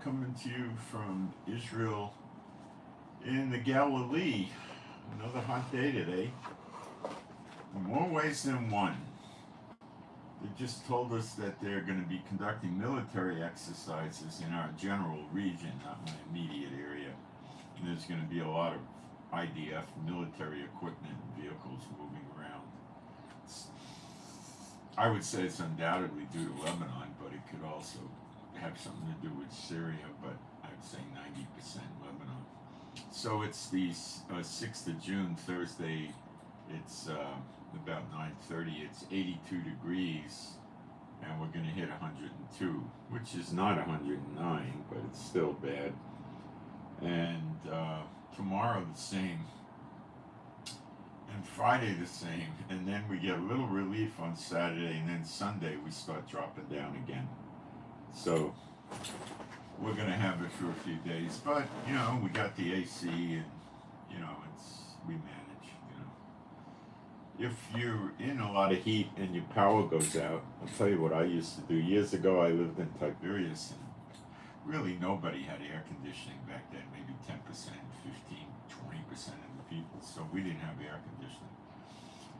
coming to you from Israel in the Galilee. Another hot day today. In more ways than one. They just told us that they're going to be conducting military exercises in our general region, not my immediate area. And there's going to be a lot of IDF military equipment and vehicles moving around. I would say it's undoubtedly due to Lebanon, but it could also have something to do with Syria, but I'd say 90% Lebanon. So it's the 6th of June, Thursday. It's about 9:30. It's 82 degrees, and we're going to hit 102, which is not 109, but it's still bad. And tomorrow the same, and Friday the same, and then we get a little relief on Saturday, and then Sunday we start dropping down again. So we're going to have it for a few days, but you know, we got the AC, and you know, we manage. You know, if you're in a lot of heat and your power goes out, I'll tell you what I used to do. Years ago, I lived in Tiberias, and really nobody had air conditioning back then. Maybe 10%, 15, 20% of the people. So we didn't have air conditioning.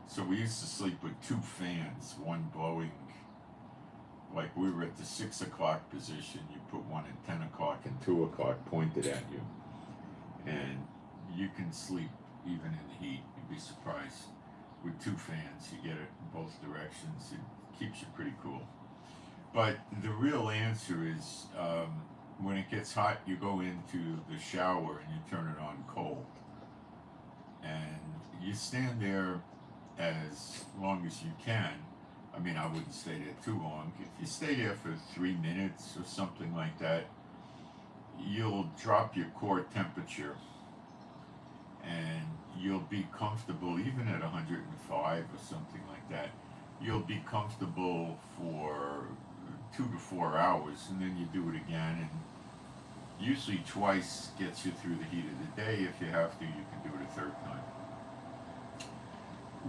So we used to sleep with two fans, one blowing. Like we were at the 6 o'clock position, you put one at 10 o'clock and 2 o'clock pointed at you. And you can sleep even in the heat. You'd be surprised. With two fans, you get it in both directions. It keeps you pretty cool. But the real answer is when it gets hot, you go into the shower and you turn it on cold. And you stand there as long as you can. I mean, I wouldn't stay there too long. If you stay there for 3 minutes or something like that, you'll drop your core temperature and you'll be comfortable even at 105 or something like that. You'll be comfortable for 2 to 4 hours, and then you do it again, and usually twice gets you through the heat of the day. If you have to, you can do it a third time.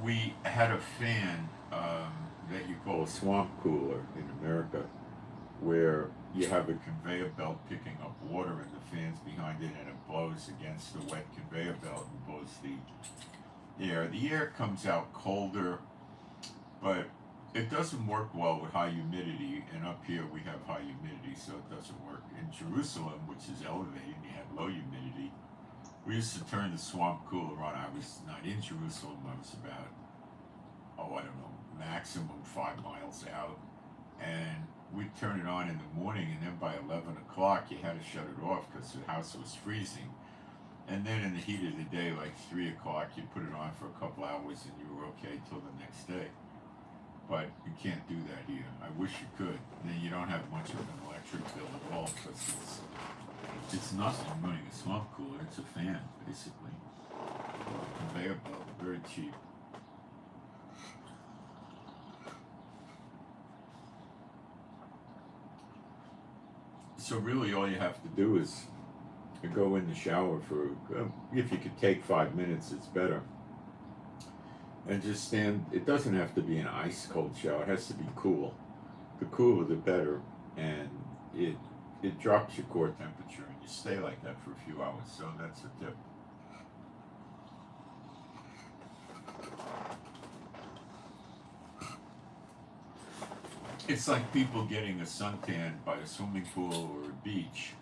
We had a fan that you call a swamp cooler in America, where you have a conveyor belt picking up water and the fans behind it, and it blows against the wet conveyor belt and blows the air. The air comes out colder, but it doesn't work well with high humidity, and up here we have high humidity, so it doesn't work. In Jerusalem, which is elevated, you have low humidity. We used to turn the swamp cooler on. I was not in Jerusalem. I was about, I don't know, maximum 5 miles out. And we'd turn it on in the morning, and then by 11 o'clock, you had to shut it off because the house was freezing. And then in the heat of the day, like 3 o'clock, you put it on for a couple hours, and you were okay till the next day. But you can't do that here. I wish you could. Then you don't have much of an electric bill at all, because it's nothing running a swamp cooler. It's a fan, basically. Conveyor belt, very cheap. So really all you have to do is go in the shower for, if you could take 5 minutes, it's better. And just stand. It doesn't have to be an ice cold shower. It has to be cool. The cooler the better, and it drops your core temperature, and you stay like that for a few hours. So that's a tip. It's like people getting a suntan by a swimming pool or a beach.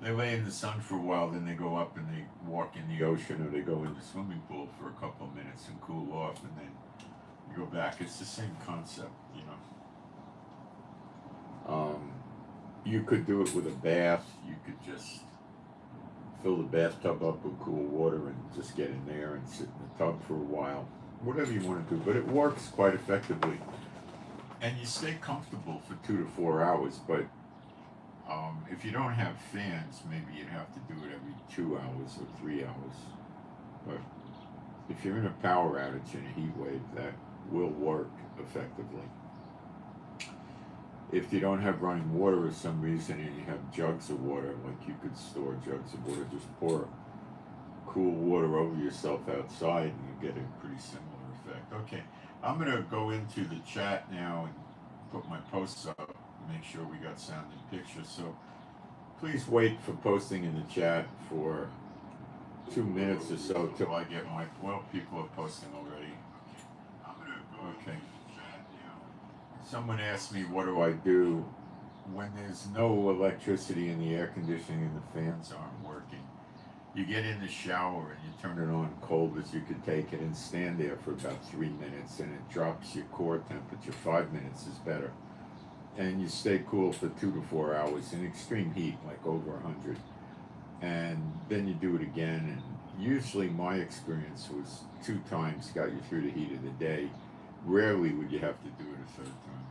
They lay in the sun for a while, then they go up and they walk in the ocean, or they go in the swimming pool for a couple of minutes and cool off, and then you go back. It's the same concept, you know. You could do it with a bath. You could just fill the bathtub up with cool water and just get in there and sit in the tub for a while. Whatever you want to do, but it works quite effectively. And you stay comfortable for 2 to 4 hours, but if you don't have fans, maybe you'd have to do it every 2 hours or 3 hours. But if you're in a power outage and a heat wave, that will work effectively. If you don't have running water for some reason and you have jugs of water, like you could store jugs of water, just pour cool water over yourself outside and you get a pretty similar effect. Okay, I'm going to go into the chat now and put my posts up. make sure we got sound and picture. So please wait for posting in the chat for 2 minutes or so till I get my, well, people are posting already. Okay. Someone asked me, what do I do when there's no electricity and the air conditioning and the fans aren't working? You get in the shower and you turn it on cold as you could take it and stand there for about 3 minutes, and it drops your core temperature. 5 minutes is better. And you stay cool for 2 to 4 hours in extreme heat, like over 100. And then you do it again, and usually my experience was 2 times got you through the heat of the day. Rarely would you have to do it a 3rd time.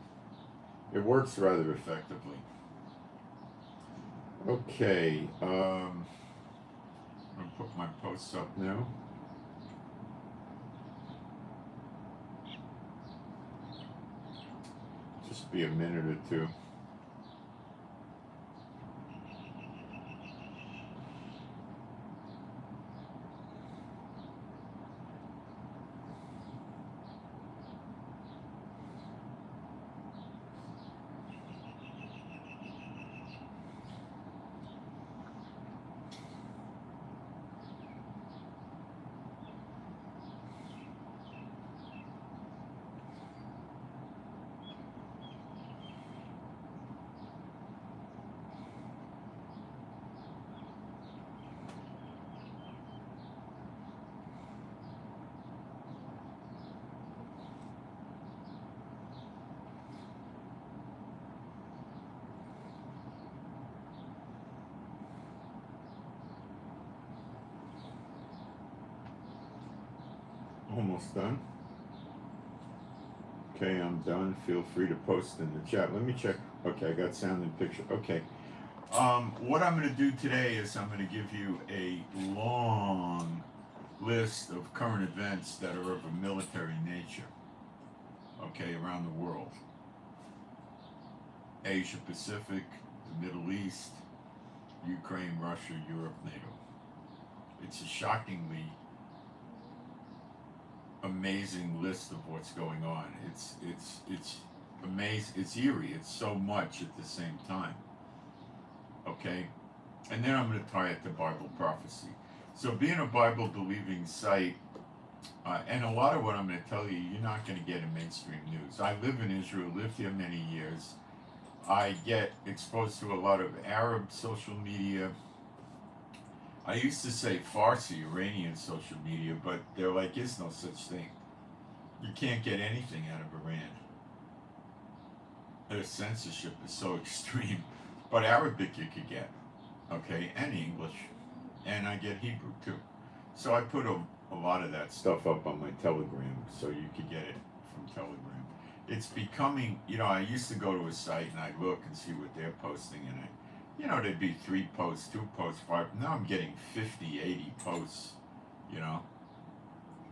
It works rather effectively. Okay, I'm going to put my posts up now. Just be a minute or two. Almost done. Okay, I'm done. Feel free to post in the chat. Let me check. Okay, I got sound and picture. Okay. What I'm going to do today is I'm going to give you a long list of current events that are of a military nature. Okay, around the world. Asia Pacific, the Middle East, Ukraine, Russia, Europe, NATO. It's a shockingly amazing list of what's going on. It's amazing. It's eerie. It's so much at the same time. Okay, and then I'm going to tie it to Bible prophecy. So being a Bible believing site, and a lot of what I'm going to tell you, you're not going to get in mainstream news. I live in Israel, lived here many years. I get exposed to a lot of Arab social media. I used to say Farsi, Iranian social media, but there like is no such thing. You can't get anything out of Iran. Their censorship is so extreme. But Arabic you could get, okay, and English, and I get Hebrew too. So I put a lot of that stuff up on my Telegram, so you could get it from Telegram. It's becoming, I used to go to a site and I'd look and see what they're posting, and there'd be 3 posts, 2 posts, 5. Now I'm getting 50, 80 posts,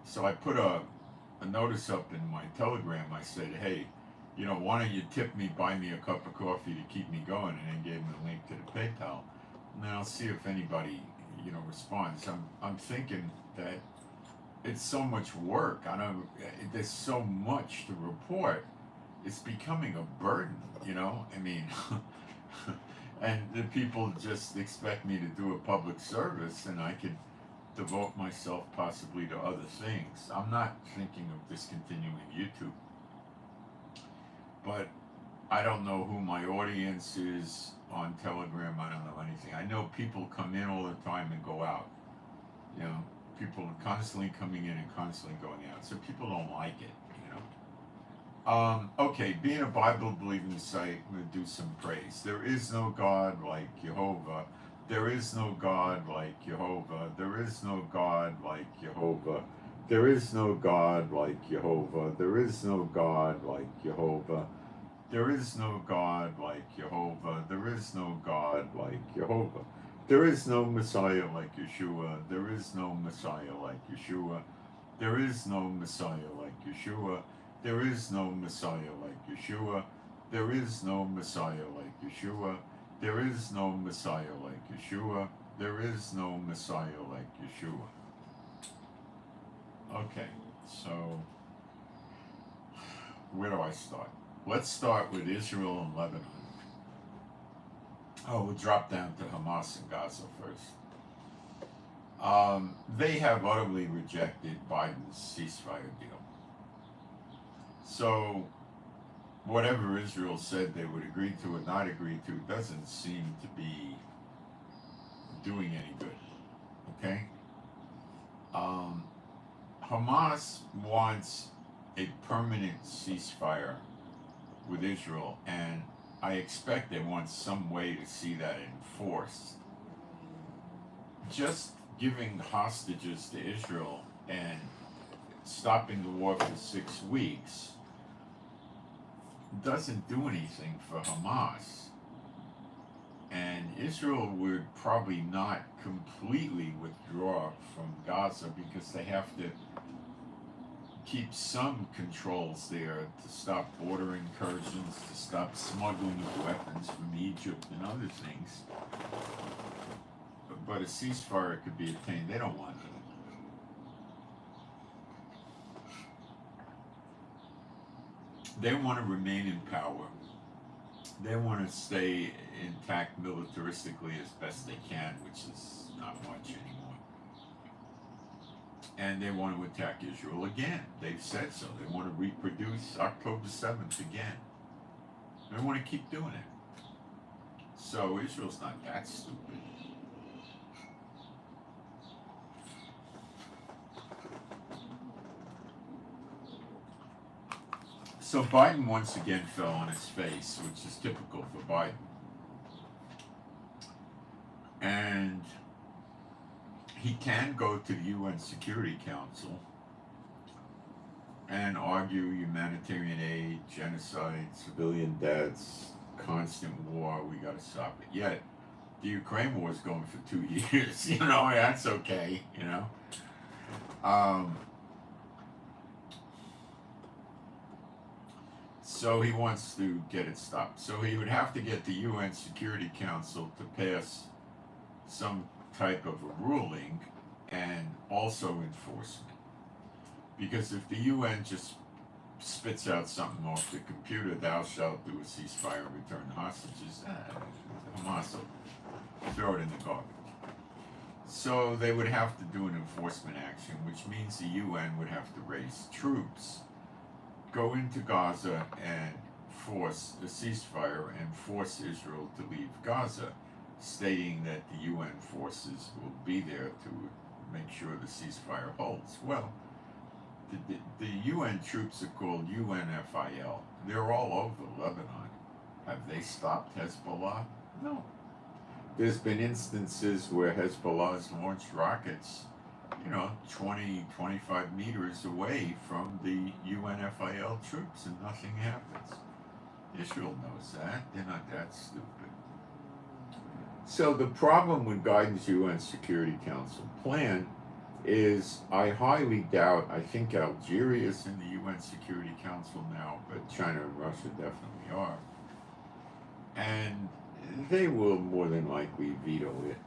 So I put a notice up in my Telegram. I said, hey, why don't you tip me, buy me a cup of coffee to keep me going, and then gave them a link to the PayPal. And then I'll see if anybody, responds. I'm thinking that it's so much work. There's so much to report. It's becoming a burden, and the people just expect me to do a public service, and I could devote myself possibly to other things. I'm not thinking of discontinuing YouTube. But I don't know who my audience is on Telegram. I don't know anything. I know people come in all the time and go out. People are constantly coming in and constantly going out. So people don't like it, Okay, being a Bible-believing site, I'm going to do some praise. There is no God like Jehovah. There is no God like Jehovah. There is no God like Jehovah. There is no God like Jehovah. There is no God like Jehovah. There is no God like Jehovah. There is no God like Jehovah. There is no Messiah like Yeshua. There is no Messiah like Yeshua. There is no Messiah like Yeshua. There is no Messiah like Yeshua. There is no Messiah like Yeshua. There is no Messiah like Yeshua. There is no Messiah like Yeshua. Okay, so where do I start? Let's start with Israel and Lebanon. Oh, we'll drop down to Hamas and Gaza first. They have utterly rejected Biden's ceasefire deal. So, whatever Israel said they would agree to or not agree to doesn't seem to be doing any good. Okay? Hamas wants a permanent ceasefire with Israel, and I expect they want some way to see that enforced. Just giving hostages to Israel and stopping the war for 6 weeks doesn't do anything for Hamas. And Israel would probably not completely withdraw from Gaza because they have to keep some controls there to stop border incursions, to stop smuggling of weapons from Egypt and other things. But a ceasefire could be obtained. They don't want it. They want to remain in power. They want to stay intact militaristically as best they can, which is not much anymore. And they want to attack Israel again. They've said so. They want to reproduce October 7th again. They want to keep doing it. So Israel's not that stupid. So Biden once again fell on his face, which is typical for Biden. And he can go to the UN Security Council and argue humanitarian aid, genocide, civilian deaths, constant war, we gotta stop it. Yet, the Ukraine war is going for 2 years, that's okay, So he wants to get it stopped. So he would have to get the UN Security Council to pass some type of a ruling and also enforcement. Because if the UN just spits out something off the computer, thou shalt do a ceasefire and return the hostages, Hamas will throw it in the garbage. So they would have to do an enforcement action, which means the UN would have to raise troops, go into Gaza and force a ceasefire and force Israel to leave Gaza, stating that the UN forces will be there to make sure the ceasefire holds. Well, the UN troops are called UNFIL. They're all over Lebanon. Have they stopped Hezbollah? No. There's been instances where Hezbollah has launched rockets 20, 25 meters away from the UNFIL troops and nothing happens. Israel knows that. They're not that stupid. So the problem with Biden's UN Security Council plan is I highly doubt, I think Algeria is in the UN Security Council now, but China and Russia definitely are. And they will more than likely veto it.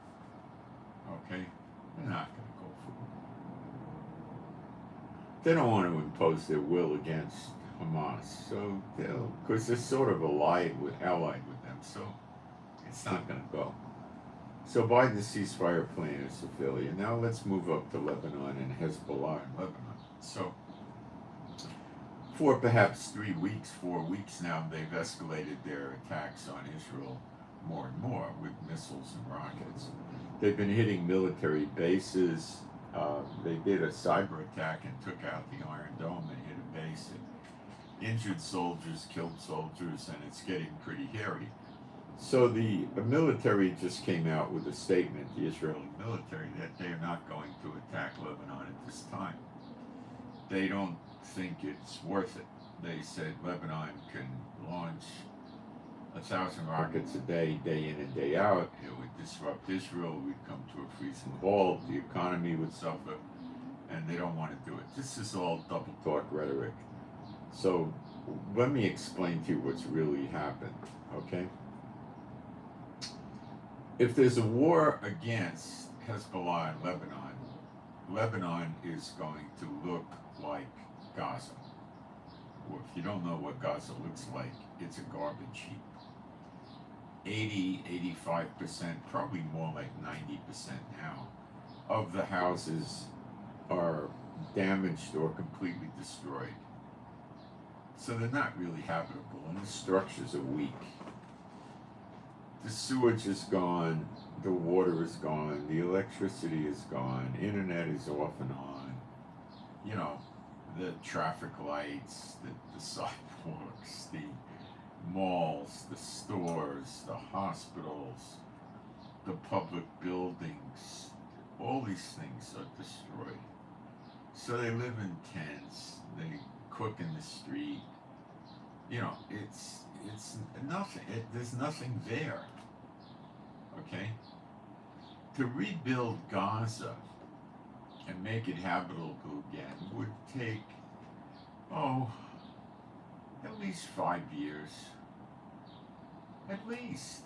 Okay? They're not going to go for it. They don't want to impose their will against Hamas, so because they're sort of allied with them, so it's not going to go. So Biden's ceasefire plan is a failure. Now let's move up to Lebanon and Hezbollah in Lebanon. So for perhaps 3 weeks, 4 weeks now, they've escalated their attacks on Israel more and more with missiles and rockets. They've been hitting military bases. They did a cyber attack and took out the Iron Dome and hit a base. It injured soldiers, killed soldiers, and it's getting pretty hairy. So the military just came out with a statement, the Israeli military, that they're not going to attack Lebanon at this time. They don't think it's worth it. They said Lebanon can launch 1,000 rockets a day, day in and day out. It would disrupt Israel. We'd come to a freezing halt. The economy would suffer, and they don't want to do it. This is all double talk rhetoric. So let me explain to you what's really happened, okay? If there's a war against Hezbollah in Lebanon, Lebanon is going to look like Gaza. Well, if you don't know what Gaza looks like, it's a garbage heap. 85%, probably more like 90% now, of the houses are damaged or completely destroyed. So they're not really habitable, and the structures are weak. The sewage is gone, the water is gone, the electricity is gone, internet is off and on. You know, the traffic lights, the sidewalks, the malls, the stores, the hospitals, the public buildings, all these things are destroyed. So they live in tents, they cook in the street. You know, it's nothing. There's nothing there. Okay? To rebuild Gaza and make it habitable again would take, at least 5 years. At least.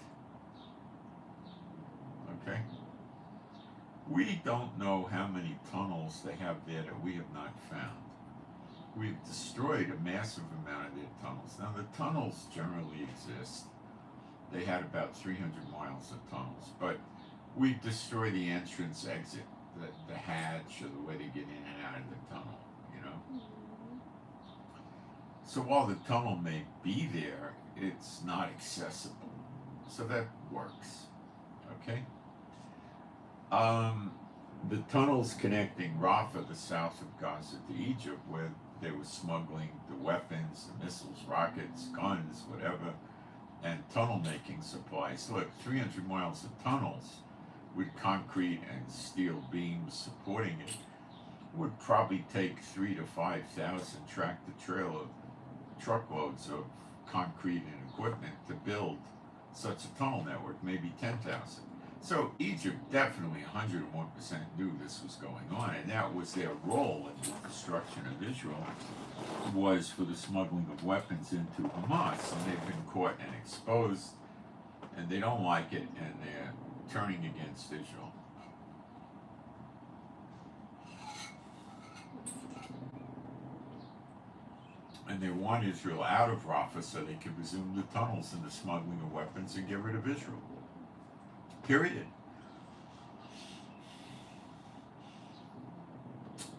Okay? We don't know how many tunnels they have there that we have not found. We've destroyed a massive amount of their tunnels. Now, the tunnels generally exist. They had about 300 miles of tunnels, but we destroy the entrance exit, the hatch, or the way to get in and out of the tunnel, you know? So while the tunnel may be there, it's not accessible. So that works, okay? The tunnels connecting Rafah, the south of Gaza, to Egypt, where they were smuggling the weapons, the missiles, rockets, guns, whatever, and tunnel making supplies. Look, 300 miles of tunnels with concrete and steel beams supporting it would probably take 3,000 to 5,000 tractor-trailer truckloads of concrete and equipment to build such a tunnel network, maybe 10,000. So Egypt definitely 101% knew this was going on, and that was their role in the destruction of Israel, was for the smuggling of weapons into Hamas, and they've been caught and exposed, and they don't like it, and they're turning against Israel. And they want Israel out of Rafah so they can resume the tunnels and the smuggling of weapons and get rid of Israel. Period.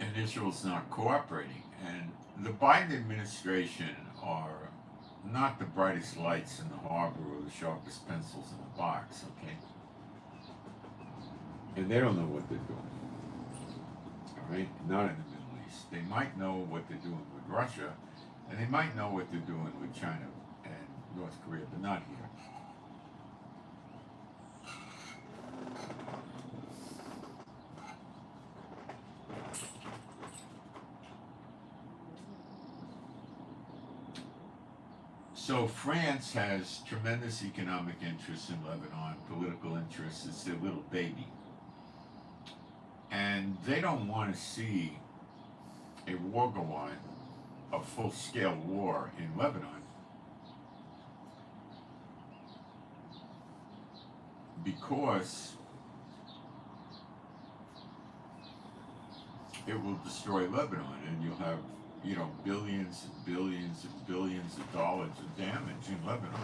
And Israel's not cooperating. And the Biden administration are not the brightest lights in the harbor or the sharpest pencils in the box, okay? And they don't know what they're doing. All right? Not in the Middle East. They might know what they're doing with Russia, and they might know what they're doing with China and North Korea, but not here. So France has tremendous economic interests in Lebanon, political interests. It's their little baby. And they don't want to see a war go on, a full-scale war in Lebanon, because it will destroy Lebanon, and you'll have, billions and billions and billions of dollars of damage in Lebanon.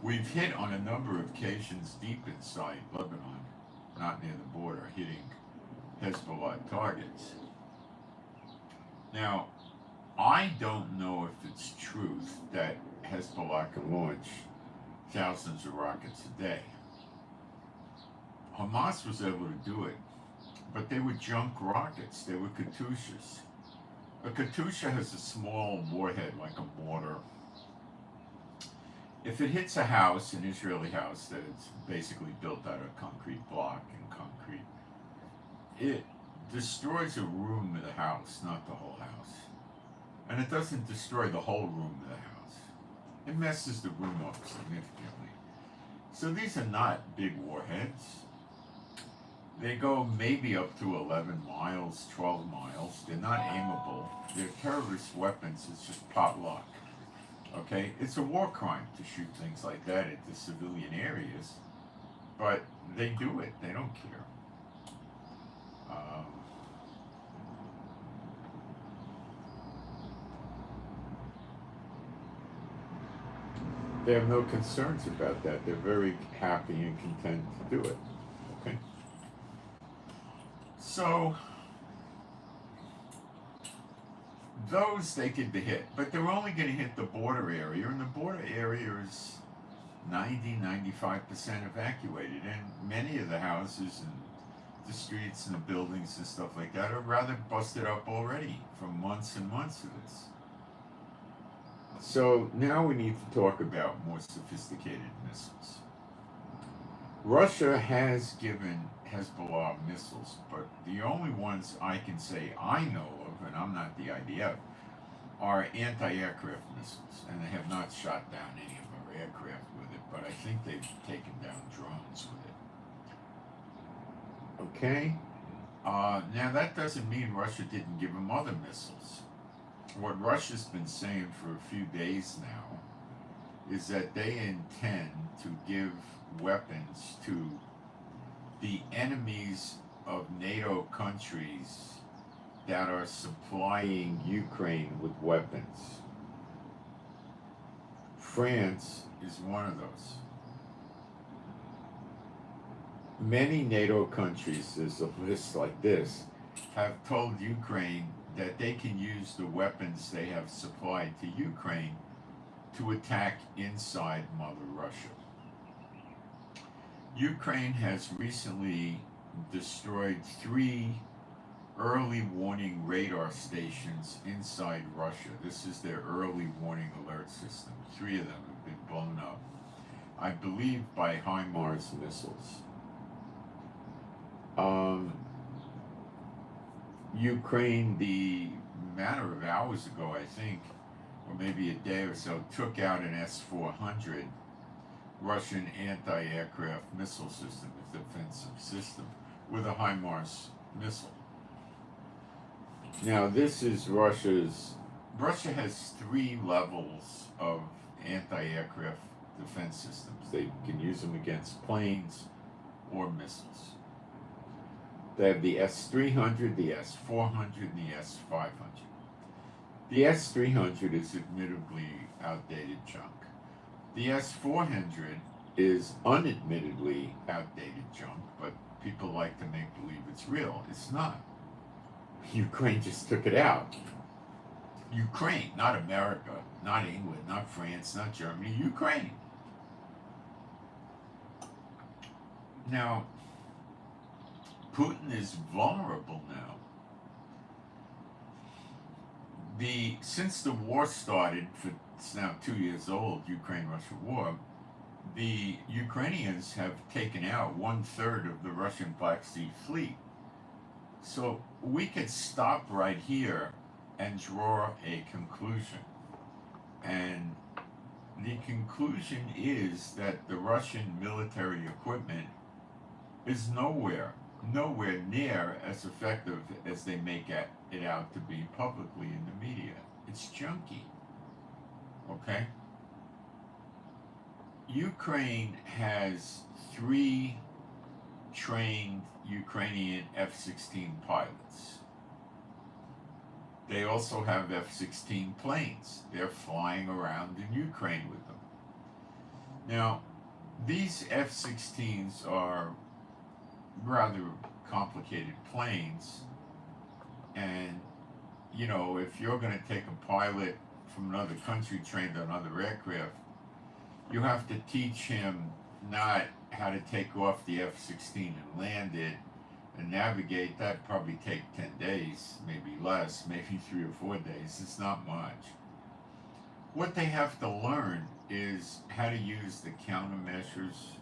We've hit on a number of occasions deep inside Lebanon, not near the border, hitting Hezbollah targets. Now, I don't know if it's truth that Hezbollah can launch thousands of rockets a day. Hamas was able to do it, but they were junk rockets. They were Katyushas. A Katyusha has a small warhead, like a mortar. If it hits a house, an Israeli house that is basically built out of concrete block and concrete, it destroys a room of the house, not the whole house. And it doesn't destroy the whole room of the house. It messes the room up significantly. So these are not big warheads. They go maybe up to 11 miles, 12 miles. They're not aimable. They're terrorist weapons. It's just pot luck. Okay? It's a war crime to shoot things like that into civilian areas. But they do it. They don't care. They have no concerns about that. They're very happy and content to do it. Okay? So, those they could hit, but they're only going to hit the border area, and the border area is 95% evacuated, and many of the houses and the streets and the buildings and stuff like that are rather busted up already from months and months of this. So now we need to talk about more sophisticated missiles. Russia has given Hezbollah missiles, but the only ones I can say I know of, and I'm not the IDF, are anti-aircraft missiles, and they have not shot down any of our aircraft with it, but I think they've taken down drones with it. Okay? Now that doesn't mean Russia didn't give them other missiles. What Russia's been saying for a few days now is that they intend to give weapons to the enemies of NATO countries that are supplying Ukraine with weapons. France is one of those. Many NATO countries, there's a list like this, have told Ukraine that they can use the weapons they have supplied to Ukraine to attack inside Mother Russia. Ukraine has recently destroyed 3 early warning radar stations inside Russia. This is their early warning alert system. 3 of them have been blown up, I believe by HIMARS missiles. Ukraine, the matter of hours ago, I think, or maybe a day or so, took out an S-400 Russian anti-aircraft missile system, a defensive system, with a HIMARS missile. Now, this is Russia has 3 levels of anti-aircraft defense systems. They can use them against planes or missiles. They have the S-300, the S-400, and the S-500. The S-300 is admittedly outdated junk. The S-400 is unadmittedly outdated junk, but people like to make believe it's real. It's not. Ukraine just took it out. Ukraine, not America, not England, not France, not Germany, Ukraine. Now, Putin is vulnerable now. Since the war started, it's now 2 years old, Ukraine-Russia war, the Ukrainians have taken out 1/3 of the Russian Black Sea Fleet. So we could stop right here and draw a conclusion. And the conclusion is that the Russian military equipment is nowhere near as effective as they make it out to be publicly in the media. It's junky. Okay? Ukraine has 3 trained Ukrainian F-16 pilots. They also have F-16 planes. They're flying around in Ukraine with them. Now, these F-16s are rather complicated planes, and you know, if you're going to take a pilot from another country trained on other aircraft, you have to teach him not how to take off the F-16 and land it and navigate. That'd probably take 10 days, maybe less, maybe 3 or 4 days. It's not much. What they have to learn is how to use the countermeasures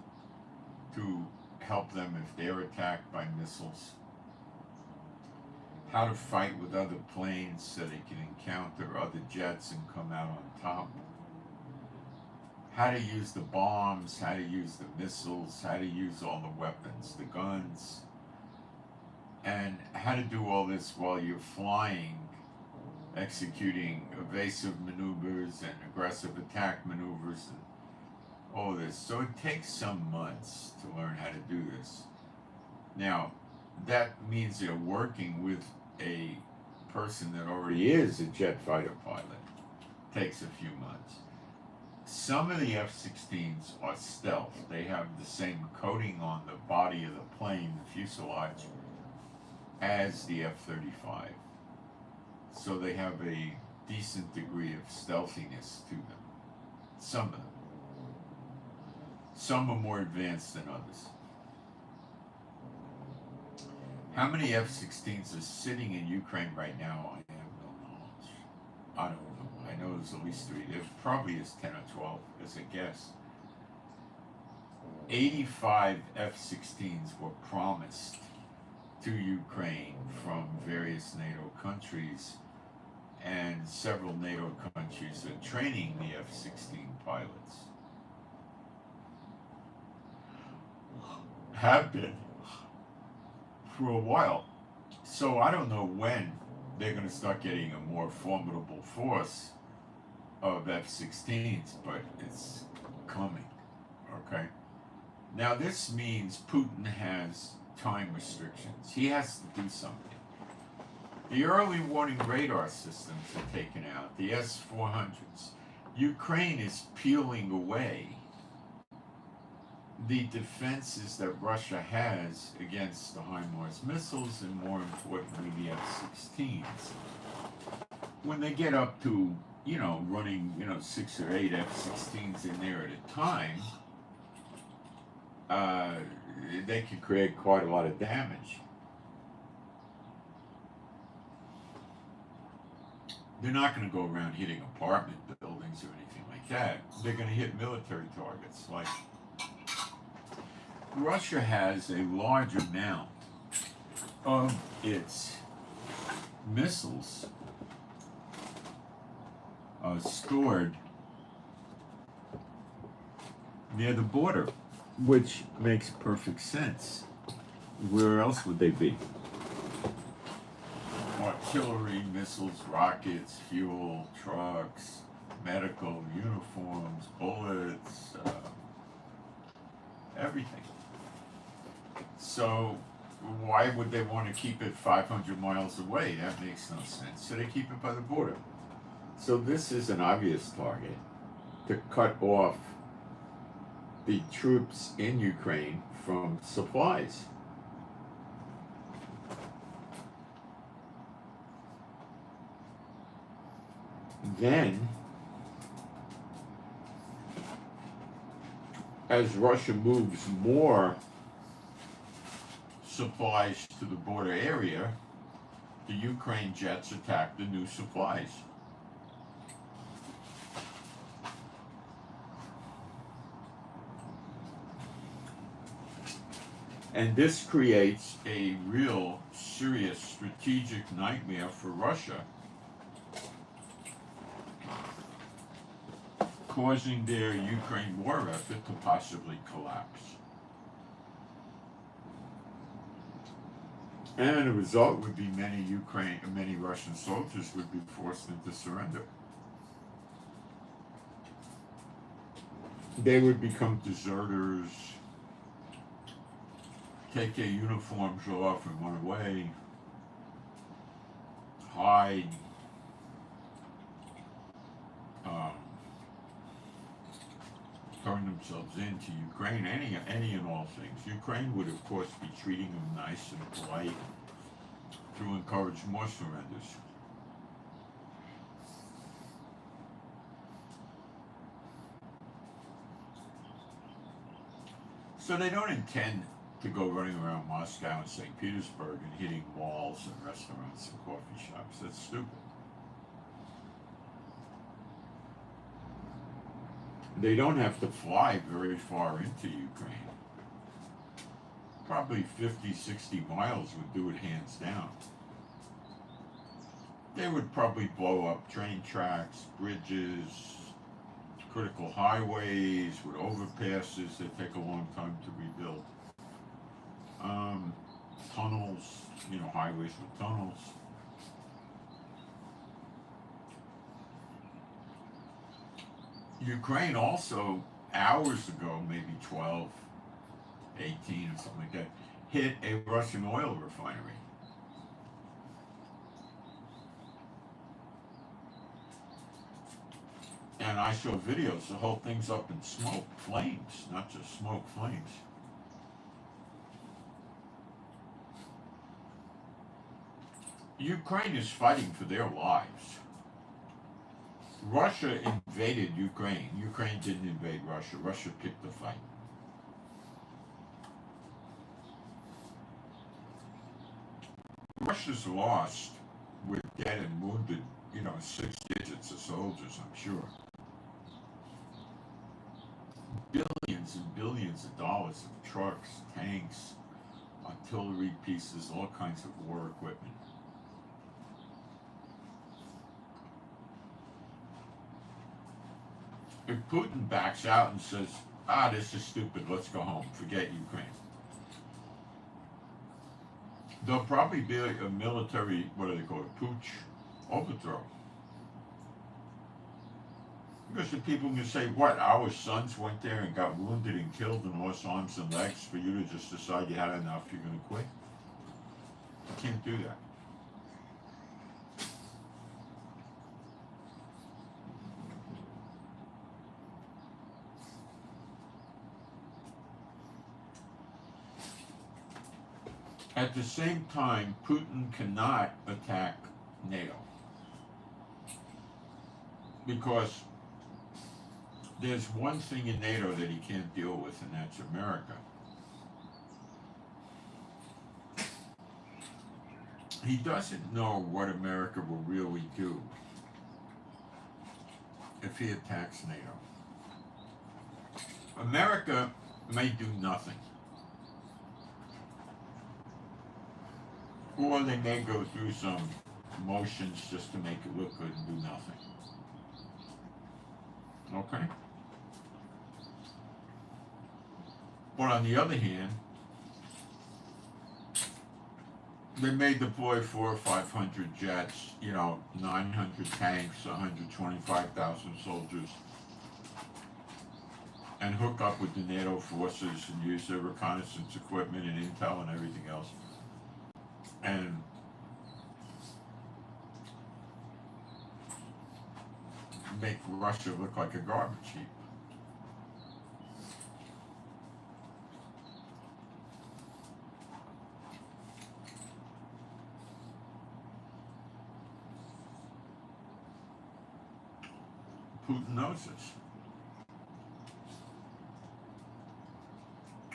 to help them if they're attacked by missiles, how to fight with other planes so they can encounter other jets and come out on top, how to use the bombs, how to use the missiles, how to use all the weapons, the guns, and how to do all this while you're flying, executing evasive maneuvers and aggressive attack maneuvers and all this. So it takes some months to learn how to do this. Now, that means they're working with a person that already is a jet fighter pilot. Takes a few months. Some of the F-16s are stealth. They have the same coating on the body of the plane, the fuselage, as the F-35. So they have a decent degree of stealthiness to them. Some of them. Some are more advanced than others. How many F-16s are sitting in Ukraine right now? I have no knowledge. I don't know. I know there's at least 3. There probably is 10 or 12 as a guess. 85 F-16s were promised to Ukraine from various NATO countries, and several NATO countries are training the F-16 pilots. Have been for a while. So I don't know when they're going to start getting a more formidable force of F-16s, but it's coming, okay? Now this means Putin has time restrictions. He has to do something. The early warning radar systems are taken out, the S-400s. Ukraine is peeling away the defenses that Russia has against the HIMARS missiles, and more importantly the F-16s. When they get up to, running, 6 or 8 F-16s in there at a time, they can create quite a lot of damage. They're not going to go around hitting apartment buildings or anything like that. They're going to hit military targets. Like, Russia has a large amount of its missiles stored near the border, which makes perfect sense. Where else would they be? Artillery, missiles, rockets, fuel, trucks, medical, uniforms, bullets, everything. So why would they want to keep it 500 miles away? That makes no sense. So they keep it by the border. So this is an obvious target to cut off the troops in Ukraine from supplies. Then, as Russia moves more supplies to the border area, the Ukraine jets attack the new supplies. And this creates a real serious strategic nightmare for Russia, causing their Ukraine war effort to possibly collapse. And the result would be many Russian soldiers would be forced into surrender. They would become deserters, take their uniforms off and run away, hide, turn themselves into Ukraine, any and all things. Ukraine would, of course, be treating them nice and polite to encourage more surrenders. So they don't intend to go running around Moscow and St. Petersburg and hitting malls and restaurants and coffee shops. That's stupid. They don't have to fly very far into Ukraine. Probably 50, 60 miles would do it hands down. They would probably blow up train tracks, bridges, critical highways with overpasses that take a long time to rebuild. Tunnels, highways with tunnels. Ukraine also, hours ago, maybe 12, 18 or something like that, hit a Russian oil refinery. And and I show videos, the whole thing's up in smoke, flames, not just smoke, flames. Ukraine is fighting for their lives. Russia invaded Ukraine. Ukraine didn't invade Russia. Russia picked the fight. Russia's lost with dead and wounded, 6 digits of soldiers, I'm sure. Billions and billions of dollars of trucks, tanks, artillery pieces, all kinds of war equipment. If Putin backs out and says, this is stupid, let's go home, forget Ukraine, there'll probably be a military, what do they call it, putsch, overthrow. Because the people can say, what, our sons went there and got wounded and killed and lost arms and legs for you to just decide you had enough, you're going to quit? You can't do that. At the same time, Putin cannot attack NATO because there's one thing in NATO that he can't deal with, and that's America. He doesn't know what America will really do if he attacks NATO. America may do nothing. Or they may go through some motions just to make it look good and do nothing. Okay? But on the other hand, they may deploy 400 or 500 jets, 900 tanks, 125,000 soldiers, and hook up with the NATO forces and use their reconnaissance equipment and intel and everything else. And make Russia look like a garbage heap. Putin knows this.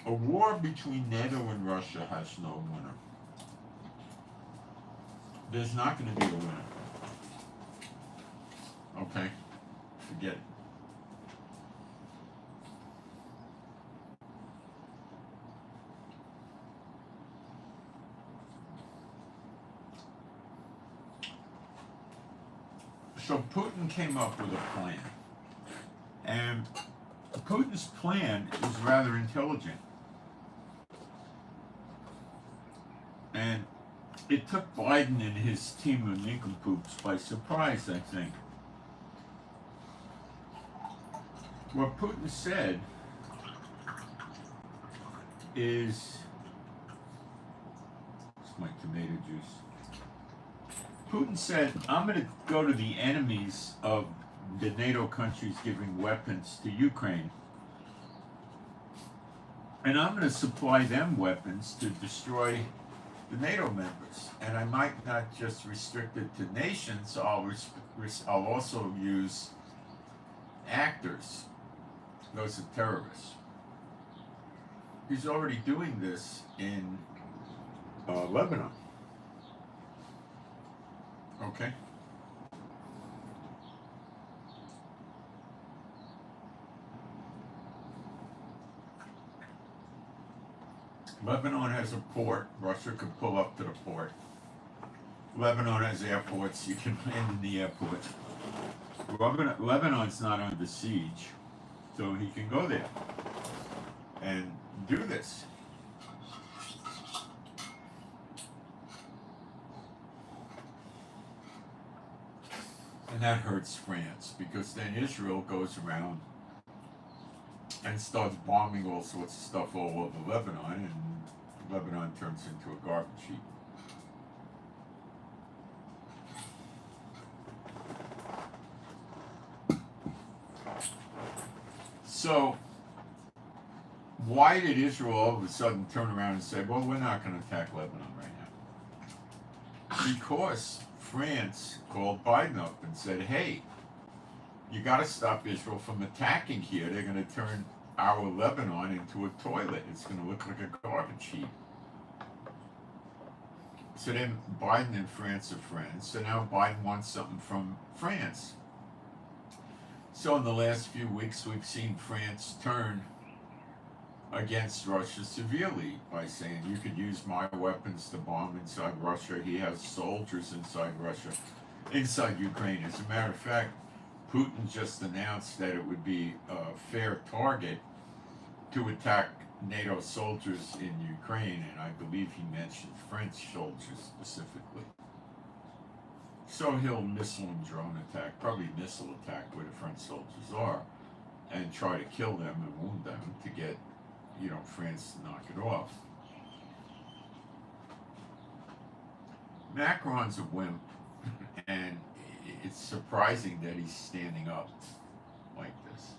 A war between NATO and Russia has no winner. There's not going to be a winner. Okay? Forget it. So Putin came up with a plan. And Putin's plan is rather intelligent. And it took Biden and his team of nincompoops by surprise, I think. What Putin said is, it's my tomato juice. Putin said, I'm going to go to the enemies of the NATO countries giving weapons to Ukraine, and I'm going to supply them weapons to destroy the NATO members. And I might not just restrict it to nations, I'll also use actors. Those are terrorists. He's already doing this in Lebanon. Okay? Lebanon has a port. Russia could pull up to the port. Lebanon has airports. You can land in the airports. Lebanon's not under siege, so he can go there and do this. And that hurts France, because then Israel goes around and starts bombing all sorts of stuff all over Lebanon, and Lebanon turns into a garbage heap. So, why did Israel all of a sudden turn around and say, well, we're not going to attack Lebanon right now? Because France called Biden up and said, hey, you got to stop Israel from attacking here. They're going to turn our Lebanon into a toilet. It's going to look like a garbage heap. So then Biden and France are friends. So now Biden wants something from France. So in the last few weeks, we've seen France turn against Russia severely by saying, you could use my weapons to bomb inside Russia. He has soldiers inside Russia, inside Ukraine. As a matter of fact, Putin just announced that it would be a fair target to attack NATO soldiers in Ukraine, and I believe he mentioned French soldiers specifically. So he'll missile and drone attack, probably missile attack where the French soldiers are, and try to kill them and wound them to get, France to knock it off. Macron's a wimp, and it's surprising that he's standing up like this.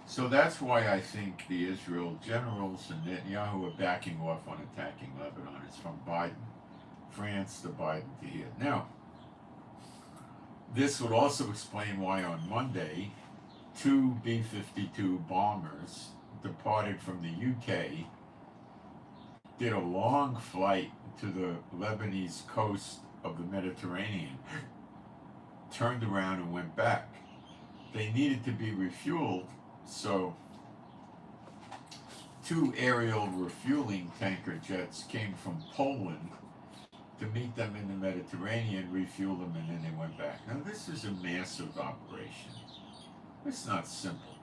So that's why I think the Israel generals and Netanyahu are backing off on attacking Lebanon. It's from Biden, France to Biden to here. Now, this would also explain why on Monday, 2 B-52 bombers departed from the UK, did a long flight to the Lebanese coast of the Mediterranean, turned around and went back. They needed to be refueled, so 2 aerial refueling tanker jets came from Poland to meet them in the Mediterranean, refuel them, and then they went back. Now this is a massive operation. It's not simple.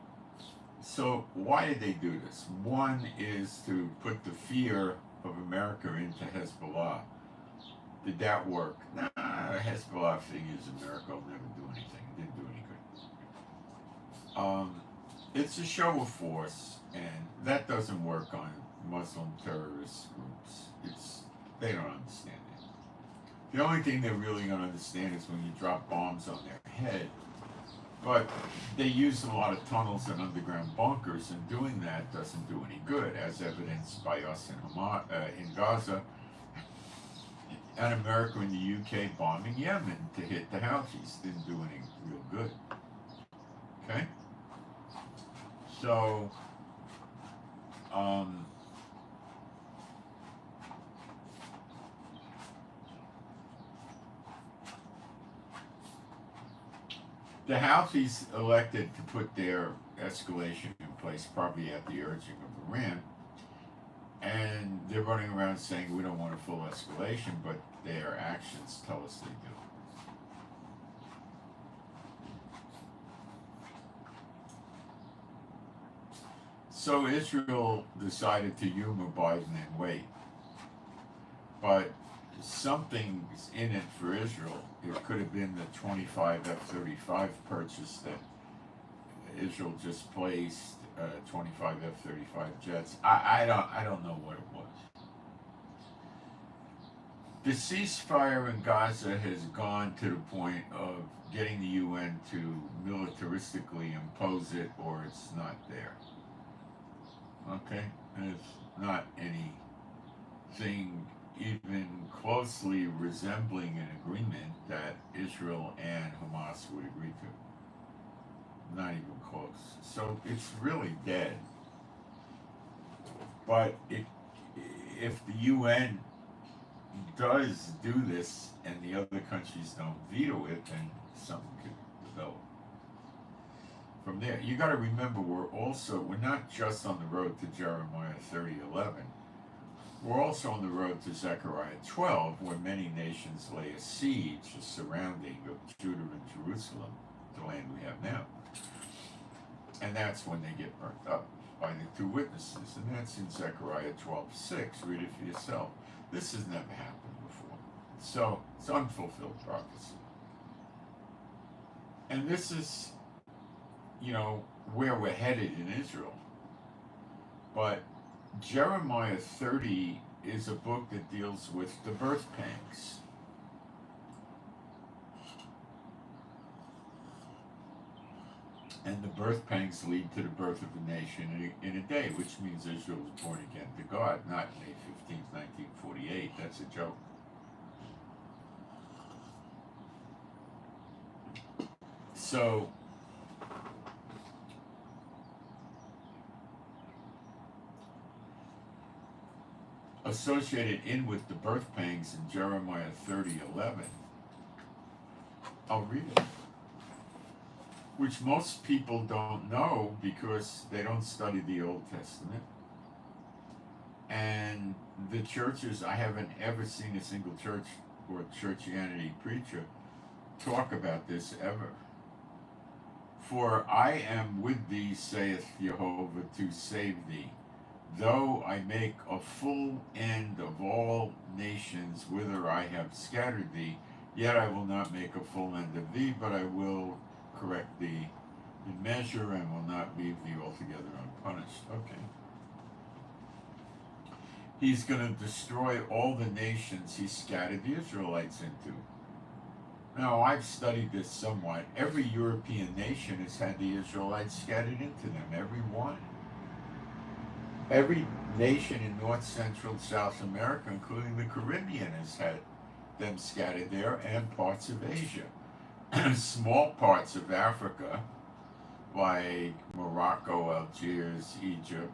So why did they do this? One is to put the fear of America into Hezbollah. Did that work? Nah, the Hezbollah thing is America will never do anything. It didn't do any good. It's a show of force, and that doesn't work on Muslim terrorist groups. They don't understand it. The only thing they're really going to understand is when you drop bombs on their head. But they use a lot of tunnels and underground bunkers, and doing that doesn't do any good, as evidenced by us in Gaza, and America and the UK bombing Yemen to hit the Houthis. Didn't do any real good. Okay? So, the Houthis elected to put their escalation in place, probably at the urging of Iran, and they're running around saying we don't want a full escalation, but their actions tell us they do. So Israel decided to humor Biden and wait, but something's in it for Israel. It could have been the 25 F-35 purchase that Israel just placed, 25 F-35 jets. I don't know what it was. The ceasefire in Gaza has gone to the point of getting the UN to militaristically impose it, or it's not there. Okay? And it's not anything even closely resembling an agreement that Israel and Hamas would agree to. Not even close. So it's really dead. But if the UN does do this and the other countries don't veto it, then something could develop. From there, you got to remember, we're not just on the road to Jeremiah 30:11. We're also on the road to Zechariah 12, where many nations lay a siege, a surrounding of Judah and Jerusalem, the land we have now. And that's when they get burnt up by the 2 witnesses, and that's in Zechariah 12:6. Read it for yourself. This has never happened before. So it's unfulfilled prophecy. And this is, where we're headed in Israel. But Jeremiah 30 is a book that deals with the birth pangs. And the birth pangs lead to the birth of a nation in a day, which means Israel was born again to God, not May 15th, 1948. That's a joke. So, associated in with the birth pangs in Jeremiah 30:11, I'll read it, which most people don't know because they don't study the Old Testament. And the churches, I haven't ever seen a single church or churchianity preacher talk about this ever. For I am with thee, saith Jehovah, to save thee. Though I make a full end of all nations whither I have scattered thee, yet I will not make a full end of thee, but I will correct thee in measure and will not leave thee altogether unpunished. Okay. He's going to destroy all the nations he scattered the Israelites into. Now, I've studied this somewhat. Every European nation has had the Israelites scattered into them, every one. Every nation in North, Central, South America, including the Caribbean, has had them scattered there, and parts of Asia. Small parts of Africa, like Morocco, Algiers, Egypt,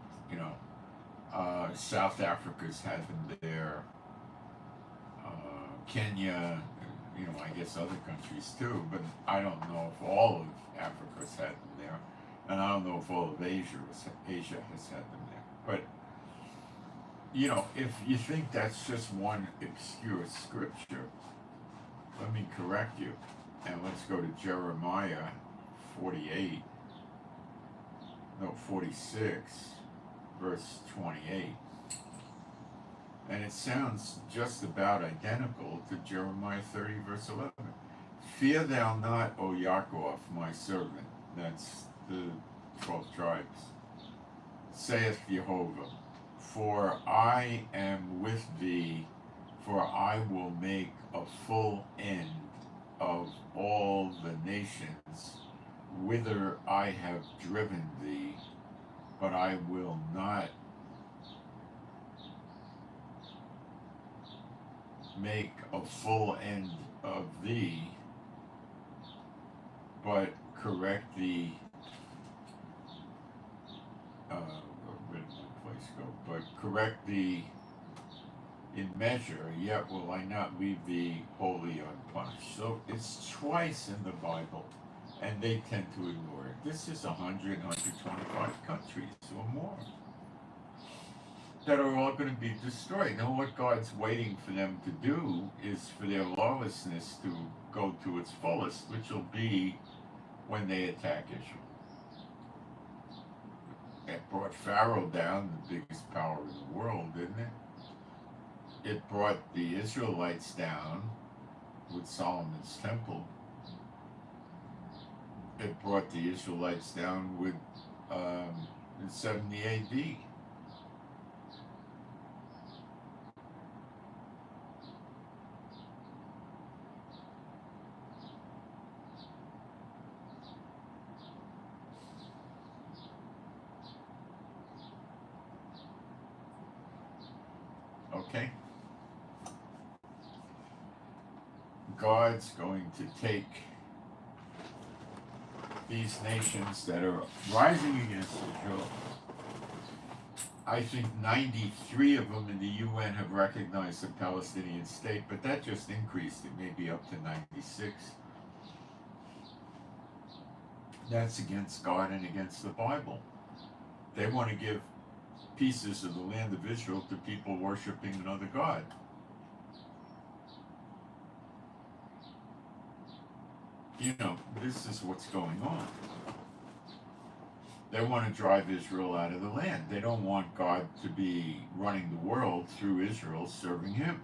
South Africa's had them there, Kenya, I guess other countries too, but I don't know if all of Africa's had them there, and I don't know if all of Asia has had them there. But, if you think that's just one obscure scripture, let me correct you, and let's go to Jeremiah 46, verse 28. And it sounds just about identical to Jeremiah 30, verse 11. Fear thou not, O Yaakov, my servant. That's the 12 tribes. Saith Jehovah, for I am with thee, for I will make a full end of all the nations whither I have driven thee, but I will not make a full end of thee, but correct thee. Where did my place go? But correct thee in measure, yet will I not leave thee wholly unpunished. So it's twice in the Bible, and they tend to ignore it. This is 100, 125 countries or more that are all going to be destroyed. Now, what God's waiting for them to do is for their lawlessness to go to its fullest, which will be when they attack Israel. It brought Pharaoh down, the biggest power in the world, didn't it? It brought the Israelites down with Solomon's temple. It brought the Israelites down with in 70 AD. Okay? God's going to take these nations that are rising against Israel. I think 93 of them in the UN have recognized the Palestinian state, but that just increased. It may be up to 96. That's against God and against the Bible. They want to give pieces of the land of Israel to people worshiping another god. This is what's going on. They want to drive Israel out of the land. They don't want God to be running the world through Israel serving him.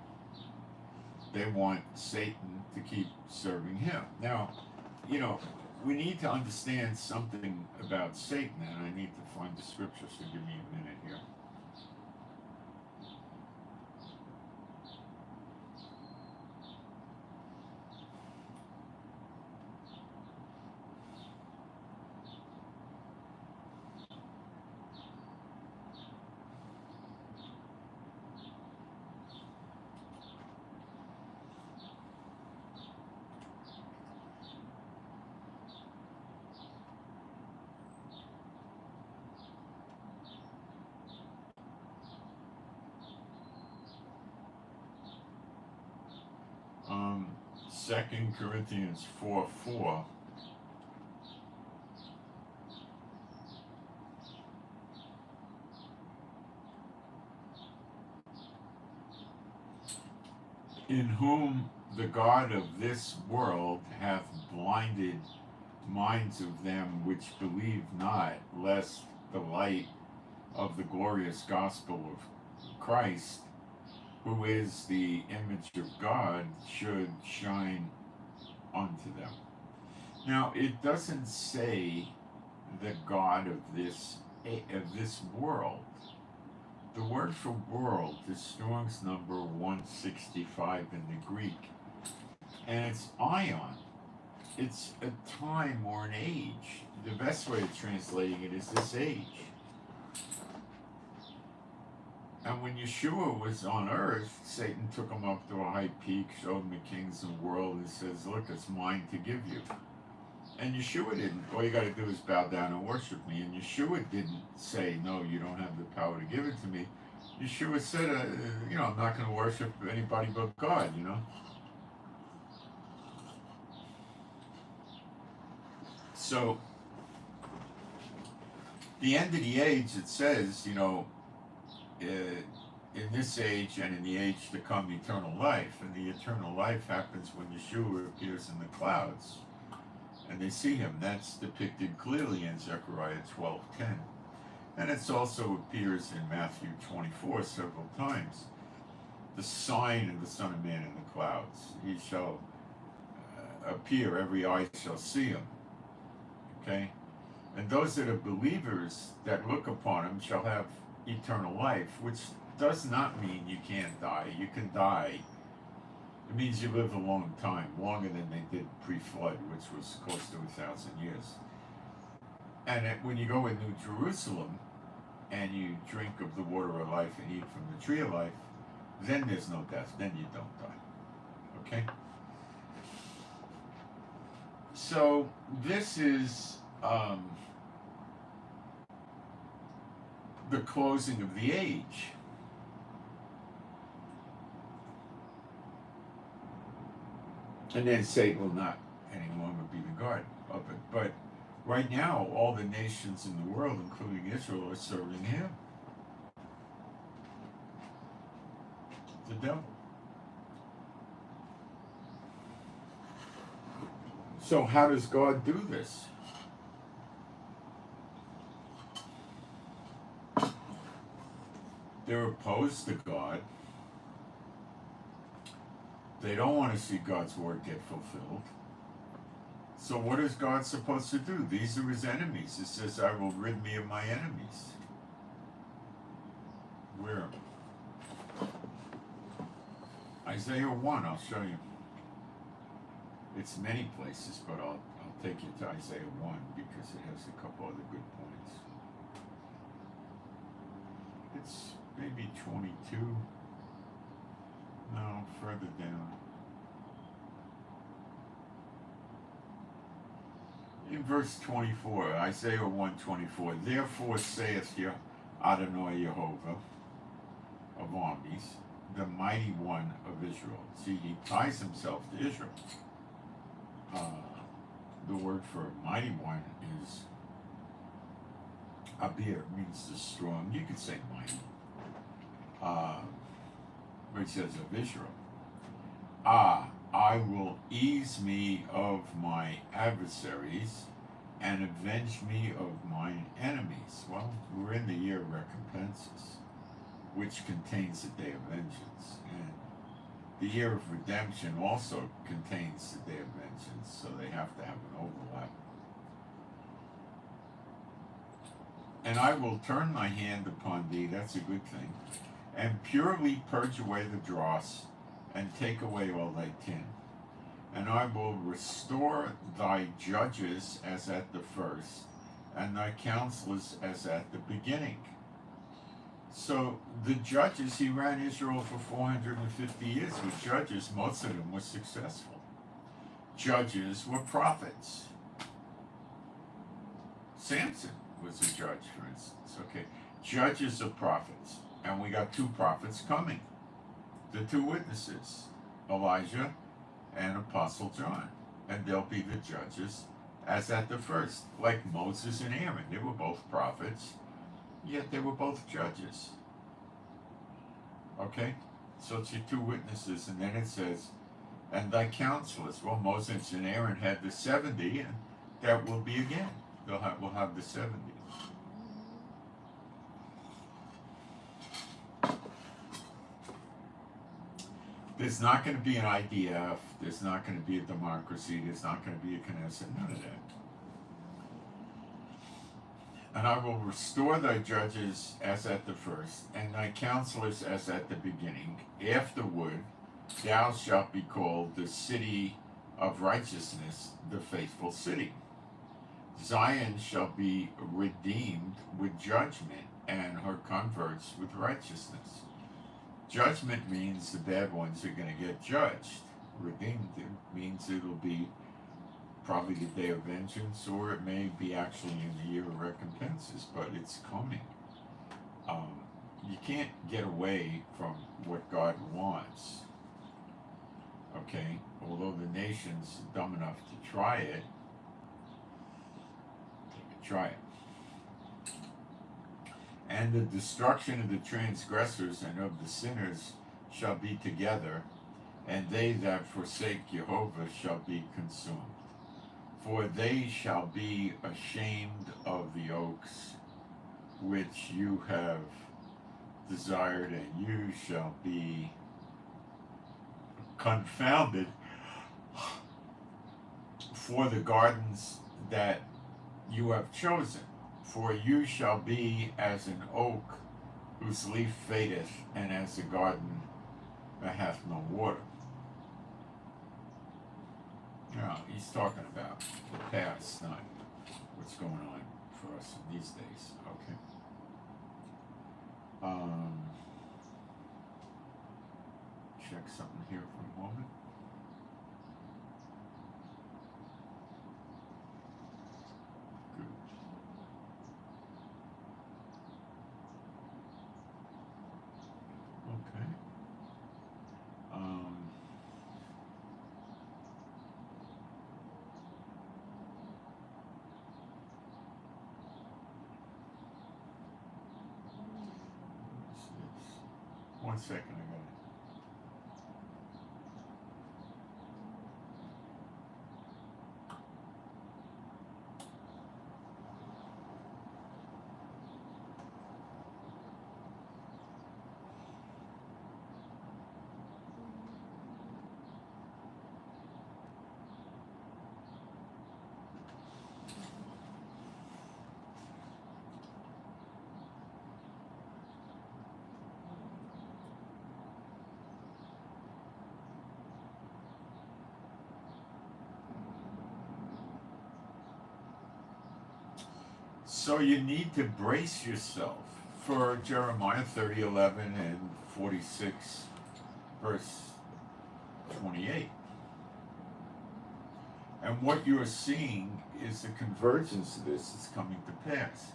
They want Satan to keep serving him. Now, we need to understand something about Satan, and I need to find the scripture, so give me a minute here. 2 Corinthians 4:4. In whom the God of this world hath blinded minds of them which believe not, lest the light of the glorious gospel of Christ, who is the image of God, should shine unto them. Now, it doesn't say the God of this world. The word for world is Strong's number 165 in the Greek, and it's ion. It's a time or an age. The best way of translating it is this age. And when Yeshua was on earth, Satan took him up to a high peak, showed him the kings of the world, and says, look, it's mine to give you. And Yeshua didn't. All you got to do is bow down and worship me. And Yeshua didn't say, no, you don't have the power to give it to me. Yeshua said, I'm not going to worship anybody but God, So, the end of the age, it says, in this age and in the age to come, eternal life. And the eternal life happens when Yeshua appears in the clouds. And they see him. That's depicted clearly in Zechariah 12:10. And it also appears in Matthew 24 several times. The sign of the Son of Man in the clouds. He shall appear, every eye shall see him. Okay? And those that are believers that look upon him shall have eternal life, which does not mean you can't die. You can die. It means you live a long time, longer than they did pre-flood, which was close to 1,000 years. And when you go in New Jerusalem and you drink of the water of life and eat from the tree of life, then there's no death. Then you don't die. Okay? So this is the closing of the age. And then Satan will not any longer be the God of it. But right now, all the nations in the world, including Israel, are serving him. The devil. So how does God do this? They're opposed to God. They don't want to see God's word get fulfilled. So what is God supposed to do? These are his enemies. It says, I will rid me of my enemies. Where? Isaiah 1, I'll show you. It's many places, but I'll take you to Isaiah 1 because it has a couple other good points. It's maybe 22. No, further down. In verse 24, Isaiah 1:24, therefore saith Adonai Yehovah of armies, the mighty one of Israel. See, he ties himself to Israel. The word for mighty one is Abir, means the strong. You could say mighty. But it says of Israel. I will ease me of my adversaries and avenge me of mine enemies. Well, we're in the year of recompenses, which contains the day of vengeance. And the year of redemption also contains the day of vengeance, so they have to have an overlap. And I will turn my hand upon thee, that's a good thing, and purely purge away the dross, and take away all thy tin. And I will restore thy judges as at the first, and thy counselors as at the beginning. So the judges, he ran Israel for 450 years with judges. Most of them were successful. Judges were prophets. Samson was a judge, for instance. Okay, judges are prophets. And we got two prophets coming. The two witnesses, Elijah and Apostle John, and they'll be the judges as at the first, like Moses and Aaron. They were both prophets, yet they were both judges. Okay? So it's your two witnesses, and then it says, and thy counselors. Well, Moses and Aaron had the 70, and that will be again. We'll have the 70. There's not going to be an IDF. There's not going to be a democracy. There's not going to be a Knesset. None of that. And I will restore thy judges as at the first, and thy counselors as at the beginning. Afterward, thou shalt be called the city of righteousness, the faithful city. Zion shall be redeemed with judgment, and her converts with righteousness. Judgment means the bad ones are going to get judged. Redeemed means it'll be probably the day of vengeance, or it may be actually in the year of recompenses, but it's coming. You can't get away from what God wants. Okay? Although the nation's dumb enough to try it, they can try it. And the destruction of the transgressors and of the sinners shall be together, and they that forsake Jehovah shall be consumed. For they shall be ashamed of the oaks which you have desired, and you shall be confounded for the gardens that you have chosen. For you shall be as an oak whose leaf fadeth, and as a garden that hath no water. Now, he's talking about the past, not what's going on for us in these days. Okay. Check something here for a moment. Good. Okay. One second, I got it. So you need to brace yourself for Jeremiah 30:11 and 46 verse 28. And what you're seeing is the convergence of this is coming to pass.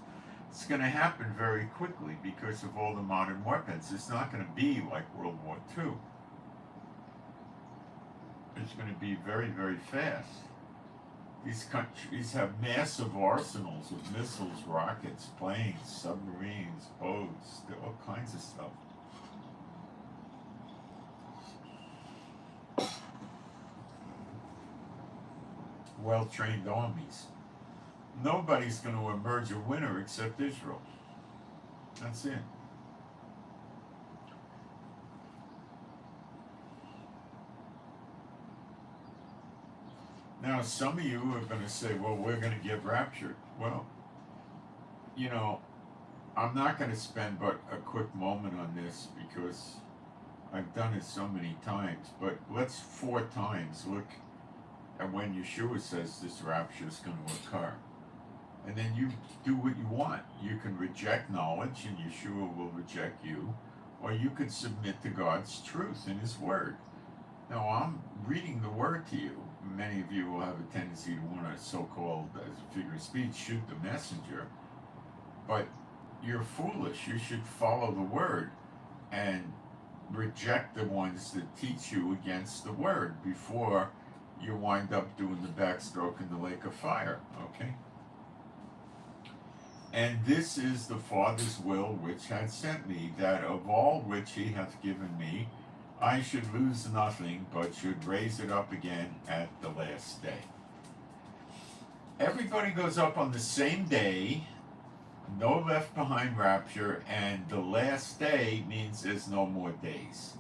It's going to happen very quickly because of all the modern weapons. It's not going to be like World War II. It's going to be very, very fast. These countries have massive arsenals of missiles, rockets, planes, submarines, boats, all kinds of stuff. Well-trained armies. Nobody's going to emerge a winner except Israel. That's it. Now, some of you are going to say, well, we're going to get raptured. Well, you know, I'm not going to spend but a quick moment on this because I've done it so many times. But let's 4 times look at when Yeshua says this rapture is going to occur. And then you do what you want. You can reject knowledge and Yeshua will reject you. Or you could submit to God's truth in His Word. Now, I'm reading the Word to you. Many of you will have a tendency to want to, so-called, as a figure of speech, shoot the messenger. But you're foolish. You should follow the Word. And reject the ones that teach you against the word before you wind up doing the backstroke in the lake of fire, okay? And this is the Father's will which hath sent me, that of all which he hath given me, I should lose nothing, but should raise it up again at the last day. Everybody goes up on the same day, no left behind rapture, and the last day means there's no more days.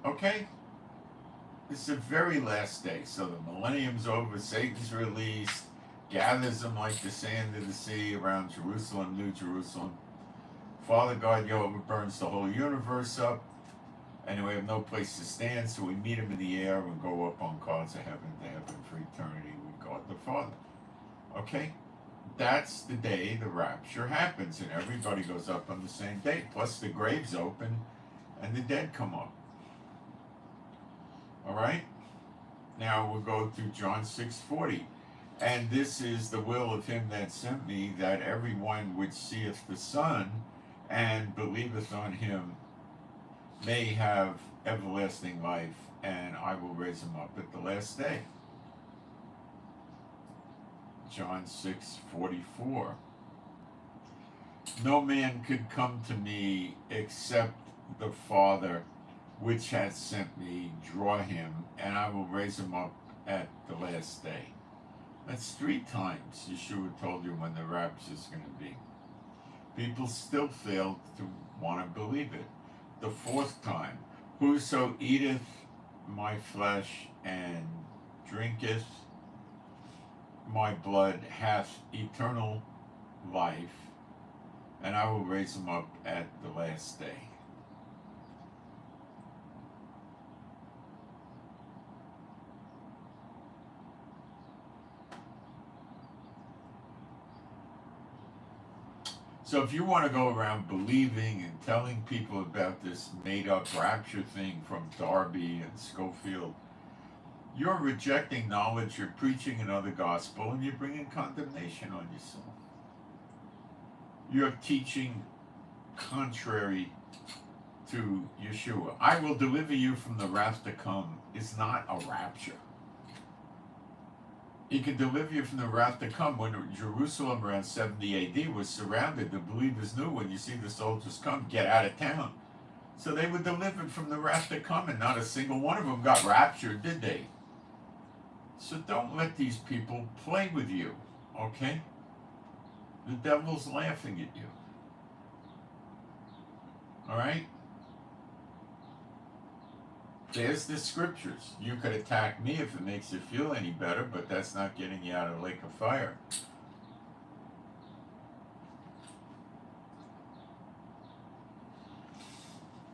Okay? It's the very last day. So the millennium's over, Satan's released, gathers them like the sand of the sea around Jerusalem, New Jerusalem. Father God Jehovah burns the whole universe up, and we have no place to stand, so we meet him in the air and go up on cars of heaven to heaven for eternity with God the Father. Okay? That's the day the rapture happens, and everybody goes up on the same day, plus the graves open and the dead come up. All right? Now we'll go to John 6:40. And this is the will of him that sent me, that everyone which seeth the Son and believeth on him may have everlasting life, and I will raise him up at the last day. John 6:44. No man could come to me except the Father which hath sent me draw him, and I will raise him up at the last day. That's 3 times Yeshua told you when the rapture is going to be. People still fail to want to believe it. The 4th time, whoso eateth my flesh and drinketh my blood hath eternal life, and I will raise him up at the last day. So if you want to go around believing and telling people about this made-up rapture thing from Darby and Schofield, you're rejecting knowledge, you're preaching another gospel, and you're bringing condemnation on yourself. You're teaching contrary to Yeshua. I will deliver you from the wrath to come is not a rapture. He can deliver you from the wrath to come. When Jerusalem around 70 AD was surrounded, the believers knew when you see the soldiers come, get out of town. So they were delivered from the wrath to come, and not a single one of them got raptured, did they? So don't let these people play with you, okay? The devil's laughing at you. All right? There's the scriptures. You could attack me if it makes you feel any better, but that's not getting you out of the lake of fire.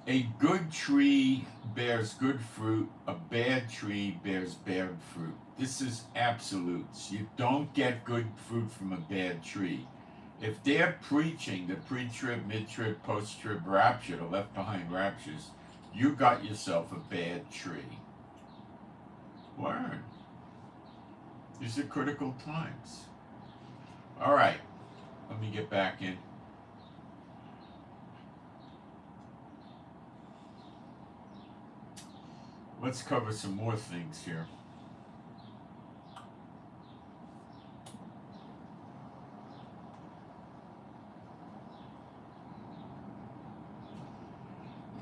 A good tree bears good fruit, a bad tree bears bad fruit. This is absolutes. You don't get good fruit from a bad tree. If they're preaching the pre-trib, mid-trib, post-trib rapture, the left behind raptures, you got yourself a bad tree. Learn. These are critical times. All right, let me get back in. Let's cover some more things here.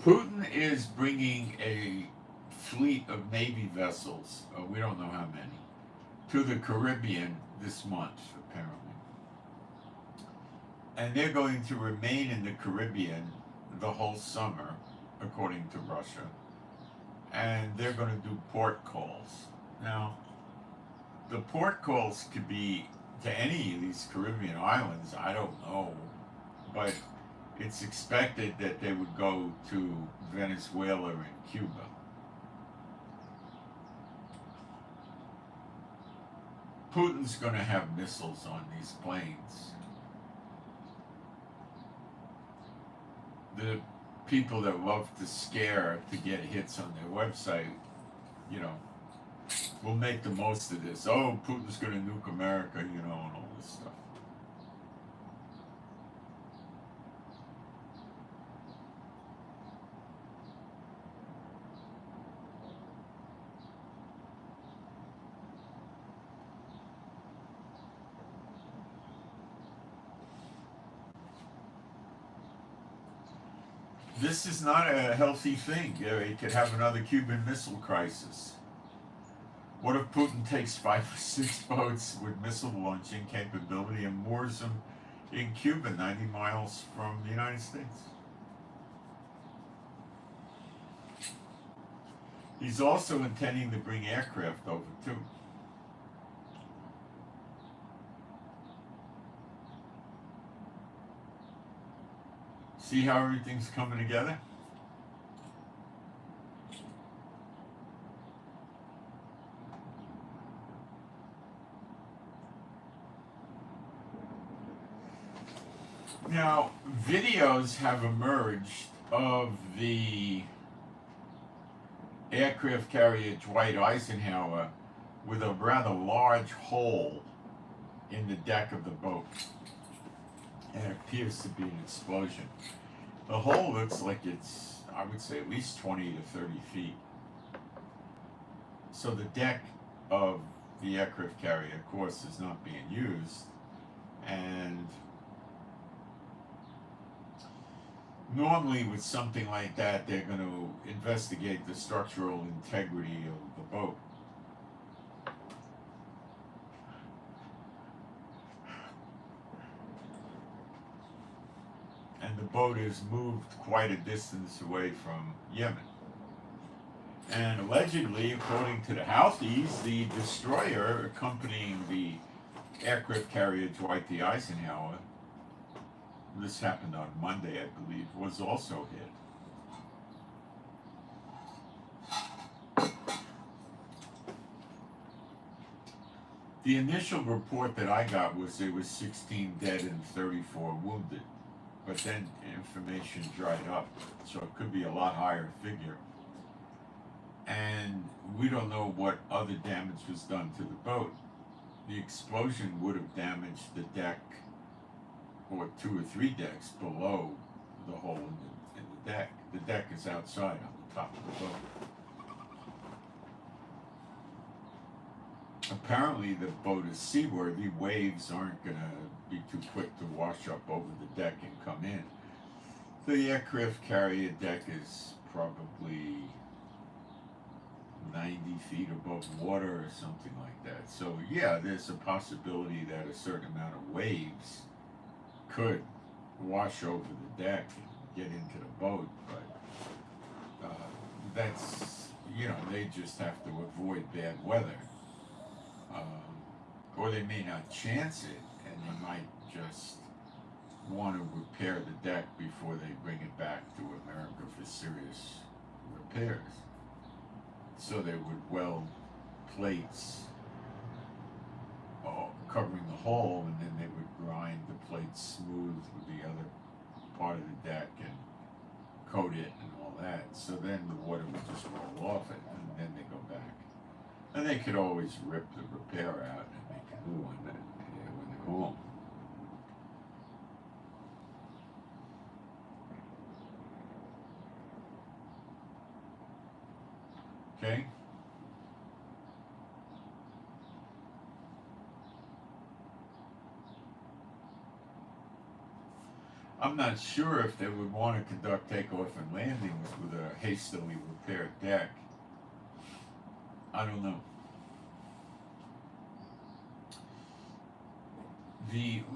Putin is bringing a fleet of Navy vessels, we don't know how many, to the Caribbean this month, apparently. And they're going to remain in the Caribbean the whole summer, according to Russia. And they're going to do port calls. Now, the port calls could be to any of these Caribbean islands, I don't know, but it's expected that they would go to Venezuela and Cuba. Putin's going to have missiles on these planes. The people that love to scare to get hits on their website, you know, will make the most of this. Oh, Putin's going to nuke America, you know, and all this stuff. This is not a healthy thing. It could have another Cuban Missile Crisis. What if Putin takes 5 or 6 boats with missile launching capability and moors them in Cuba, 90 miles from the United States? He's also intending to bring aircraft over too. See how everything's coming together? Now, videos have emerged of the aircraft carrier Dwight Eisenhower with a rather large hole in the deck of the boat. And it appears to be an explosion. The hole looks like it's, I would say, at least 20 to 30 feet. So the deck of the aircraft carrier, of course, is not being used. And normally with something like that, they're going to investigate the structural integrity of the boat. And the boat is moved quite a distance away from Yemen. And allegedly, according to the Houthis, the destroyer accompanying the aircraft carrier Dwight D. Eisenhower, this happened on Monday, I believe, was also hit. The initial report that I got was there was 16 dead and 34 wounded. But then information dried up, so it could be a lot higher figure. And we don't know what other damage was done to the boat. The explosion would have damaged the deck, or 2 or 3 decks below the hole in the deck. The deck is outside on the top of the boat. Apparently the boat is seaworthy. Waves aren't going to be too quick to wash up over the deck and come in. The aircraft carrier deck is probably 90 feet above water or something like that. So yeah, there's a possibility that a certain amount of waves could wash over the deck and get into the boat, but that's, they just have to avoid bad weather. Or they may not chance it, and they might just want to repair the deck before they bring it back to America for serious repairs. So they would weld plates covering the hole, and then they would grind the plates smooth with the other part of the deck and coat it and all that. So then the water would just roll off it, and then they go back. And they could always rip the repair out and make a new one when they're home. Okay? I'm not sure if they would want to conduct takeoff and landings with a hastily repaired deck. I don't know.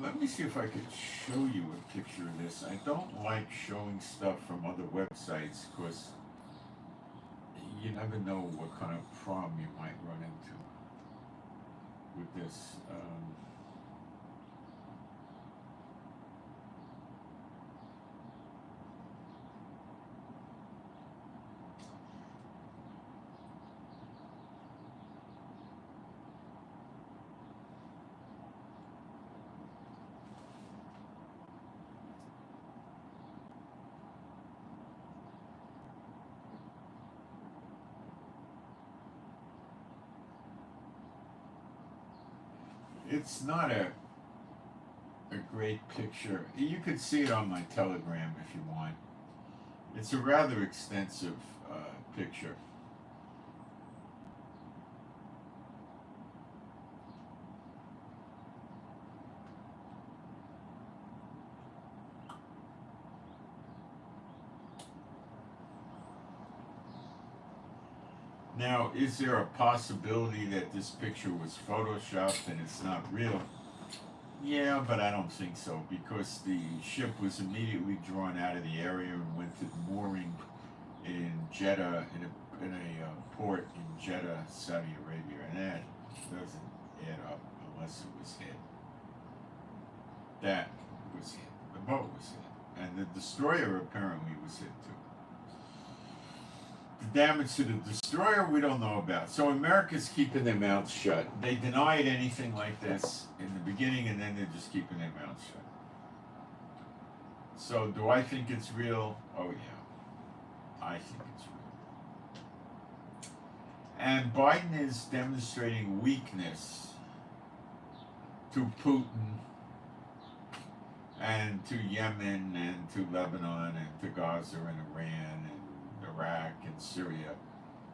Let me see if I could show you a picture of this. I don't like showing stuff from other websites because you never know what kind of problem you might run into with this. It's not a great picture. You could see it on my Telegram if you want. It's a rather extensive picture. Now, is there a possibility that this picture was photoshopped and it's not real? Yeah, but I don't think so, because the ship was immediately drawn out of the area and went to mooring in Jeddah, in a port in Jeddah, Saudi Arabia, and that doesn't add up unless it was hit. That was hit. The boat was hit. And the destroyer apparently was hit too. The damage to the destroyer we don't know about. So America's keeping their mouths shut. They denied anything like this in the beginning, and then they're just keeping their mouths shut. So do I think it's real? Oh yeah, I think it's real. And Biden is demonstrating weakness to Putin and to Yemen and to Lebanon and to Gaza and Iran and Iraq and Syria.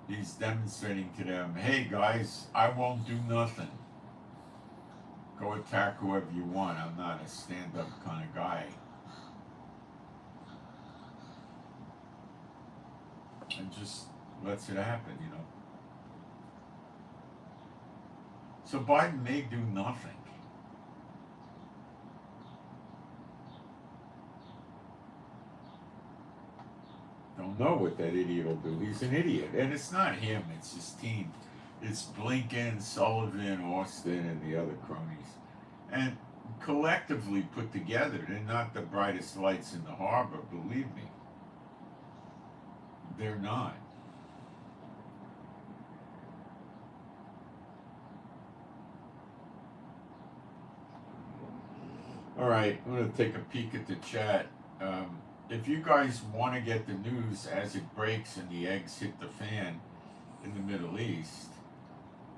He's demonstrating to them, hey guys, I won't do nothing. Go attack whoever you want. I'm not a stand-up kind of guy. And just lets it happen, you know. So Biden may do nothing. Don't know what that idiot will do. He's an idiot. And it's not him, it's his team. It's Blinken, Sullivan, Austin, and the other cronies. And collectively put together, they're not the brightest lights in the harbor, believe me. They're not. All right, I'm going to take a peek at the chat. If you guys want to get the news as it breaks and the eggs hit the fan in the Middle East,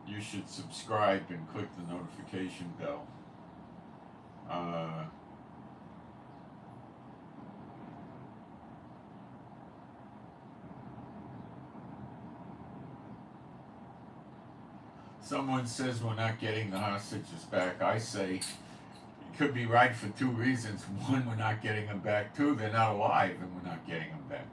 you should subscribe and click the notification bell. Someone says we're not getting the hostages back. I say it could be right for two reasons. One, we're not getting them back. Two, they're not alive and we're not getting them back.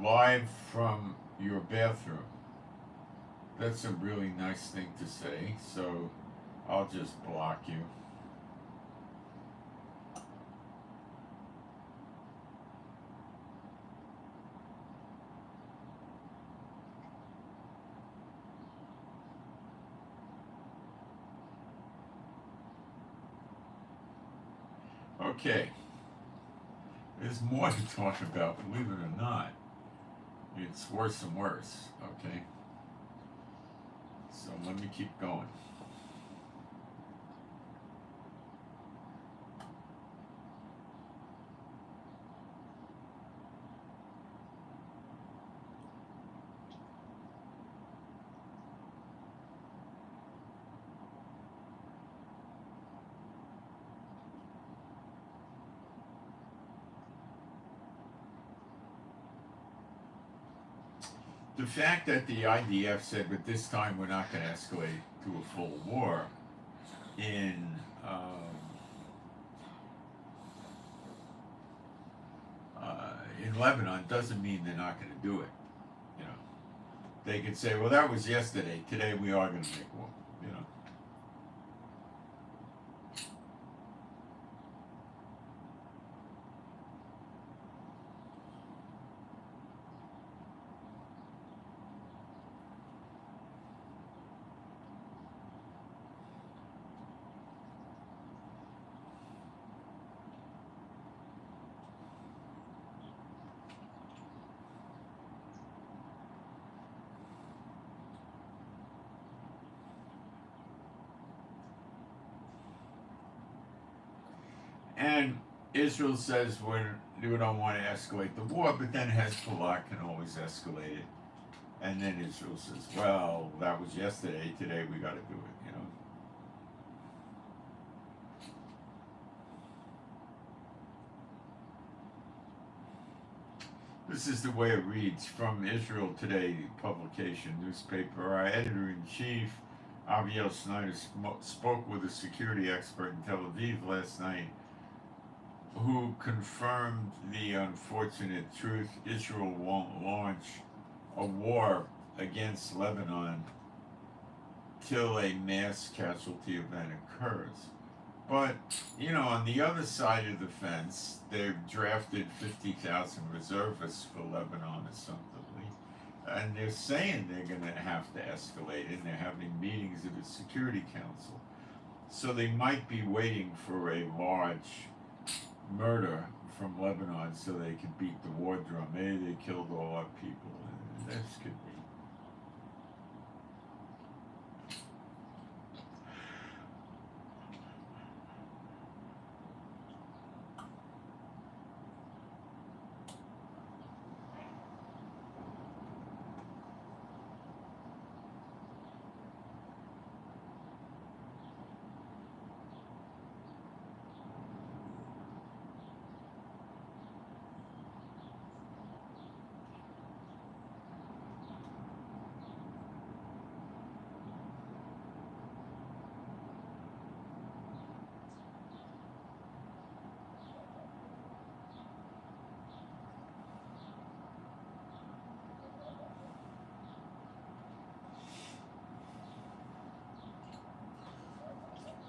Live from your bathroom. That's a really nice thing to say, so I'll just block you. Okay. There's more to talk about, believe it or not. It's worse and worse, okay? So let me keep going. The fact that the IDF said, but this time we're not going to escalate to a full war in Lebanon doesn't mean they're not going to do it. You know, they could say, well, that was yesterday. Today we are going to make war. You know. And Israel says we don't want to escalate the war, but then Hezbollah can always escalate it. And then Israel says, well, that was yesterday, today we got to do it, you know. This is the way it reads from Israel Today publication newspaper. Our editor-in-chief, Aviel Schneider, spoke with a security expert in Tel Aviv last night who confirmed the unfortunate truth. Israel won't launch a war against Lebanon till a mass casualty event occurs. But, you know, on the other side of the fence, they've drafted 50,000 reservists for Lebanon or something. And they're saying they're going to have to escalate it, and they're having meetings of the Security Council. So they might be waiting for a large murder from Lebanon so they can beat the war drum. Maybe they killed all our people. This could be.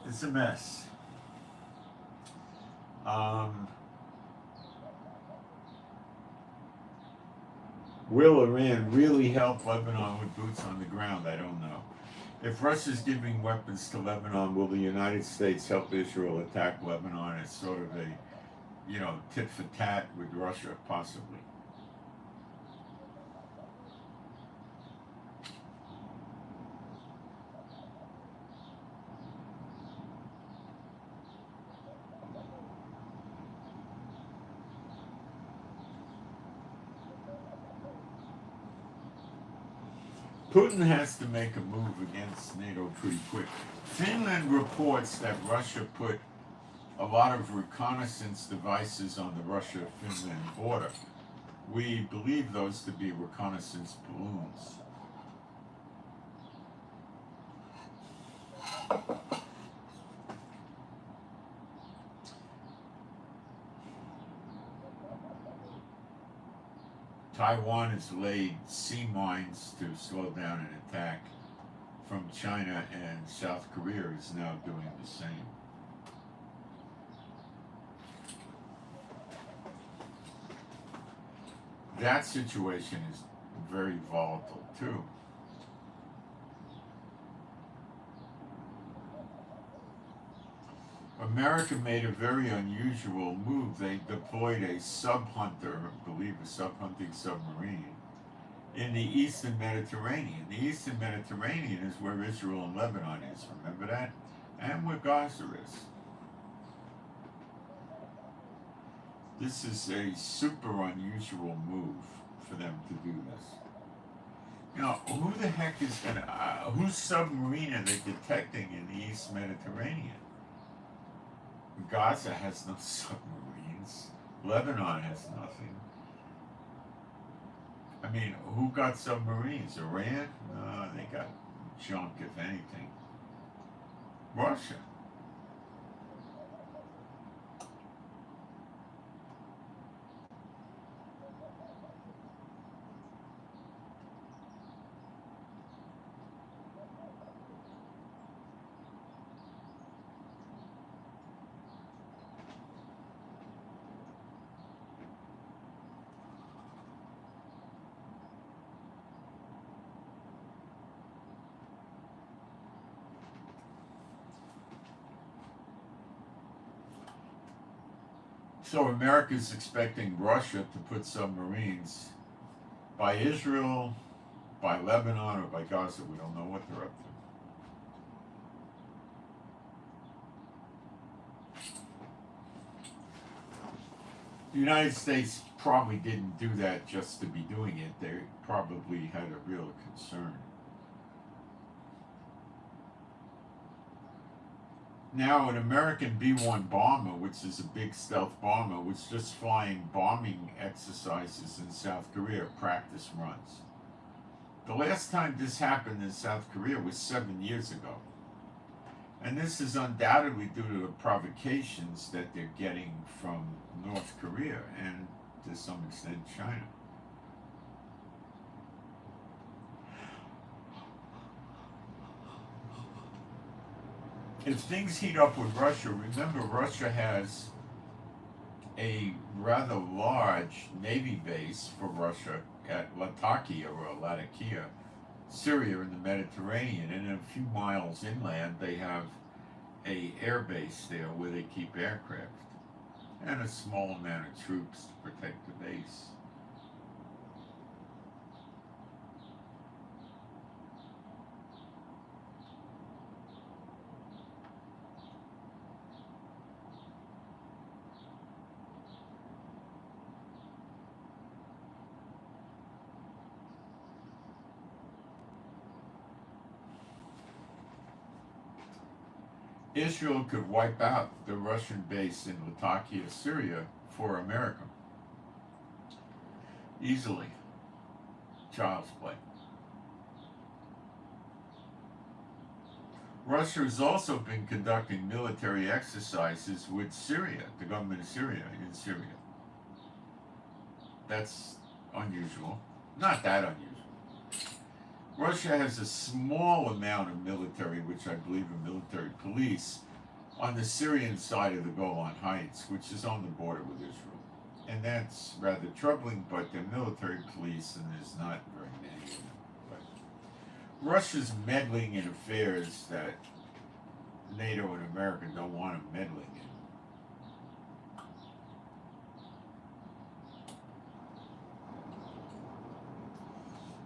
It's a mess. Will Iran really help Lebanon with boots on the ground? I don't know. If Russia's giving weapons to Lebanon, will the United States help Israel attack Lebanon as sort of a, you know, tit for tat with Russia, possibly? Putin has to make a move against NATO pretty quick. Finland reports that Russia put a lot of reconnaissance devices on the Russia-Finland border. We believe those to be reconnaissance balloons. Taiwan has laid sea mines to slow down an attack from China, and South Korea is now doing the same. That situation is very volatile too. America made a very unusual move. They deployed a sub-hunter, I believe a sub-hunting submarine, in the Eastern Mediterranean. The Eastern Mediterranean is where Israel and Lebanon is, remember that? And where Gaza is. This is a super unusual move for them to do this. You know, who the heck is gonna, whose submarine are they detecting in the East Mediterranean? Gaza has no submarines. Lebanon has nothing. I mean, who got submarines? Iran? No, they got junk, if anything. Russia. So America's expecting Russia to put submarines by Israel, by Lebanon, or by Gaza. We don't know what they're up to. The United States probably didn't do that just to be doing it. They probably had a real concern. Now, an American B-1 bomber, which is a big stealth bomber, was just flying bombing exercises in South Korea, practice runs. The last time this happened in South Korea was 7 years ago. And this is undoubtedly due to the provocations that they're getting from North Korea and, to some extent, China. If things heat up with Russia, remember Russia has a rather large Navy base for Russia at Latakia or Latakia, Syria in the Mediterranean, and a few miles inland they have a air base there where they keep aircraft and a small amount of troops to protect the base. Israel could wipe out the Russian base in Latakia, Syria, for America. Easily. Child's play. Russia has also been conducting military exercises with Syria, the government of Syria, in Syria. That's unusual. Not that unusual. Russia has a small amount of military, which I believe are military police, on the Syrian side of the Golan Heights, which is on the border with Israel. And that's rather troubling, but they're military police and there's not very many of them. But Russia's meddling in affairs that NATO and America don't want them meddling in.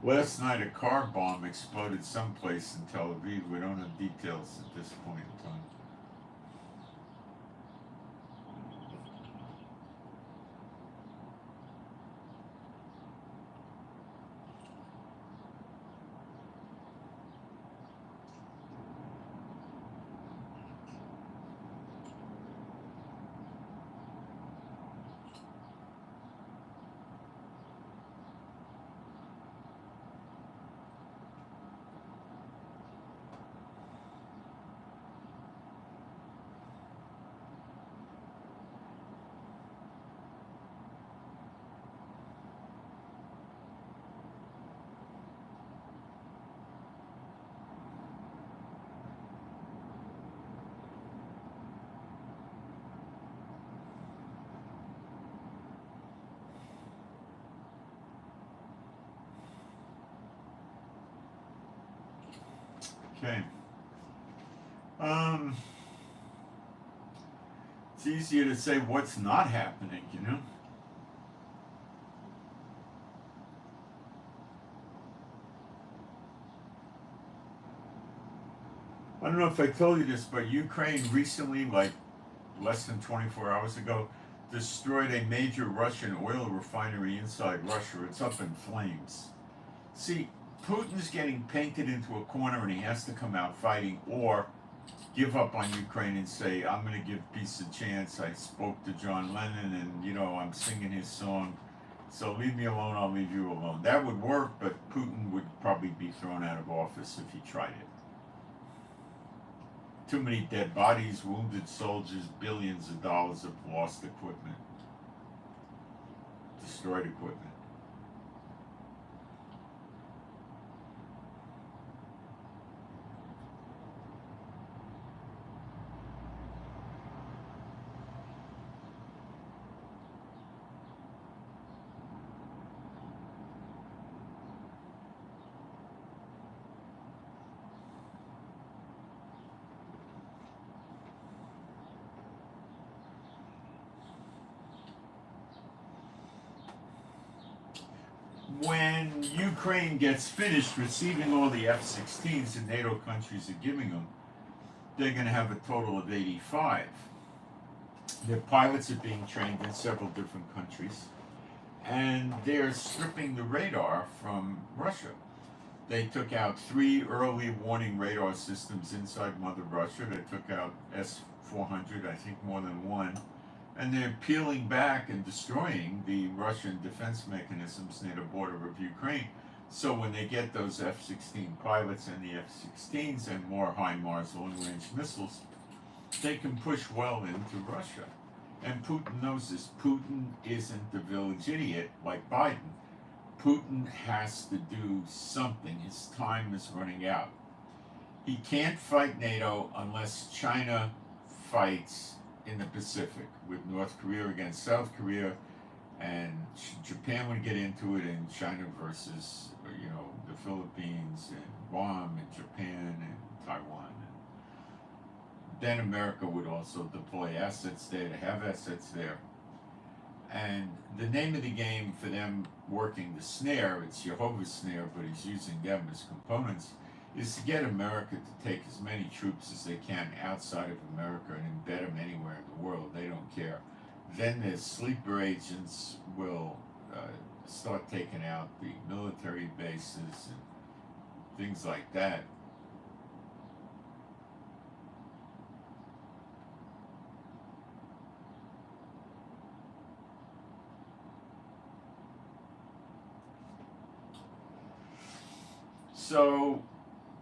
Last night, a car bomb exploded someplace in Tel Aviv. We don't have details at this point in time. Okay. It's easier to say what's not happening, you know? I don't know if I told you this, but Ukraine recently, like less than 24 hours ago, destroyed a major Russian oil refinery inside Russia. It's up in flames. See, Putin's getting painted into a corner and he has to come out fighting or give up on Ukraine and say, I'm going to give peace a chance. I spoke to John Lennon and, you know, I'm singing his song. So leave me alone, I'll leave you alone. That would work, but Putin would probably be thrown out of office if he tried it. Too many dead bodies, wounded soldiers, billions of dollars of lost equipment, destroyed equipment. When Ukraine gets finished receiving all the F-16s that NATO countries are giving them, they're going to have a total of 85. Their pilots are being trained in several different countries, and they're stripping the radar from Russia. They took out 3 early warning radar systems inside Mother Russia. They took out S-400, I think more than one. And they're peeling back and destroying the Russian defense mechanisms near the border of Ukraine. So when they get those F-16 pilots and the F-16s and more HIMARS long-range missiles, they can push well into Russia. And Putin knows this. Putin isn't the village idiot like Biden. Putin has to do something. His time is running out. He can't fight NATO unless China fights in the Pacific, with North Korea against South Korea, and Japan would get into it, and China versus, the Philippines and Guam and Japan and Taiwan. And then America would also deploy assets there, to have assets there. And the name of the game for them working the snare, it's Jehovah's snare, but he's using them as components, is to get America to take as many troops as they can outside of America and embed them anywhere in the world. They don't care. Then their sleeper agents will start taking out the military bases and things like that. So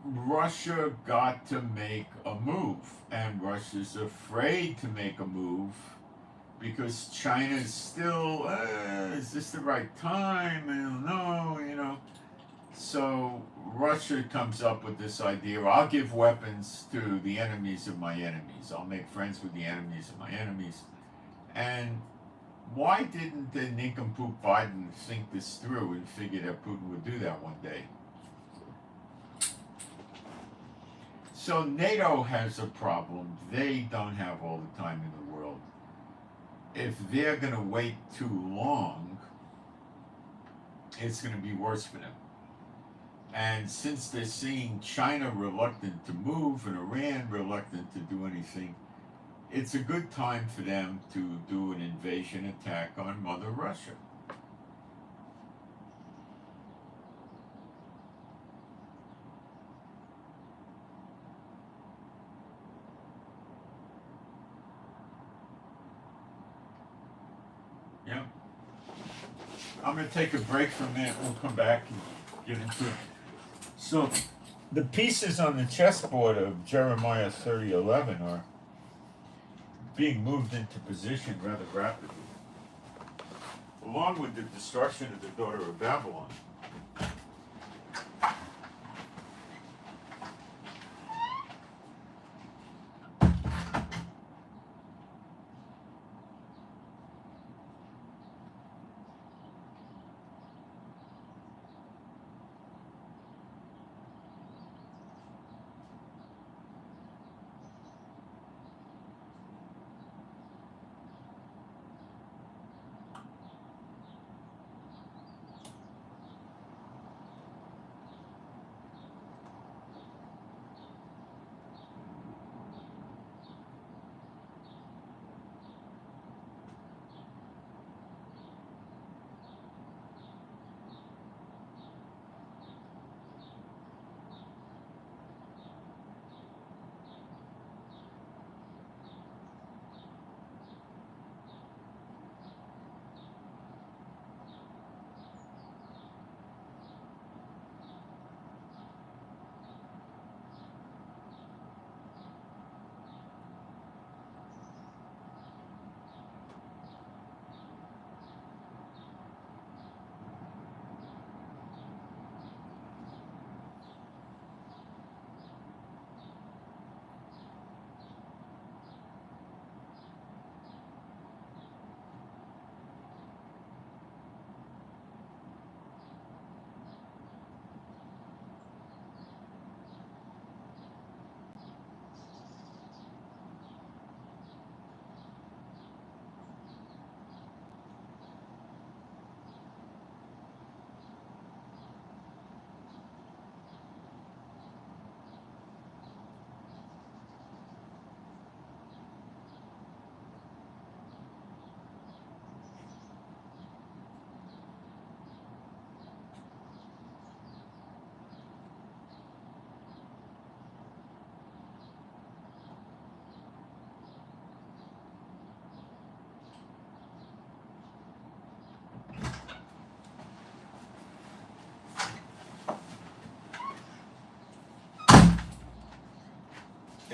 Russia got to make a move, and Russia's afraid to make a move because China's still, is this the right time? I don't know. So Russia comes up with this idea, I'll give weapons to the enemies of my enemies. I'll make friends with the enemies of my enemies. And why didn't the nincompoop Biden think this through and figure that Putin would do that one day? So NATO has a problem. They don't have all the time in the world. If they're going to wait too long, it's going to be worse for them. And since they're seeing China reluctant to move and Iran reluctant to do anything, it's a good time for them to do an invasion attack on Mother Russia. Yeah. I'm going to take a break from that. We'll come back and get into it. So, the pieces on the chessboard of Jeremiah 30:11 are being moved into position rather rapidly, along with the destruction of the daughter of Babylon.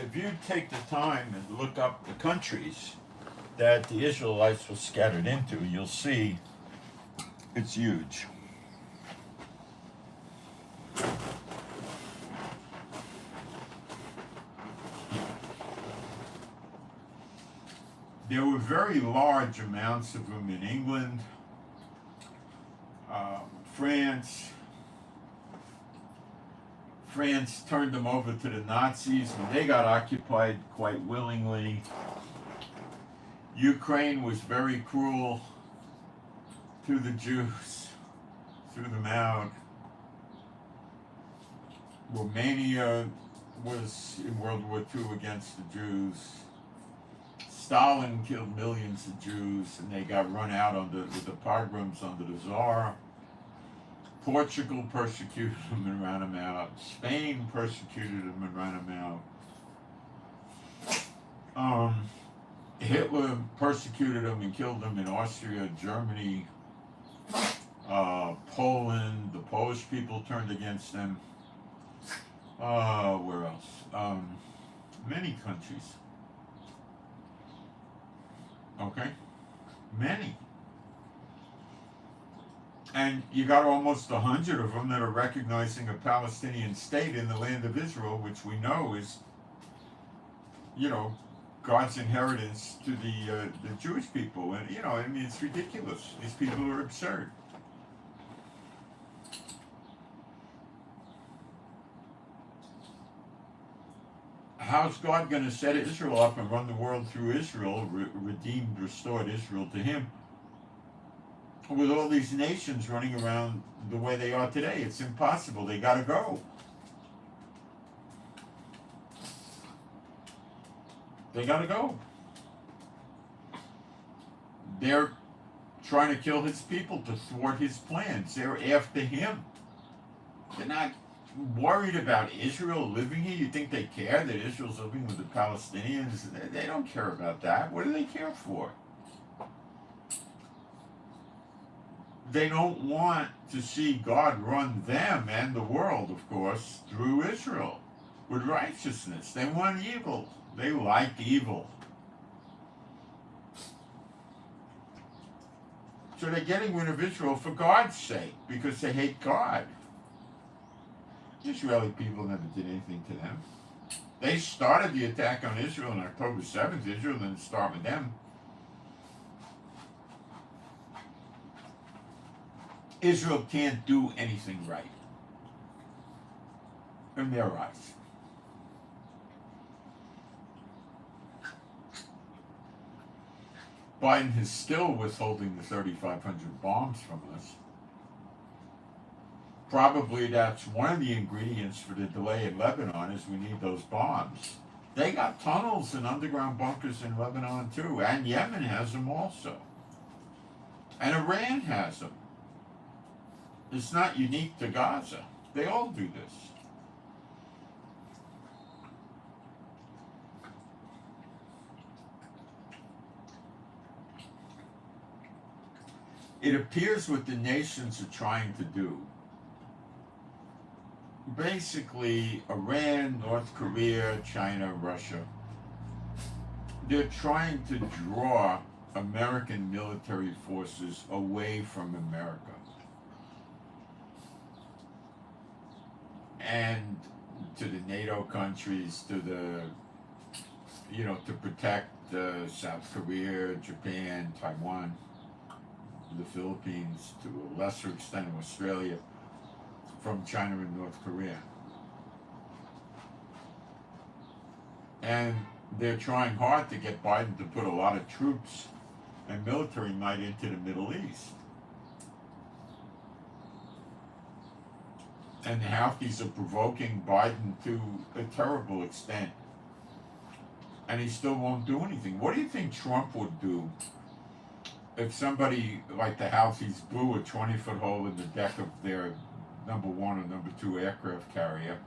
if you take the time and look up the countries that the Israelites were scattered into, you'll see it's huge. There were very large amounts of them in England, France. France turned them over to the Nazis when they got occupied quite willingly. Ukraine was very cruel to the Jews, threw them out. Romania was in World War II against the Jews. Stalin killed millions of Jews, and they got run out with the pogroms under the Tsar. Portugal persecuted them and ran them out. Spain persecuted them and ran them out. Hitler persecuted them and killed them in Austria, Germany, Poland. The Polish people turned against them. Where else? Many countries. Okay? Many. And you got almost 100 of them that are recognizing a Palestinian state in the land of Israel, which we know is, God's inheritance to the Jewish people. And, it's ridiculous. These people are absurd. How's God going to set Israel up and run the world through Israel, redeemed, restored Israel to him, with all these nations running around the way they are today? It's impossible. They got to go. They got to go. They're trying to kill his people to thwart his plans. They're after him. They're not worried about Israel living here. You think they care that Israel's living with the Palestinians? They don't care about that. What do they care for? They don't want to see God run them and the world, of course, through Israel with righteousness. They want evil. They like evil. So they're getting rid of Israel for God's sake, because they hate God. Israeli people never did anything to them. They started the attack on Israel on October 7th. Israel didn't start with them. Israel can't do anything right in their eyes. Biden is still withholding the 3,500 bombs from us. Probably that's one of the ingredients for the delay in Lebanon, is we need those bombs. They got tunnels and underground bunkers in Lebanon too, and Yemen has them also. And Iran has them. It's not unique to Gaza. They all do this. It appears what the nations are trying to do, basically Iran, North Korea, China, Russia, they're trying to draw American military forces away from America and to the NATO countries, to the, to protect South Korea, Japan, Taiwan, the Philippines, to a lesser extent Australia, from China and North Korea. And they're trying hard to get Biden to put a lot of troops and military might into the Middle East. And the Houthis are provoking Biden to a terrible extent. And he still won't do anything. What do you think Trump would do if somebody like the Houthis blew a 20-foot hole in the deck of their number 1 or number 2 aircraft carrier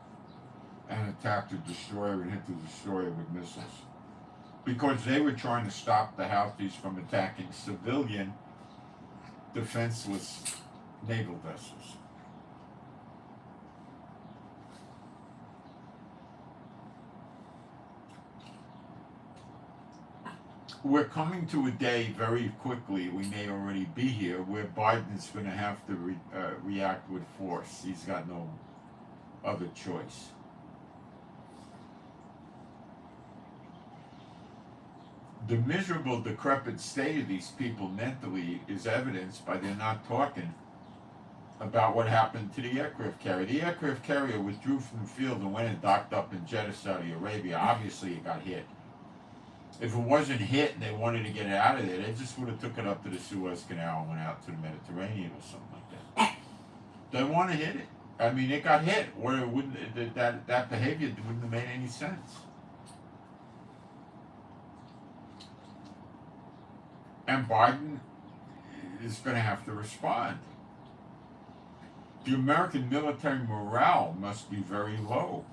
and attacked a destroyer and hit the destroyer with missiles? Because they were trying to stop the Houthis from attacking civilian, defenseless naval vessels. we're coming to a day very quickly, we may already be here, where Biden's going to have to react with force. He's got no other choice. The miserable, decrepit state of these people mentally is evidenced by they're not talking about what happened to the aircraft carrier. The aircraft carrier withdrew from the field and went and docked up in Jeddah, Saudi Arabia. Obviously, it got hit. If it wasn't hit and they wanted to get it out of there, they just would have took it up to the Suez Canal and went out to the Mediterranean or something like that. They want to hit it. I mean, it got hit, or it wouldn't. That behavior wouldn't have made any sense. And Biden is going to have to respond. The American military morale must be very low.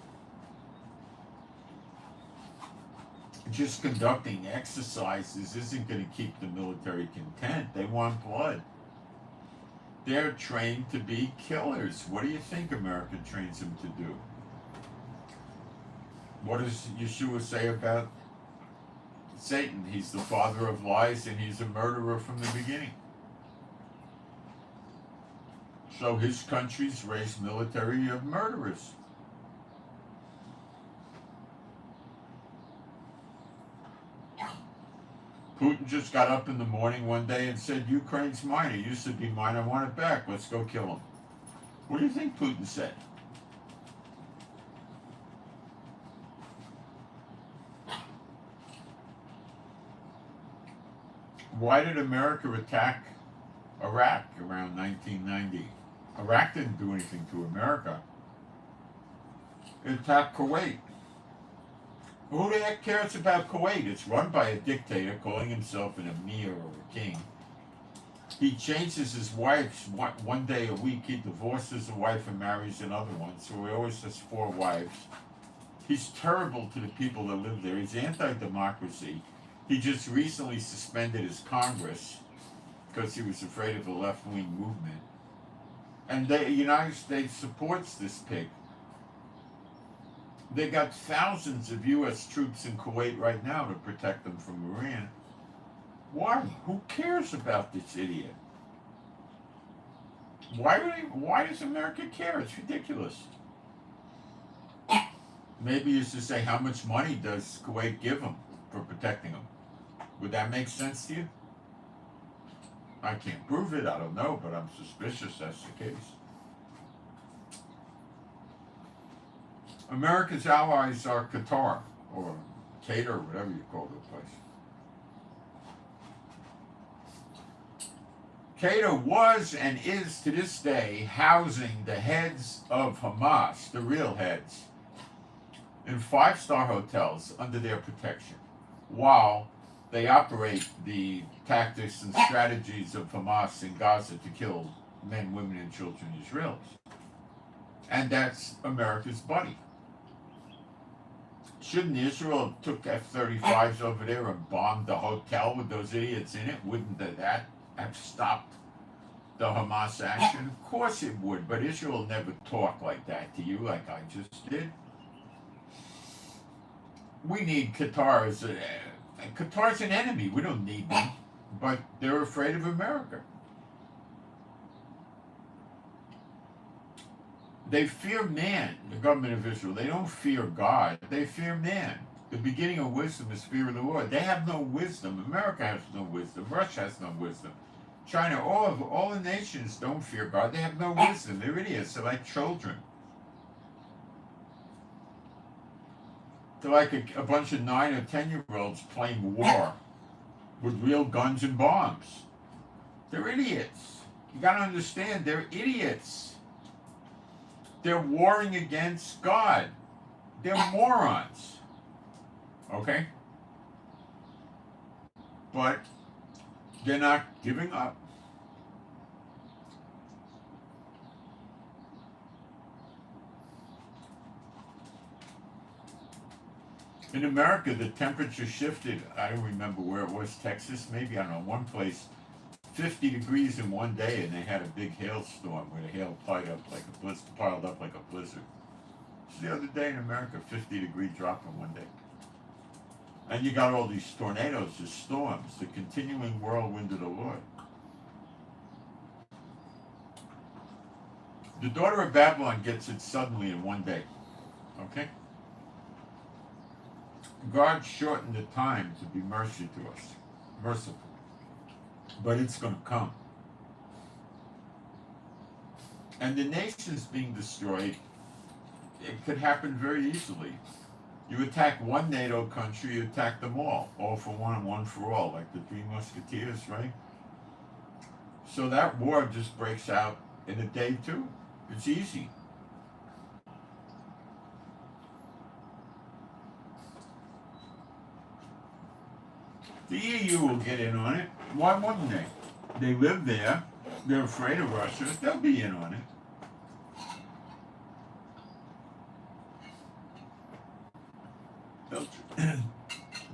Just conducting exercises isn't going to keep the military content. They want blood. They're trained to be killers. What do you think America trains them to do? What does Yeshua say about Satan? He's the father of lies and he's a murderer from the beginning. So his country's raised military of murderers. Putin just got up in the morning one day and said, Ukraine's mine. It used to be mine. I want it back. Let's go kill him. What do you think Putin said? Why did America attack Iraq around 1990? Iraq didn't do anything to America. It attacked Kuwait. Who the heck cares about Kuwait? It's run by a dictator calling himself an emir or a king. He changes his wives one day a week. He divorces a wife and marries another one. So he always has 4 wives. He's terrible to the people that live there. He's anti-democracy. He just recently suspended his Congress because he was afraid of the left-wing movement. And the United States supports this pig. They got thousands of U.S. troops in Kuwait right now to protect them from Iran. Why? Who cares about this idiot? Why does America care? It's ridiculous. Maybe you should say, how much money does Kuwait give them for protecting them? Would that make sense to you? I can't prove it, I don't know, but I'm suspicious that's the case. America's allies are Qatar, or Qatar, whatever you call the place. Qatar was and is to this day housing the heads of Hamas, the real heads, in 5-star hotels under their protection, while they operate the tactics and strategies of Hamas in Gaza to kill men, women, and children, Israelis. And that's America's buddy. Shouldn't Israel have took F-35s over there and bombed the hotel with those idiots in it? Wouldn't that have stopped the Hamas action? Of course it would, but Israel never talk like that to you, like I just did. We need Qatar as Qatar's an enemy. We don't need them, but they're afraid of America. They fear man, the government of Israel. They don't fear God. They fear man. The beginning of wisdom is fear of the Lord. They have no wisdom. America has no wisdom. Russia has no wisdom. China, all the nations don't fear God. They have no wisdom. They're idiots. They're like children. They're like a bunch of 9 or 10-year-olds playing war with real guns and bombs. They're idiots. You got to understand, they're idiots. They're warring against God. They're morons. Okay? But they're not giving up. In America, the temperature shifted. I don't remember where it was, Texas, maybe, I don't know, one place, 50 degrees in one day, and they had a big hailstorm where the hail piled up like a blizzard. So the other day in America, 50-degree drop in one day. And you got all these tornadoes, the storms, the continuing whirlwind of the Lord. The daughter of Babylon gets it suddenly in one day. Okay? God shortened the time to be mercy to us. Merciful. But it's going to come. And the nations being destroyed, it could happen very easily. You attack one NATO country, you attack them all for one and one for all, like the Three Musketeers, right? So that war just breaks out in a day too. It's easy. The EU will get in on it. Why wouldn't they? They live there. They're afraid of Russia. They'll be in on it.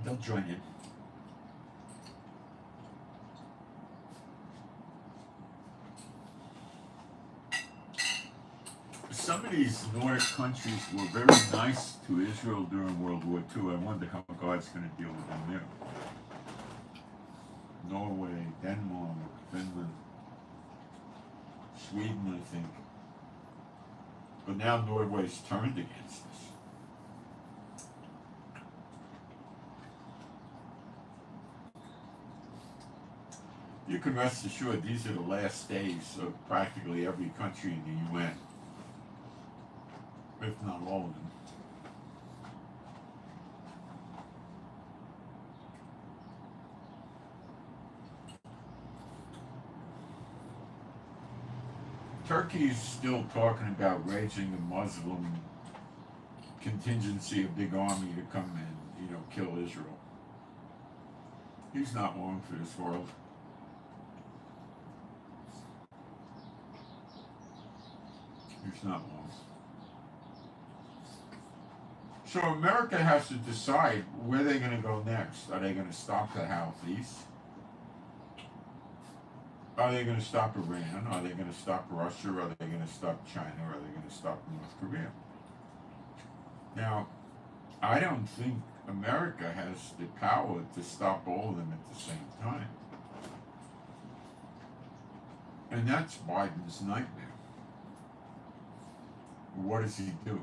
They'll join in. Some of these Nordic countries were very nice to Israel during World War II. I wonder how God's going to deal with them there. Norway, Denmark, Finland, Sweden, I think. But now Norway's turned against us. You can rest assured these are the last days of practically every country in the UN, if not all of them. Turkey's still talking about raising a Muslim contingency, a big army to come and, kill Israel. He's not long for this world. He's not long. So America has to decide where they're going to go next. Are they going to stop the Houthis? Are they going to stop Iran? Are they going to stop Russia? Are they going to stop China? Are they going to stop North Korea? Now, I don't think America has the power to stop all of them at the same time. And that's Biden's nightmare. What does he do?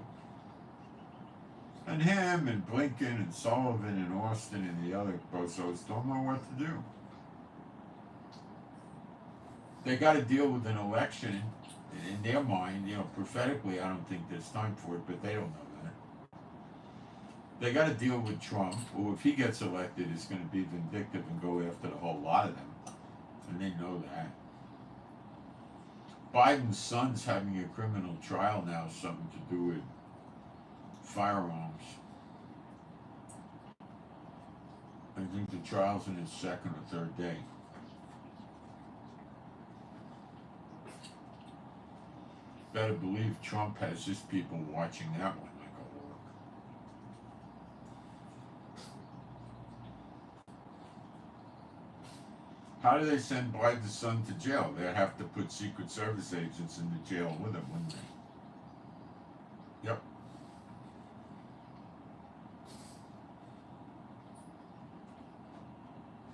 And him and Blinken and Sullivan and Austin and the other bozos don't know what to do. They got to deal with an election in their mind, prophetically. I don't think there's time for it, but they don't know that. They got to deal with Trump, who, if he gets elected, is going to be vindictive and go after the whole lot of them, and they know that. Biden's son's having a criminal trial now, something to do with firearms. I think the trial's in its second or third day. Better believe Trump has his people watching that one like a hawk. How do they send Biden's son to jail? They'd have to put Secret Service agents in the jail with him, wouldn't they? Yep.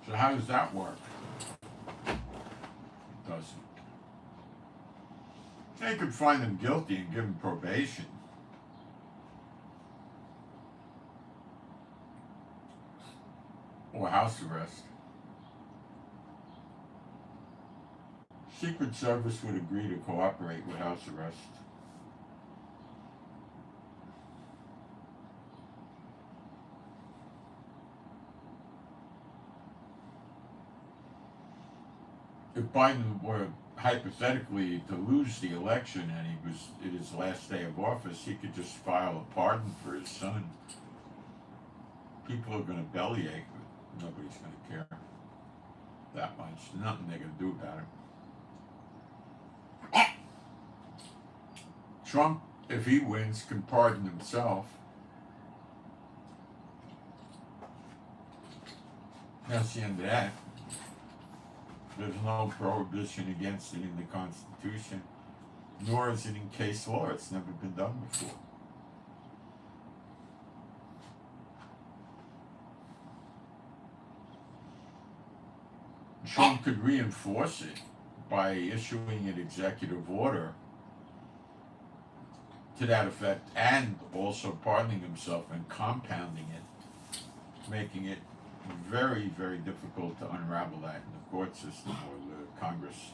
So how does that work? It doesn't. They could find them guilty and give them probation. Or house arrest. Secret Service would agree to cooperate with house arrest. If Biden were hypothetically to lose the election and he was in his last day of office, he could just file a pardon for his son. People are going to bellyache, but nobody's going to care that much. There's nothing they're going to do about it. Trump, if he wins, can pardon himself. That's the end of that. There's no prohibition against it in the Constitution, nor is it in case law. It's never been done before. Trump could reinforce it by issuing an executive order to that effect, and also pardoning himself and compounding it, making it very, very difficult to unravel that in the court system or the Congress.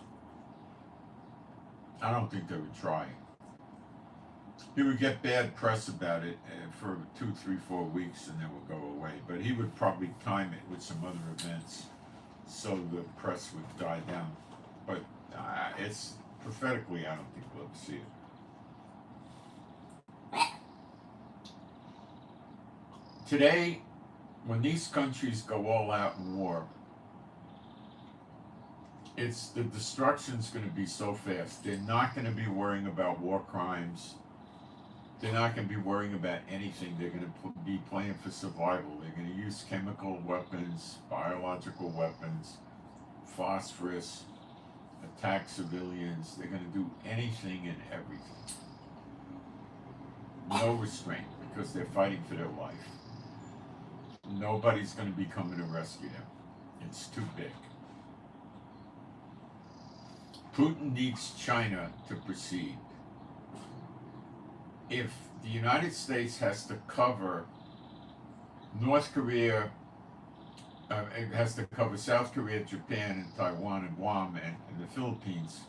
I don't think they would try. He would get bad press about it for 2, 3, 4 weeks, and then would go away. But he would probably time it with some other events so the press would die down. But it's prophetically, I don't think we'll ever see it. Today, when these countries go all out in war, the destruction's going to be so fast. They're not going to be worrying about war crimes. They're not going to be worrying about anything. They're going to be playing for survival. They're going to use chemical weapons, biological weapons, phosphorus, attack civilians. They're going to do anything and everything. No restraint, because they're fighting for their life. Nobody's going to be coming to rescue them. It's too big. Putin needs China to proceed. If the United States has to cover North Korea, it has to cover South Korea, Japan, and Taiwan, and Guam, and the Philippines,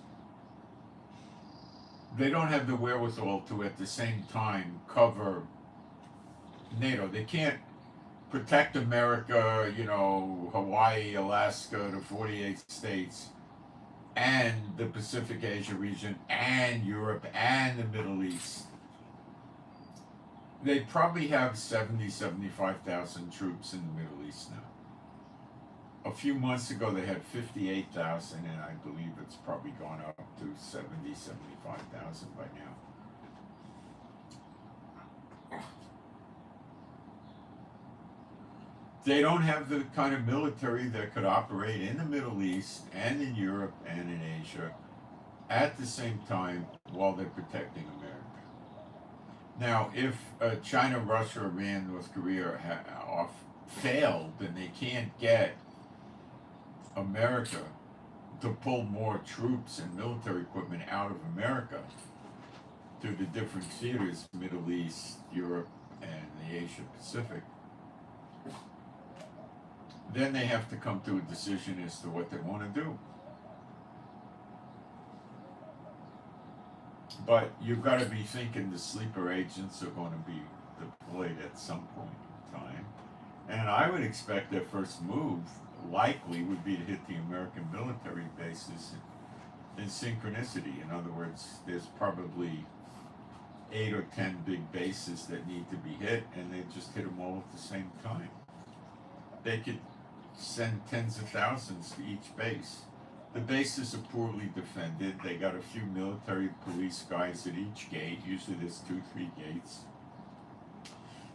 they don't have the wherewithal to, at the same time, cover NATO. They can't protect America, Hawaii, Alaska, the 48 states, and the Pacific Asia region, and Europe, and the Middle East. They probably have 70, 75,000 troops in the Middle East now. A few months ago, they had 58,000, and I believe it's probably gone up to 70, 75,000 by now. They don't have the kind of military that could operate in the Middle East and in Europe and in Asia at the same time while they're protecting America. Now, if China, Russia, Iran, North Korea failed, and they can't get America to pull more troops and military equipment out of America to the different theaters, Middle East, Europe, and the Asia Pacific, then they have to come to a decision as to what they want to do. But you've got to be thinking the sleeper agents are going to be deployed at some point in time. And I would expect their first move likely would be to hit the American military bases in synchronicity. In other words, there's probably 8 or 10 big bases that need to be hit, and they just hit them all at the same time. They could send tens of thousands to each base. The bases are poorly defended. They got a few military police guys at each gate. Usually there's 2, 3 gates.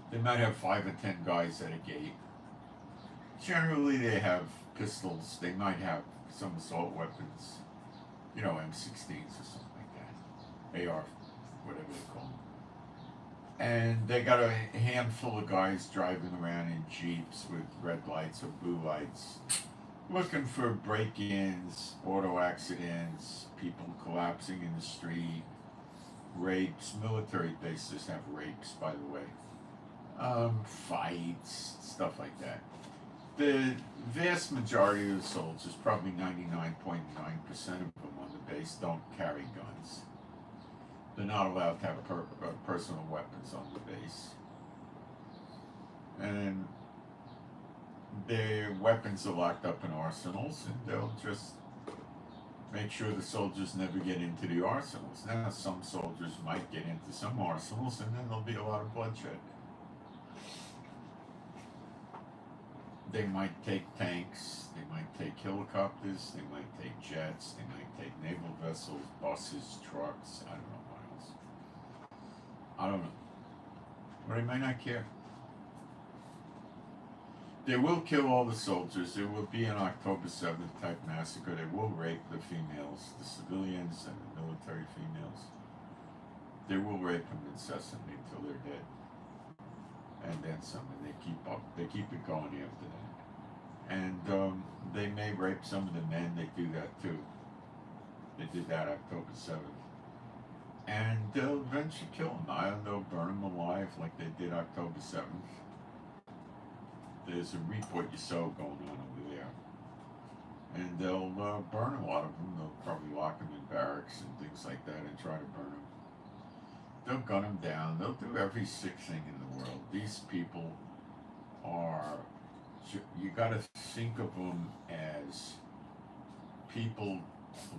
They might have 5 or 10 guys at a gate. Generally they have pistols. They might have some assault weapons, M16s or something like that. AR, whatever they call them. And they got a handful of guys driving around in Jeeps with red lights or blue lights, looking for break-ins, auto accidents, people collapsing in the street, rapes. Military bases have rapes, by the way. Fights, stuff like that. The vast majority of the soldiers, probably 99.9% of them on the base, don't carry guns. They're not allowed to have personal weapons on the base. And their weapons are locked up in arsenals, and they'll just make sure the soldiers never get into the arsenals. Now, some soldiers might get into some arsenals, and then there'll be a lot of bloodshed. They might take tanks, they might take helicopters, they might take jets, they might take naval vessels, buses, trucks, I don't know what else. I don't know. Or they might not care. They will kill all the soldiers. There will be an October 7th type massacre. They will rape the females, the civilians and the military females. They will rape them incessantly until they're dead. And then some, and they keep it going after that. And they may rape some of the men. They do that too. They did that October 7th. And they'll eventually kill them. Either they'll burn them alive like they did October 7th. There's a reap what you sow going on over there. And they'll burn a lot of them. They'll probably lock them in barracks and things like that and try to burn them. They'll gun them down. They'll do every sick thing in the world. These people are, you got to think of them as people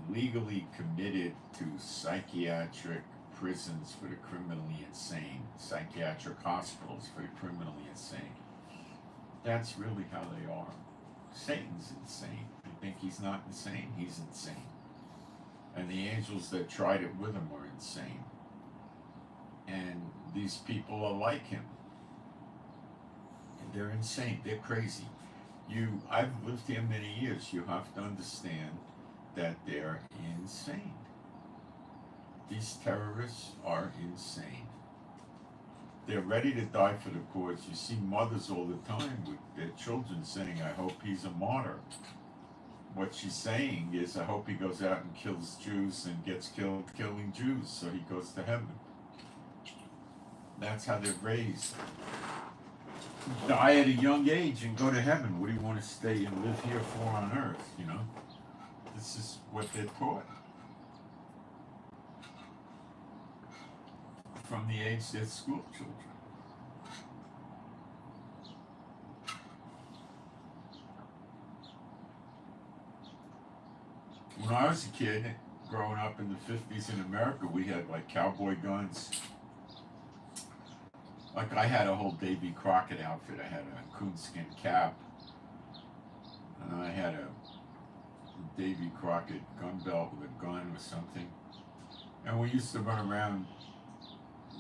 legally committed to psychiatric prisons for the criminally insane, psychiatric hospitals for the criminally insane. That's really how they are. Satan's insane. You think he's not insane? He's insane. And the angels that tried it with him are insane. And these people are like him. And they're insane. They're crazy. I've lived here many years. You have to understand that they're insane. These terrorists are insane. They're ready to die for the cause. You see mothers all the time with their children saying, I hope he's a martyr. What she's saying is, I hope he goes out and kills Jews and gets killed killing Jews so he goes to heaven. That's how they're raised. Die at a young age and go to heaven. What do you want to stay and live here for on earth, you know? This is what they're taught. From the age they're school children. When I was a kid, growing up in the 50s in America, we had like cowboy guns. Like I had a whole Davy Crockett outfit. I had a coonskin cap. And I had a Davy Crockett gun belt with a gun or something. And we used to run around,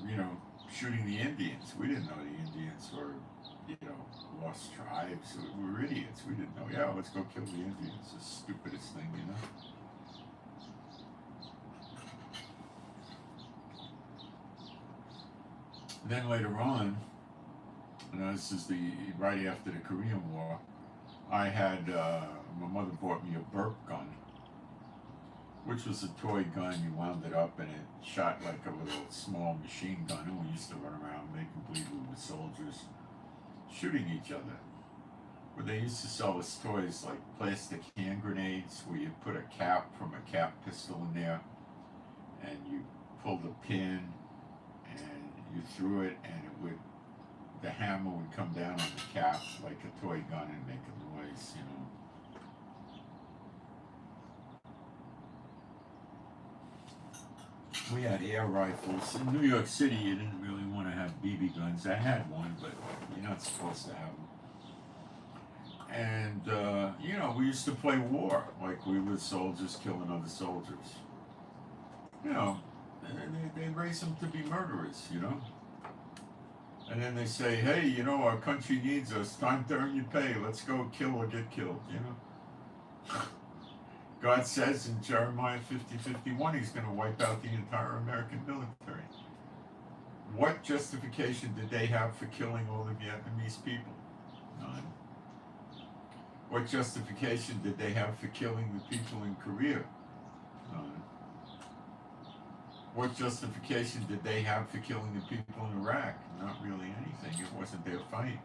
you know, shooting the Indians. We didn't know the Indians were, you know, lost tribes. We were idiots. We didn't know, yeah, let's go kill the Indians. The stupidest thing, you know. Then later on, you know, this is right after the Korean War, I had, my mother bought me a burp gun, which was a toy gun. You wound it up and it shot like a little small machine gun, and we used to run around making believe we were soldiers shooting each other. But they used to sell us toys like plastic hand grenades where you put a cap from a cap pistol in there and you pulled a pin and you threw it and the hammer would come down on the cap like a toy gun and make a noise, you know. We had air rifles. In New York City, you didn't really want to have BB guns. I had one, but you're not supposed to have them. And, you know, we used to play war, like we were soldiers killing other soldiers. You know, they raise them to be murderers, you know. And then they say, hey, you know, our country needs us. Time to earn your pay. Let's go kill or get killed, you know. God says in Jeremiah 50:51, he's going to wipe out the entire American military. What justification did they have for killing all the Vietnamese people? None. What justification did they have for killing the people in Korea? None. What justification did they have for killing the people in Iraq? Not really anything. It wasn't their fight.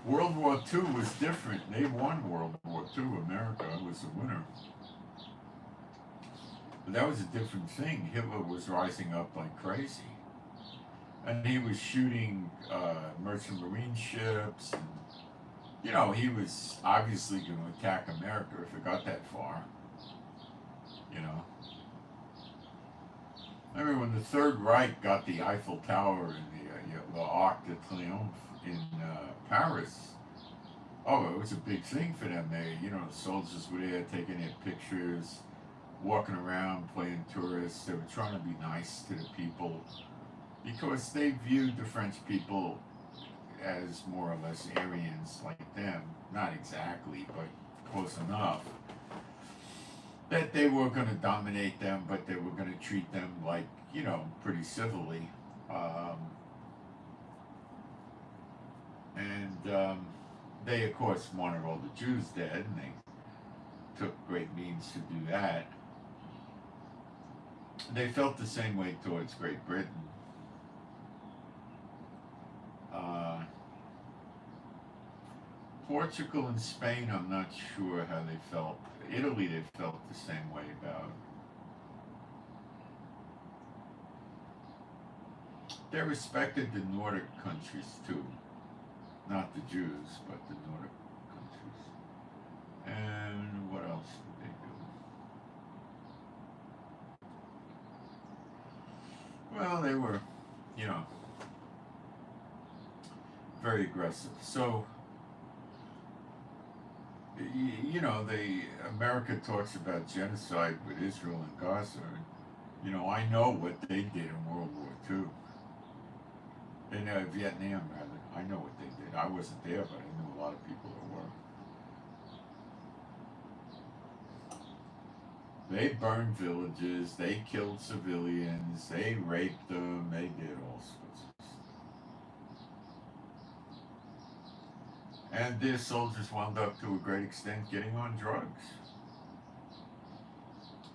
World War II was different. They won World War II. America was the winner. But that was a different thing. Hitler was rising up like crazy. And he was shooting merchant marine ships. And, you know, he was obviously going to attack America if it got that far. You know. I remember when the Third Reich got the Eiffel Tower and the Arc de Triomphe in Paris. Oh, it was a big thing for them. You know, the soldiers were there taking their pictures, walking around, playing tourists. They were trying to be nice to the people because they viewed the French people as more or less Aryans like them. Not exactly, but close enough. that they were going to dominate them, but they were going to treat them like, pretty civilly. Um, and they, of course, wanted all the Jews dead, and they took great means to do that. They felt the same way towards Great Britain. Uh, Portugal and Spain, I'm not sure how they felt. Italy, they felt the same way about. They respected the Nordic countries too. Not the Jews, but the Nordic countries. And what else did they do? Well, they were, very aggressive. So, America talks about genocide with Israel and Gaza. I know what they did in World War II. In Vietnam, rather. I know what they did. I wasn't there, but I knew a lot of people that were. They burned villages, they killed civilians, they raped them, they did all sorts of stuff. And their soldiers wound up to a great extent getting on drugs.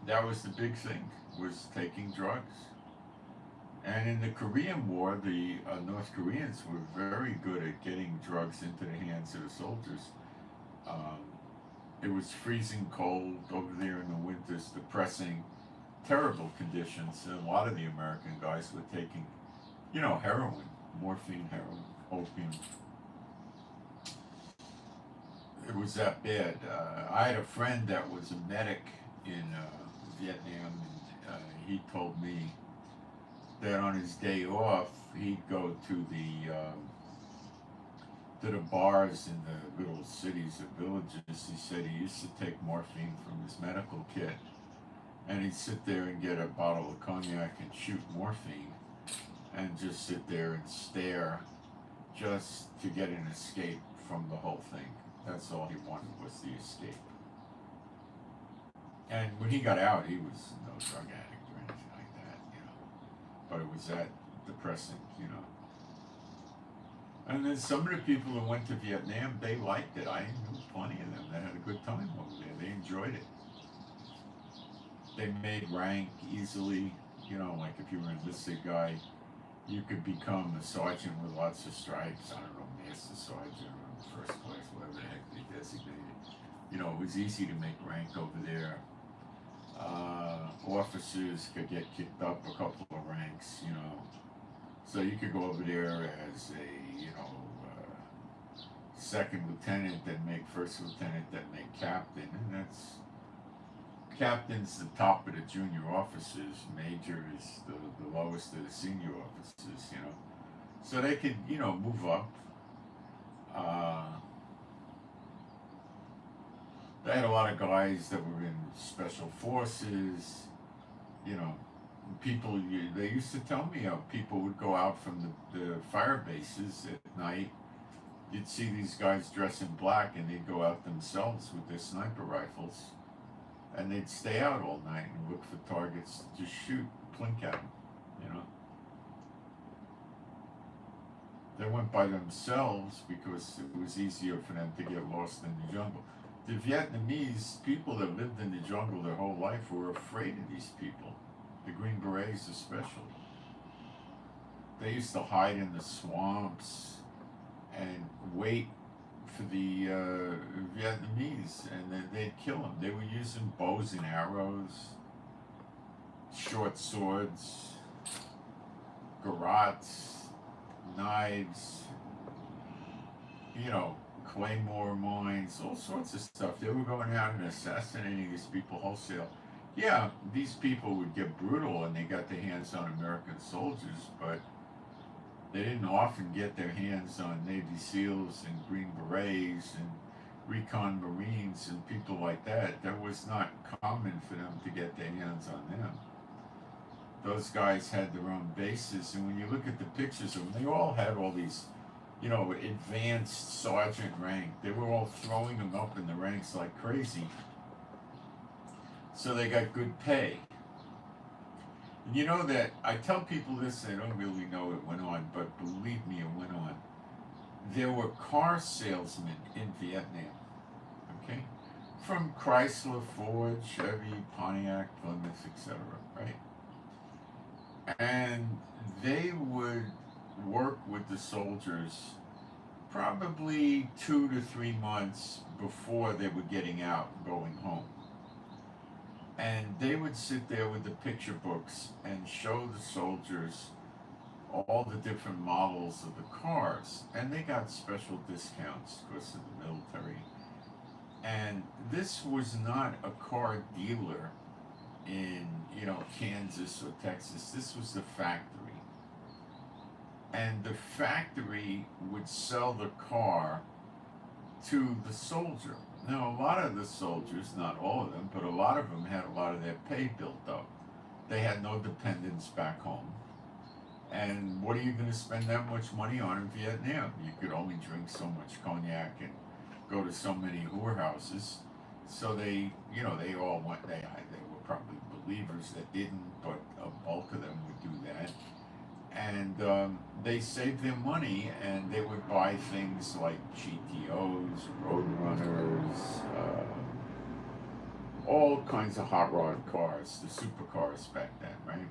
That was the big thing, was taking drugs. And in the Korean War, the North Koreans were very good at getting drugs into the hands of the soldiers. It was freezing cold over there in the winters, depressing, terrible conditions. And a lot of the American guys were taking, heroin, morphine, heroin, opium. It was that bad. I had a friend that was a medic in Vietnam, and he told me that on his day off, he'd go to the bars in the little cities or villages. He said he used to take morphine from his medical kit, and he'd sit there and get a bottle of cognac and shoot morphine, and just sit there and stare, just to get an escape from the whole thing. That's all he wanted, was the escape. And when he got out, he was no drug addict or anything like that, But it was that depressing, And then some of the people who went to Vietnam, they liked it. I knew plenty of them that had a good time over there. They enjoyed it. They made rank easily, like if you were an enlisted guy, you could become a sergeant with lots of stripes. I don't know, master sergeant or first class, whatever the heck they designated. It was easy to make rank over there. Officers could get kicked up a couple of ranks, So you could go over there as a, second lieutenant, then make first lieutenant, then make captain, and that's, captain's the top of the junior officers, major is the lowest of the senior officers, So they could, move up. They had a lot of guys that were in special forces, people, they used to tell me how people would go out from the fire bases at night. You'd see these guys dressed in black, and they'd go out themselves with their sniper rifles, and they'd stay out all night and look for targets to just shoot, plink at them, They went by themselves because it was easier for them to get lost in the jungle. The Vietnamese people that lived in the jungle their whole life were afraid of these people, the Green Berets especially. They used to hide in the swamps and wait for the Vietnamese, and then they'd kill them. They were using bows and arrows, short swords, garrots, knives, claymore mines, all sorts of stuff. They were going out and assassinating these people wholesale. Yeah, these people would get brutal and they got their hands on American soldiers, but they didn't often get their hands on Navy SEALs and Green Berets and recon Marines and people like that. That was not common for them to get their hands on them. Those guys had their own bases, and when you look at the pictures of them, they all had all these advanced sergeant rank. They were all throwing them up in the ranks like crazy. So they got good pay. And you know that I tell people this, they don't really know it went on, but believe me, it went on. There were car salesmen in Vietnam, okay? From Chrysler, Ford, Chevy, Pontiac, Plymouth, etc., right? And they would work with the soldiers probably 2 to 3 months before they were getting out and going home. And they would sit there with the picture books and show the soldiers all the different models of the cars. And they got special discounts because of the military. And this was not a car dealer in, Kansas or Texas. This was the factory. And the factory would sell the car to the soldier. Now, a lot of the soldiers, not all of them, but a lot of them had a lot of their pay built up. They had no dependents back home. And what are you going to spend that much money on in Vietnam? You could only drink so much cognac and go to so many whorehouses. So they all went, they were probably believers that didn't, but a bulk of them would do that. And they saved their money, and they would buy things like GTOs, Roadrunners, all kinds of hot rod cars, the supercars back then, right?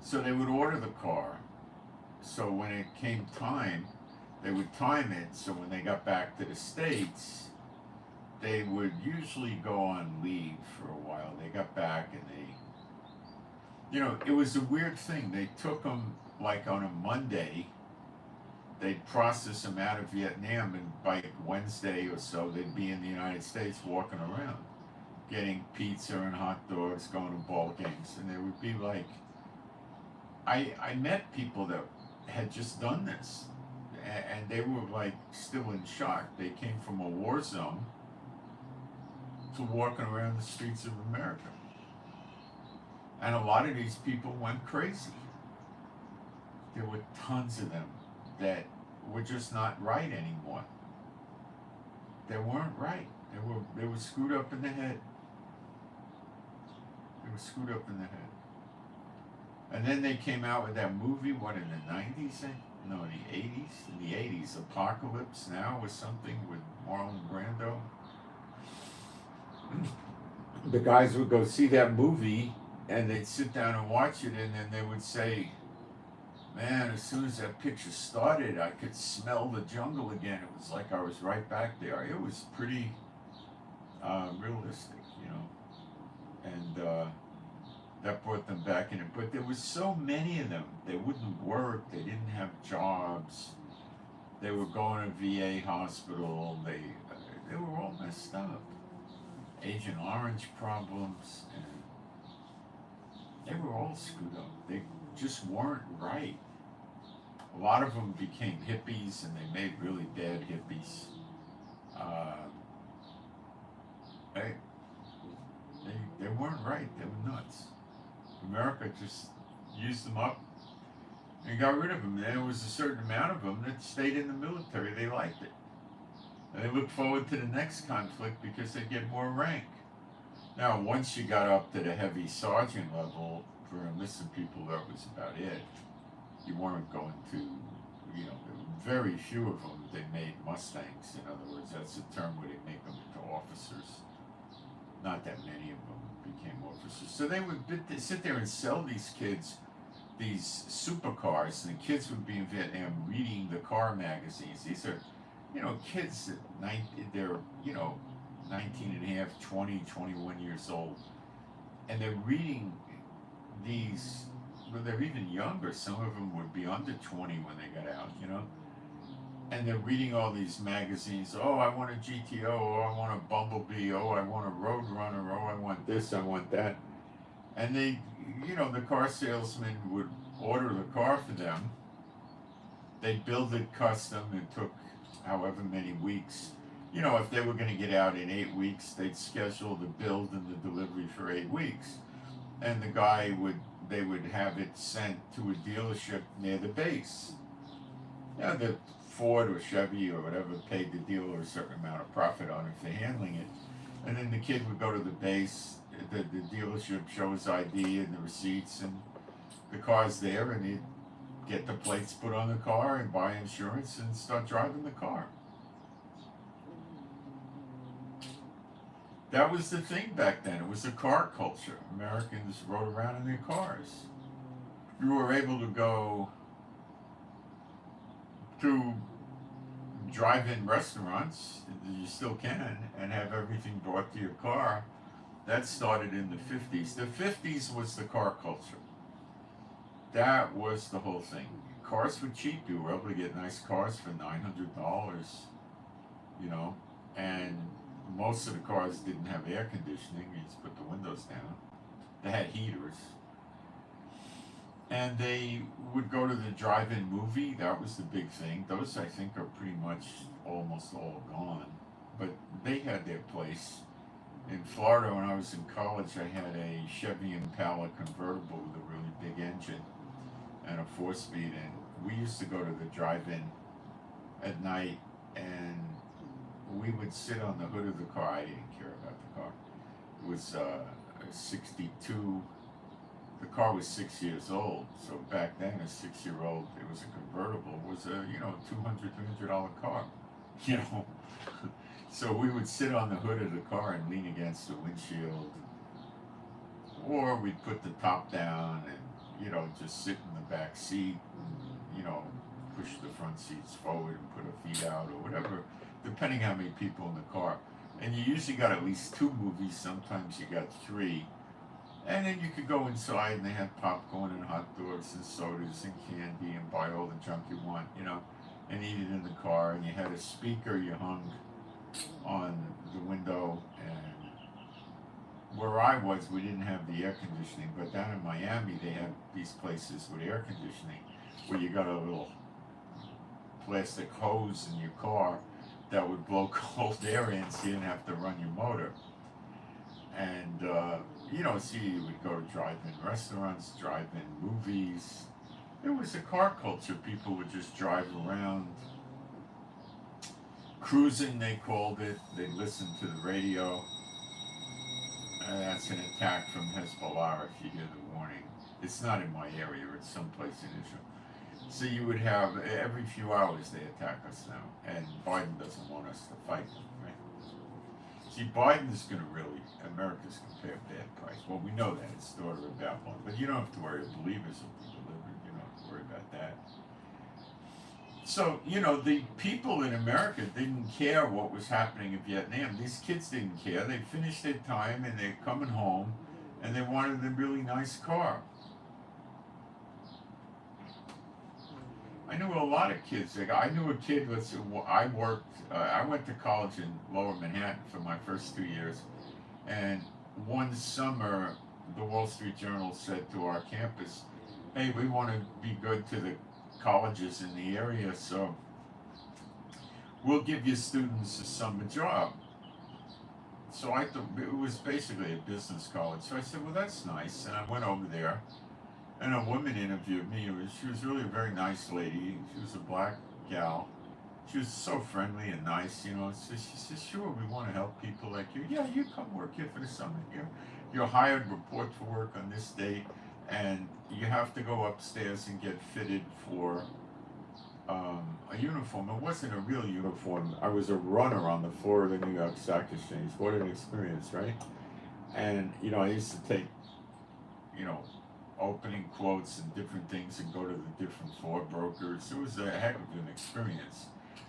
So they would order the car. So when it came time, they would time it. So when they got back to the States, they would usually go on leave for a while. They got back and it was a weird thing. They took them like on a Monday. They'd process them out of Vietnam, and by Wednesday or so, they'd be in the United States walking around, getting pizza and hot dogs, going to ball games. And they would be like, I met people that had just done this, and they were like still in shock. They came from a war zone to walking around the streets of America. And a lot of these people went crazy. There were tons of them that were just not right anymore. They weren't right. They were screwed up in the head. They were screwed up in the head. And then they came out with that movie, what, in the 90s? No, in the 80s? In the 80s, Apocalypse Now was something with Marlon Brando. The guys would go see that movie, and they'd sit down and watch it, and then they would say, man, as soon as that picture started, I could smell the jungle again. It was like I was right back there. It was pretty realistic, and that brought them back in it. But there was so many of them. They wouldn't work. They didn't have jobs. They were going to VA hospital. They were all messed up. Agent Orange problems, and they were all screwed up. They just weren't right. A lot of them became hippies, and they made really bad hippies. They weren't right. They were nuts. America just used them up and got rid of them. And there was a certain amount of them that stayed in the military. They liked it. And they looked forward to the next conflict because they'd get more rank. Now, once you got up to the heavy sergeant level, for enlisted people, that was about it. You weren't going to, there were very few of them they made Mustangs. In other words, that's the term where they make them into officers. Not that many of them became officers. So they would sit there and sell these kids these supercars, and the kids would be in Vietnam reading the car magazines. These are, kids that they're, 19 and a half, 20, 21 years old. And they're reading these, but they're even younger. Some of them would be under 20 when they got out, And they're reading all these magazines. Oh, I want a GTO. Oh, I want a Bumblebee. Oh, I want a Roadrunner. Oh, I want this. I want that. And they, the car salesman would order the car for them. They'd build it custom. It took however many weeks. If they were going to get out in 8 weeks, they'd schedule the build and the delivery for 8 weeks. And they would have it sent to a dealership near the base. The Ford or Chevy or whatever paid the dealer a certain amount of profit on it for handling it. And then the kid would go to the base, the dealership shows ID and the receipts, and the car's there, and you get the plates put on the car and buy insurance and start driving the car. That was the thing back then. It was a car culture. Americans rode around in their cars. You were able to go to drive-in restaurants, you still can, and have everything brought to your car. That started in the 50s. The 50s was the car culture. That was the whole thing. Cars were cheap. You were able to get nice cars for $900, you know, and most of the cars didn't have air conditioning. You just put the windows down. They had heaters. And they would go to the drive-in movie. That was the big thing. Those, I think, are pretty much almost all gone. But they had their place. In Florida, when I was in college, I had a Chevy Impala convertible with a really big engine and a 4-speed. And we used to go to the drive-in at night, and we would sit on the hood of the car. I didn't care about the car. It was a 62. The car was 6 years old, so back then a 6-year-old, it was a convertible, was a, you know, $200, $300 car, you know. So we would sit on the hood of the car and lean against the windshield, or we'd put the top down and, you know, just sit in the back seat and, you know, push the front seats forward and put our feet out or whatever, depending how many people in the car. And you usually got at least 2 movies, sometimes you got 3. And then you could go inside and they had popcorn and hot dogs and sodas and candy and buy all the junk you want, you know, and eat it in the car. And you had a speaker you hung on the window. And where I was, we didn't have the air conditioning, but down in Miami, they had these places with air conditioning where you got a little plastic hose in your car that would blow cold air in so you didn't have to run your motor. And, you know, see, you would go to drive-in restaurants, drive-in movies. It was a car culture. People would just drive around. Cruising, they called it. They'd listen to the radio. And that's an attack from Hezbollah if you hear the warning. It's not in my area. It's someplace in Israel. So you would have, every few hours they attack us now. And Biden doesn't want us to fight them, right? See, Biden's going to really, America's going to pay a bad price. Well, we know that. It's the order of Babylon. But you don't have to worry. Believers will be delivered. You don't have to worry about that. So, you know, the people in America didn't care what was happening in Vietnam. These kids didn't care. They finished their time and they're coming home and they wanted a really nice car. I knew a lot of kids. Like, I knew a kid I went to college in Lower Manhattan for my first 2 years, and one summer the Wall Street Journal said to our campus, hey, we want to be good to the colleges in the area, so we'll give you students a summer job. So I thought it was basically a business college. So I said, well, that's nice. And I went over there, and a woman interviewed me. She was really a very nice lady. She was a black gal. She was so friendly and nice, you know. So she said, sure, we want to help people like you. Yeah, you come work here for the summer. You're hired, report for work on this date, and you have to go upstairs and get fitted for a uniform. It wasn't a real uniform. I was a runner on the floor of the New York Stock Exchange. What an experience, right? And, you know, I used to take, you know, opening quotes and different things and go to the different floor brokers. It was a heck of an experience.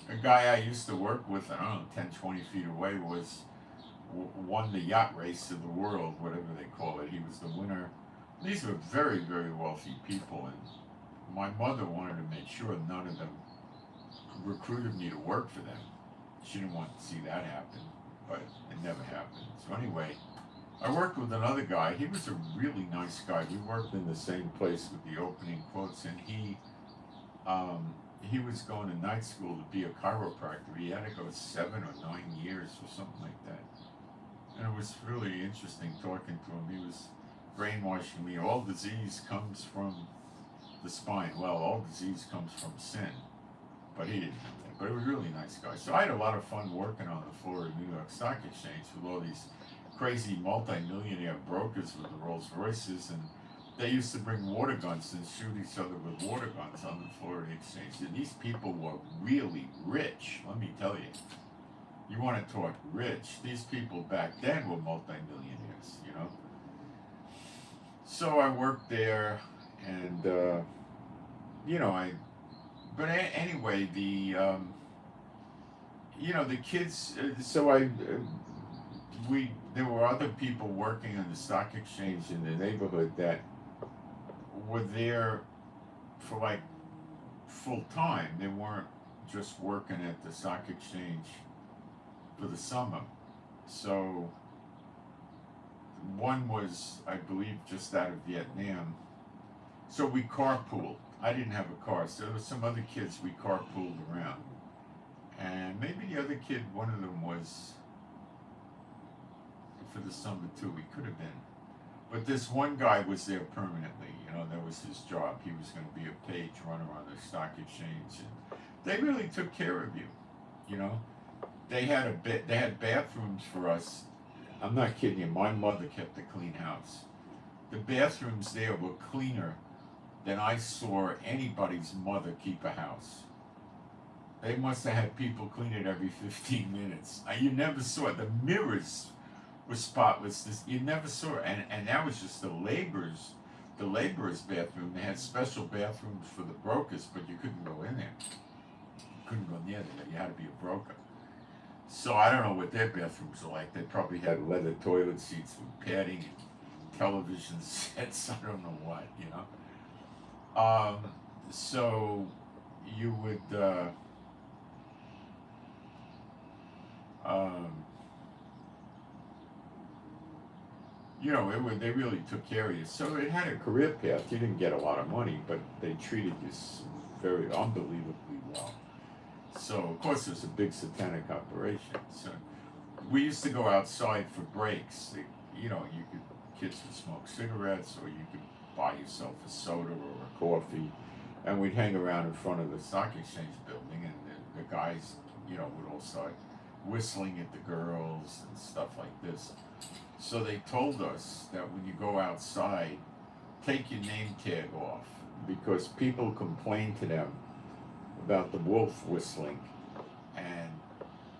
A guy I used to work with, I don't know, 10, 20 feet away, won the yacht race of the world, whatever they call it. He was the winner. These were very, very wealthy people, and my mother wanted to make sure none of them recruited me to work for them. She didn't want to see that happen, but it never happened. So anyway, I worked with another guy. He was a really nice guy. We worked in the same place with the opening quotes, and he was going to night school to be a chiropractor. He had to go 7 or 9 years or something like that. And it was really interesting talking to him. He was brainwashing me. All disease comes from the spine. Well, all disease comes from sin. But he didn't know that. But he was a really nice guy. So I had a lot of fun working on the floor of the New York Stock Exchange with all these crazy multi-millionaire brokers with the Rolls Royces, and they used to bring water guns and shoot each other with water guns on the Florida Exchange. And these people were really rich, let me tell you. You want to talk rich? These people back then were multi-millionaires, you know. So I worked there, and you know, anyway, you know, the kids. There were other people working on the stock exchange in the neighborhood that were there for like full time. They weren't just working at the stock exchange for the summer. So one was, I believe, just out of Vietnam. So we carpooled. I didn't have a car, so there were some other kids we carpooled around. And maybe the other kid, one of them was for the summer too. He could have been. But this one guy was there permanently. You know, that was his job. He was going to be a page runner on the stock exchange. And they really took care of you. You know, they had they had bathrooms for us. I'm not kidding you. My mother kept a clean house. The bathrooms there were cleaner than I saw anybody's mother keep a house. They must have had people clean it every 15 minutes. You never saw it. The mirrors were spotless. You never saw it. And that was just the laborers' bathroom. They had special bathrooms for the brokers, but you couldn't go in there. You couldn't go near there. You had to be a broker. So I don't know what their bathrooms were like. They probably had leather toilet seats with padding and television sets. I don't know what, you know. So you would, you know, they really took care of you. So it had a career path. You didn't get a lot of money, but they treated you very unbelievably well. So, of course, it was a big satanic operation. So we used to go outside for breaks. You know, kids would smoke cigarettes, or you could buy yourself a soda or a coffee, and we'd hang around in front of the stock exchange building, and the guys, you know, would all start whistling at the girls and stuff like this. So they told us that when you go outside, take your name tag off, because people complain to them about the wolf whistling, and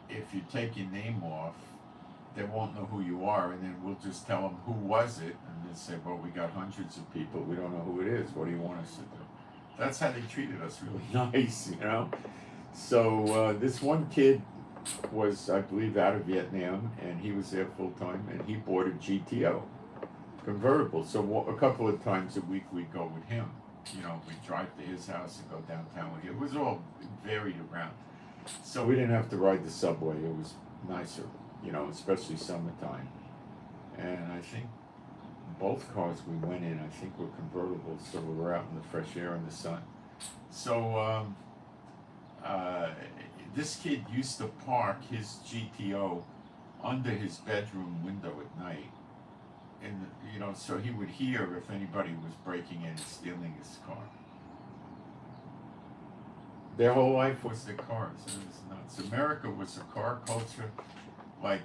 if you take your name off, they won't know who you are, and then we'll just tell them who was it, and they'll say, well, we got hundreds of people, we don't know who it is, what do you want us to do? That's how they treated us, really nice, you know. So this one kid was, I believe, out of Vietnam, and he was there full time, and he bought a GTO convertible. So a couple of times a week we'd go with him. You know, we'd drive to his house and go downtown with him. It was all varied around. So we didn't have to ride the subway. It was nicer, you know, especially summertime. And I think both cars we went in, I think, were convertible, so we were out in the fresh air and the sun. So this kid used to park his GTO under his bedroom window at night. And, you know, so he would hear if anybody was breaking in and stealing his car. Their whole life was their cars. It was nuts. America was a car culture like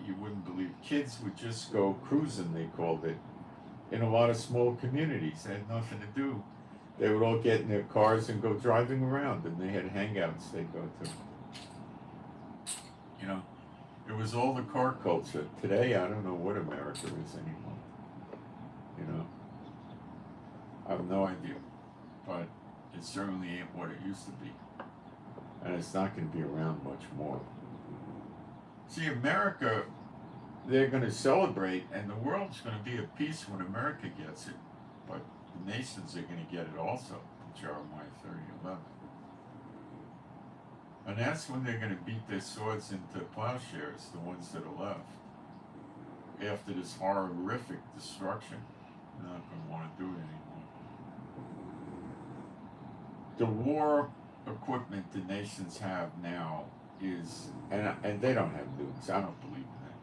you wouldn't believe. Kids would just go cruising, they called it, in a lot of small communities. They had nothing to do. They would all get in their cars and go driving around, and they had hangouts they'd go to. You know, it was all the car culture. Today, I don't know what America is anymore. You know, I have no idea. But it certainly ain't what it used to be. And it's not going to be around much more. See, America, they're going to celebrate, and the world's going to be at peace when America gets it. But the nations are going to get it also, Jeremiah 30:11. And that's when they're going to beat their swords into plowshares, the ones that are left. After this horrific destruction, they're not going to want to do it anymore. The war equipment the nations have now is, and they don't have nukes. I don't believe in that.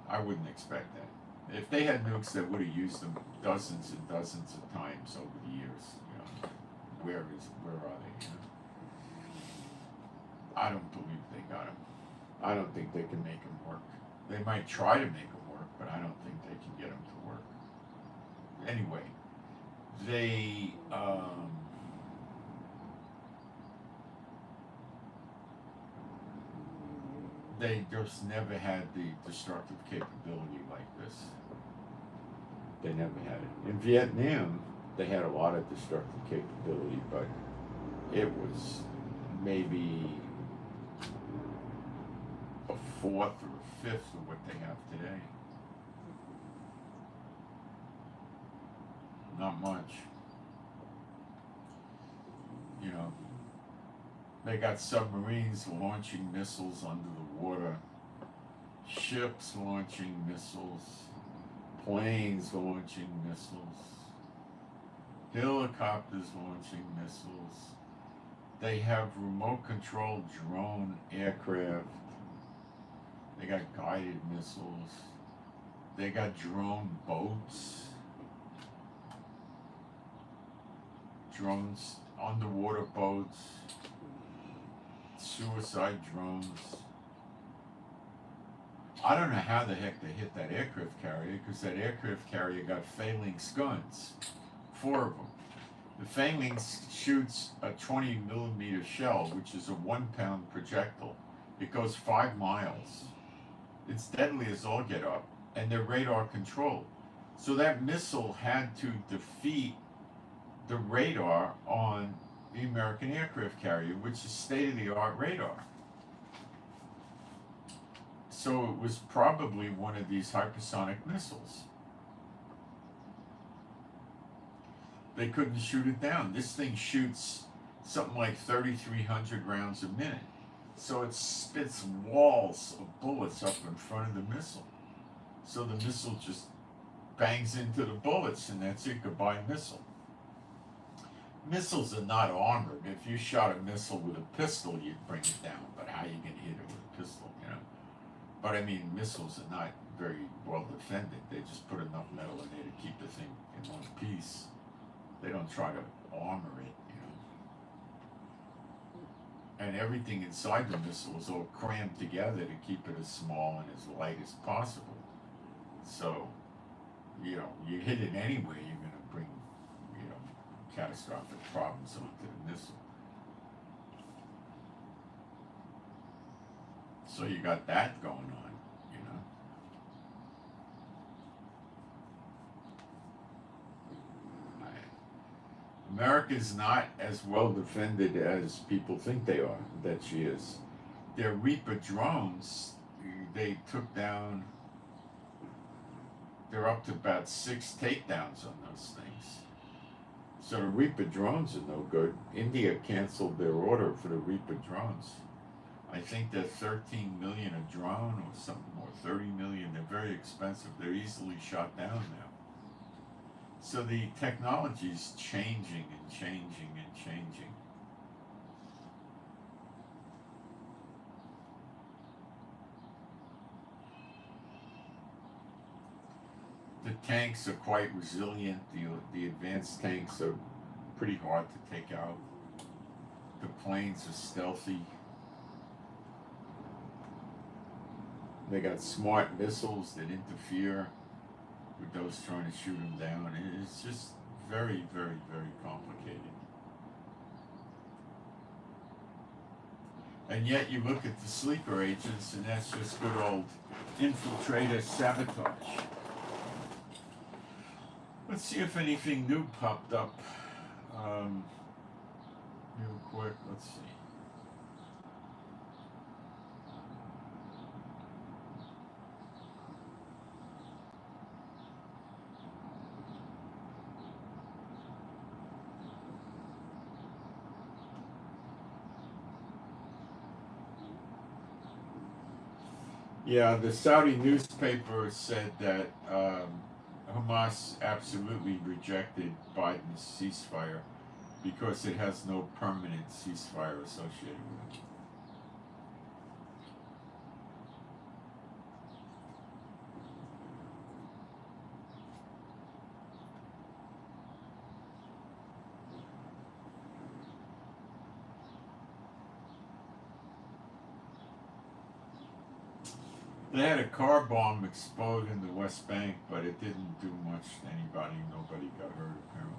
I wouldn't expect that. If they had nukes, they would have used them dozens and dozens of times over the years. You know, where are they? You know? I don't believe they got them. I don't think they can make them work. They might try to make them work. work, but I don't think they can get them to work. Anyway, they just never had the destructive capability like this. They never had it. In Vietnam, they had a lot of destructive capability, but it was maybe a fourth or a fifth of what they have today. Not much. You know, they got submarines launching missiles under the water, ships launching missiles, planes launching missiles, helicopters launching missiles. They have remote controlled drone aircraft. They got guided missiles. They got drone boats. Drones, underwater boats, suicide drones. I don't know how the heck they hit that aircraft carrier, because that aircraft carrier got phalanx guns, 4 of them. The phalanx shoots a 20 millimeter shell, which is a 1 pound projectile. It goes 5 miles. It's deadly as all get up, and they're radar controlled. So that missile had to defeat the radar on the American aircraft carrier, which is state-of-the-art radar. So it was probably one of these hypersonic missiles. They couldn't shoot it down. This thing shoots something like 3,300 rounds a minute. So it spits walls of bullets up in front of the missile. So the missile just bangs into the bullets, and that's it, goodbye missile. Missiles are not armored. If you shot a missile with a pistol, you'd bring it down, but how are you going to hit it with a pistol, you know? But I mean, missiles are not very well defended. They just put enough metal in there to keep the thing in one piece. They don't try to armor it, you know? And everything inside the missile is all crammed together to keep it as small and as light as possible. So, you know, you hit it anyway, you're going to bring, you know, catastrophic problems onto the missile. So you got that going on, you know. America's not as well defended as people think they are, that she is. Their Reaper drones, they took down, they're up to about 6 takedowns on those things. So the Reaper drones are no good. India canceled their order for the Reaper drones. I think they're 13 million a drone or something, or 30 million. They're very expensive. They're easily shot down now. So the technology's changing and changing and changing. The tanks are quite resilient. The advanced tanks are pretty hard to take out. The planes are stealthy. They got smart missiles that interfere with those trying to shoot them down. It's just very, very, very complicated. And yet you look at the sleeper agents, and that's just good old infiltrator sabotage. Let's see if anything new popped up. Real quick, let's see. Yeah, the Saudi newspaper said that Hamas absolutely rejected Biden's ceasefire because it has no permanent ceasefire associated with it. They had a car bomb explode in the West Bank, but it didn't do much to anybody. Nobody got hurt, apparently.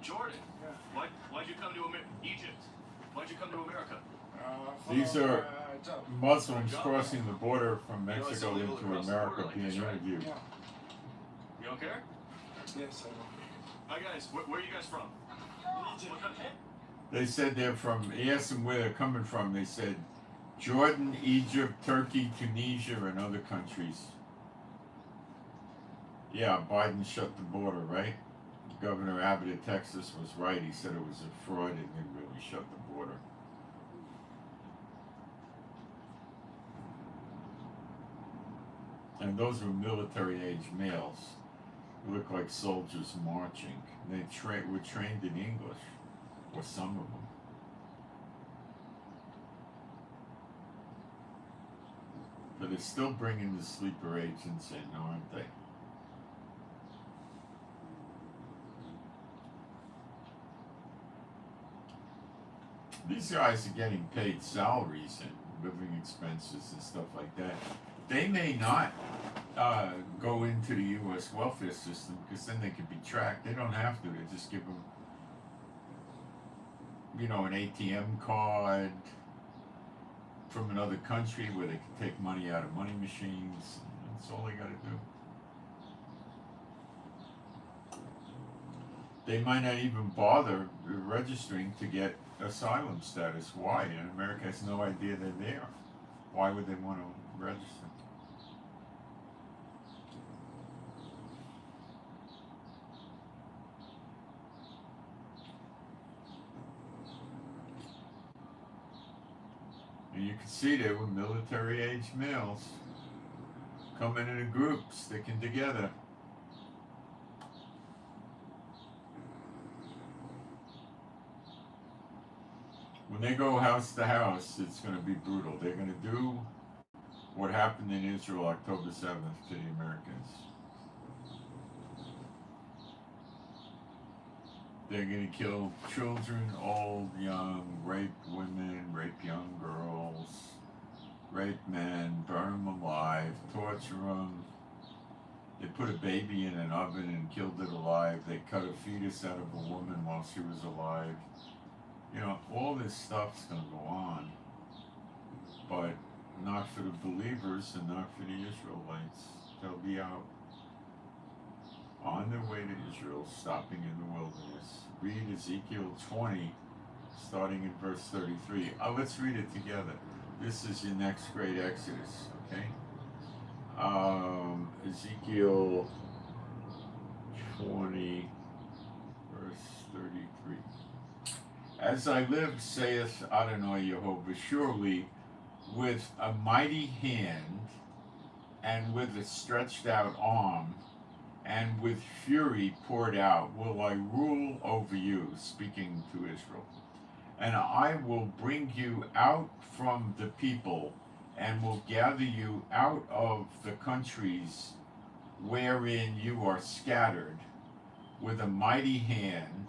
Jordan, why'd you come to Egypt? Why'd you come to America? These are Muslims crossing the border from Mexico into America being interviewed. You don't care? Yes, I know. Hi guys, where are you guys from? They said they're from, he asked them where they're coming from. They said Jordan, Egypt, Turkey, Tunisia, and other countries. Yeah, Biden shut the border, right? Governor Abbott of Texas was right. He said it was a fraud and didn't really shut the border. And those were military-age males who looked like soldiers marching. They were trained in English, or some of them. But they're still bringing the sleeper agents in, aren't they? These guys are getting paid salaries and living expenses and stuff like that. They may not go into the U.S. welfare system because then they could be tracked. They don't have to. They just give them, an ATM card from another country where they can take money out of money machines. That's all they got to do. They might not even bother registering to get asylum status. Why? And America has no idea they're there. Why would they want to register? And you can see there were military-age males coming in a group, sticking together. When they go house to house, it's going to be brutal. They're going to do what happened in Israel October 7th to the Americans. They're going to kill children, old, young, rape women, rape young girls, rape men, burn them alive, torture them. They put a baby in an oven and killed it alive. They cut a fetus out of a woman while she was alive. All this stuff's going to go on, but not for the believers and not for the Israelites. They'll be out on their way to Israel, stopping in the wilderness. Read Ezekiel 20, starting in verse 33. Let's read it together. This is your next great Exodus, okay? Ezekiel 20, verse 33. As I live, saith Adonai Yehovah, surely with a mighty hand and with a stretched out arm and with fury poured out will I rule over you, speaking to Israel. And I will bring you out from the people and will gather you out of the countries wherein you are scattered with a mighty hand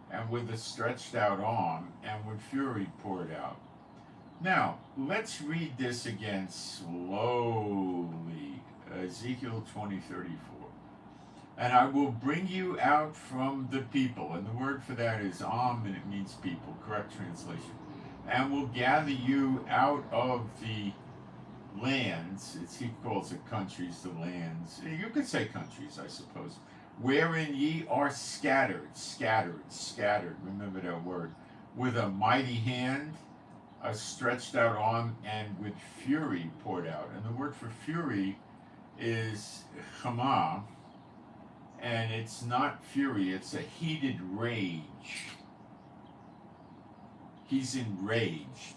and with a stretched out arm, and with fury poured out. Now, let's read this again slowly. Ezekiel 20:34. And I will bring you out from the people, and the word for that is and it means people, correct translation. And will gather you out of the lands, he calls it countries, the lands. You could say countries, I suppose. Wherein ye are scattered. Remember that word. With a mighty hand, a stretched out arm, and with fury poured out. And the word for fury is chama, and it's not fury, it's a heated rage. He's enraged.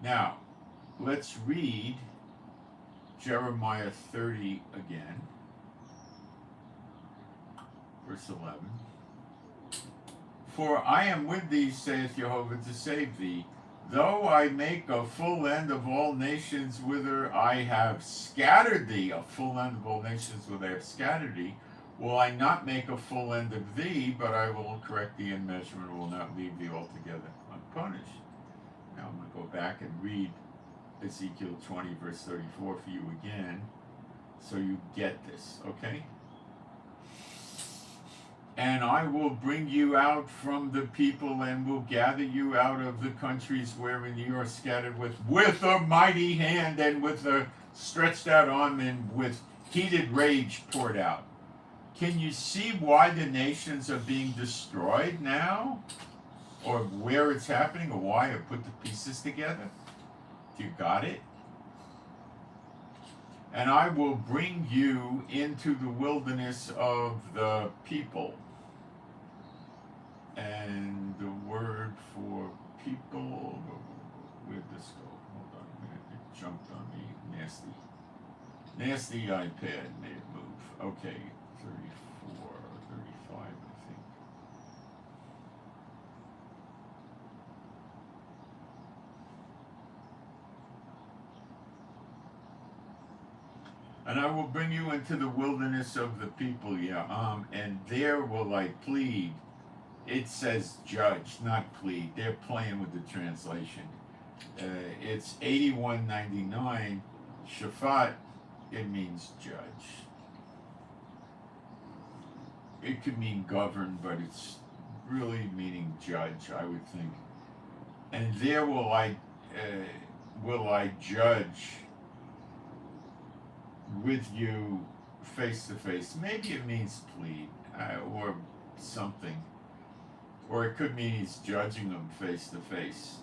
Now, let's read Jeremiah 30 again. Verse 11. For I am with thee, saith Jehovah, to save thee. Though I make a full end of all nations whither I have scattered thee, a full end of all nations whither I have scattered thee, will I not make a full end of thee, but I will correct thee in measurement, and will not leave thee altogether unpunished. Now I'm going to go back and read Ezekiel 20, verse 34 for you again, so you get this, okay? And I will bring you out from the people, and will gather you out of the countries wherein you are scattered with a mighty hand, and with a stretched out arm, and with heated rage poured out. Can you see why the nations are being destroyed now? Or where it's happening, or why I put the pieces together? You got it? And I will bring you into the wilderness of the people. And the word for people, where'd this go? Hold on a minute, it jumped on me. Nasty iPad made it move. Okay, 34, 35, I think. And I will bring you into the wilderness of the people, and there will I plead. It says judge, not plead. They're playing with the translation. It's 8199. Shaphat, it means judge. It could mean govern, but it's really meaning judge, I would think. And there will I judge with you face to face. Maybe it means plead, or something. Or it could mean he's judging them face to face.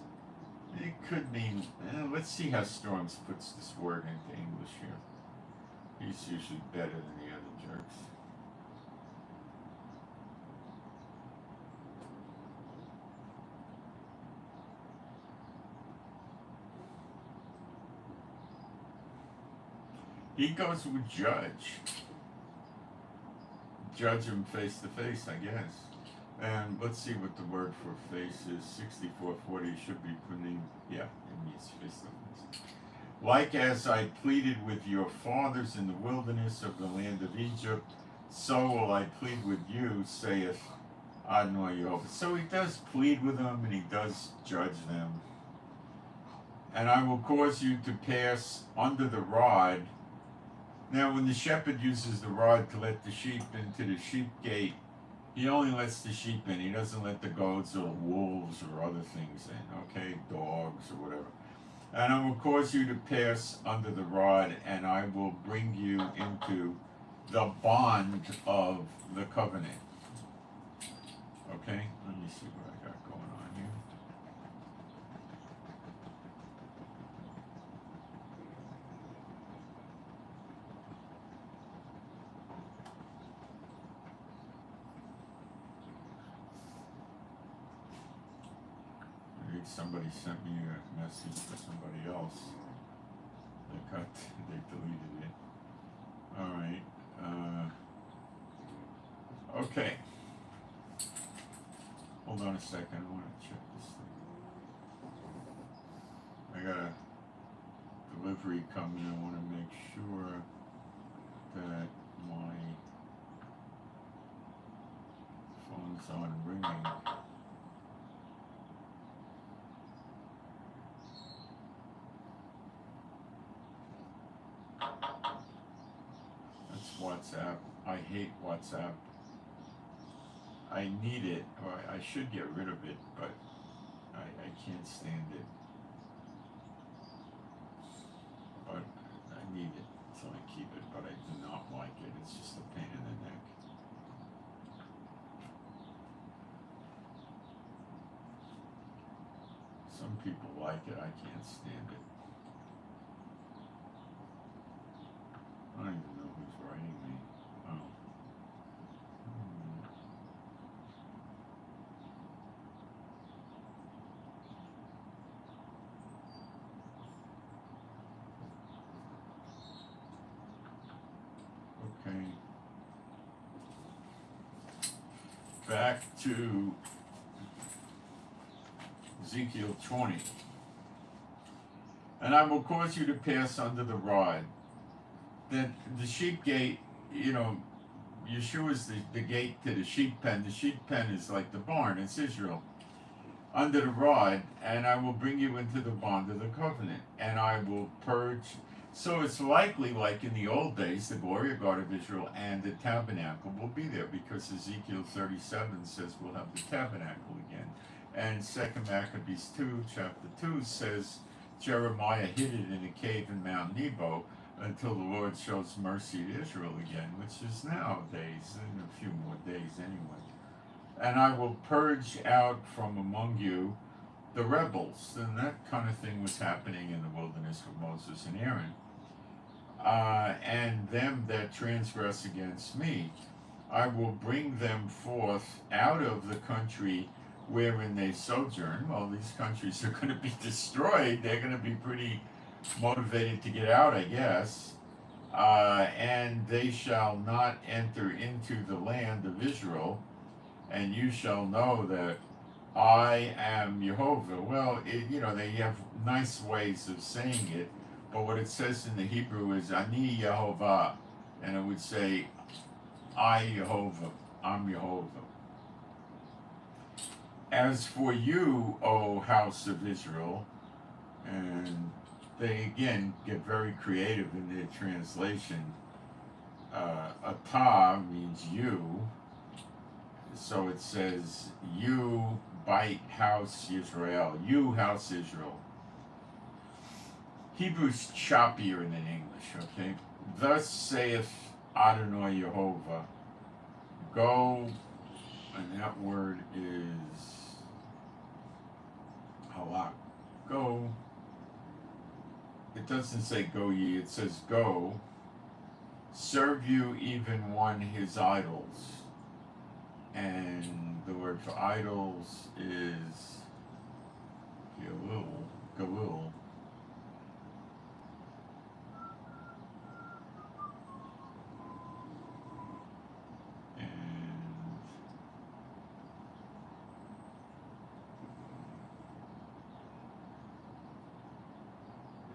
It could mean, let's see how Storms puts this word into English here. He's usually better than the other jerks. He goes with judge. Judge him face to face, I guess. And let's see what the word for face is. 6440 should be putting, yeah, it means face to face. Like as I pleaded with your fathers in the wilderness of the land of Egypt, so will I plead with you, saith Adonai Jehovah. So he does plead with them, and he does judge them. And I will cause you to pass under the rod. Now, when the shepherd uses the rod to let the sheep into the sheep gate, he only lets the sheep in. He doesn't let the goats or the wolves or other things in, okay? Dogs or whatever. And I will cause you to pass under the rod, and I will bring you into the bond of the covenant. Okay? Let me see what I got going on here. Somebody sent me a message for somebody else. They deleted it. All right. Okay. Hold on a second. I want to check this thing. I got a delivery coming. I want to make sure that my phone's on ringing. WhatsApp. I hate WhatsApp. I need it, or I should get rid of it, but I can't stand it. But I need it, so I keep it, but I do not like it. It's just a pain in the neck. Some people like it, I can't stand it. I don't even know who's writing me. Oh. Okay. Back to Ezekiel 20. And I will cause you to pass under the rod. That the sheep gate, you know, Yeshua is the gate to the sheep pen. The sheep pen is like the barn, it's Israel. Under the rod, and I will bring you into the bond of the covenant, and I will purge. So it's likely, like in the old days, the glory of God of Israel and the tabernacle will be there, because Ezekiel 37 says we'll have the tabernacle again. And 2 Maccabees 2, chapter 2 says Jeremiah hid it in a cave in Mount Nebo until the Lord shows mercy to Israel again, which is nowadays, in a few more days anyway. And I will purge out from among you the rebels. And that kind of thing was happening in the wilderness with Moses and Aaron. And them that transgress against me, I will bring them forth out of the country wherein they sojourn. Well, these countries are going to be destroyed. They're going to be pretty motivated to get out, I guess. And they shall not enter into the land of Israel, and you shall know that I am Jehovah. Well, they have nice ways of saying it, but what it says in the Hebrew is Ani Yehovah, and it would say, I Jehovah, I'm Jehovah. As for you, O house of Israel, and they again get very creative in their translation. Atah means you, so it says, you bite house Israel, you house Israel. Hebrew's choppier than English, okay? Thus saith Adonai Yehovah, go, and that word is halak, go. It doesn't say go ye, it says go. Serve you even one his idols. And the word for idols is Galil.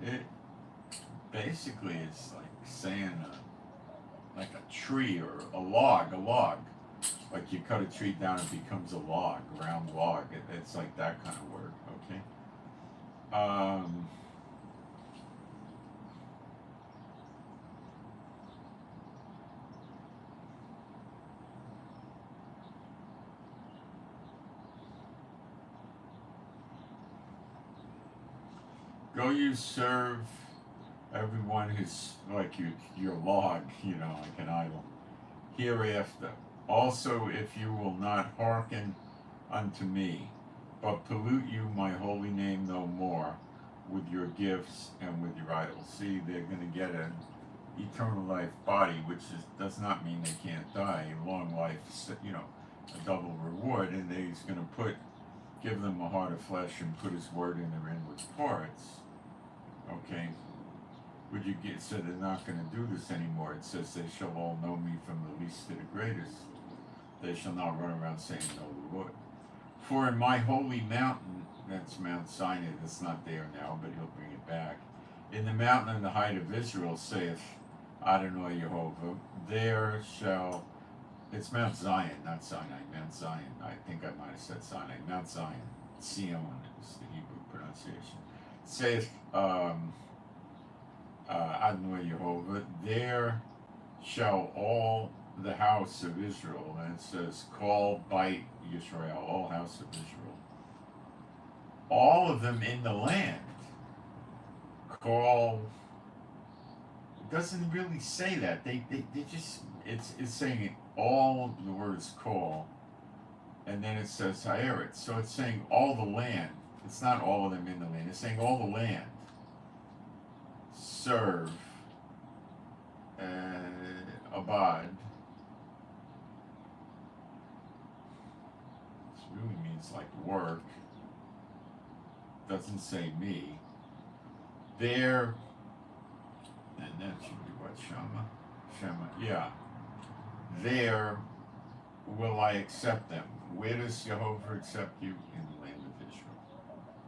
It basically is like saying like a tree or a log. Like you cut a tree down, it becomes a log, a round log. It's like that kind of word, okay? Go you serve everyone who's like your log, like an idol. Hereafter, also if you will not hearken unto me, but pollute you my holy name no more with your gifts and with your idols. See, they're going to get an eternal life body, which does not mean they can't die. Long life, a double reward, and he's going to give them a heart of flesh and put his word in their inward parts. Okay, would you get, so they're not going to do this anymore. It says they shall all know me from the least to the greatest. They shall not run around saying know the Lord. For in my holy mountain, that's Mount Sinai, that's not there now, but he'll bring it back. In the mountain in the height of Israel, saith Adonai Yehovah, there shall, it's Mount Zion, not Sinai, Mount Zion. I think I might have said Sinai. Mount Zion, Sion is the Hebrew pronunciation. Saith Adonai Yehovah, there shall all the house of Israel, and it says, call bite Yisrael, all house of Israel, all of them in the land, call, it doesn't really say that, they just, it's saying all the words call, and then it says Ha'eretz, so it's saying all the land. It's not all of them in the land. It's saying all the land. Serve, abad. This really means like work. Doesn't say me. There, and that should be what, Shema, yeah. There will I accept them. Where does Jehovah accept you? In the land of Israel.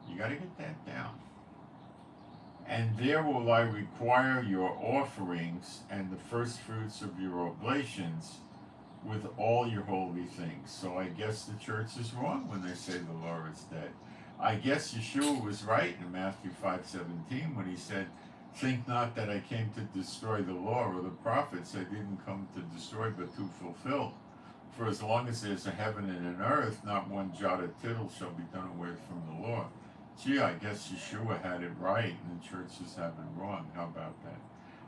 You got to get that down. And there will I require your offerings and the first fruits of your oblations with all your holy things. So I guess the church is wrong when they say the law is dead. I guess Yeshua was right in Matthew 5:17 when he said, think not that I came to destroy the law or the prophets. I didn't come to destroy but to fulfill. For as long as there's a heaven and an earth, not one jot or tittle shall be done away from the law. Gee, I guess Yeshua had it right and the churches have it wrong. How about that?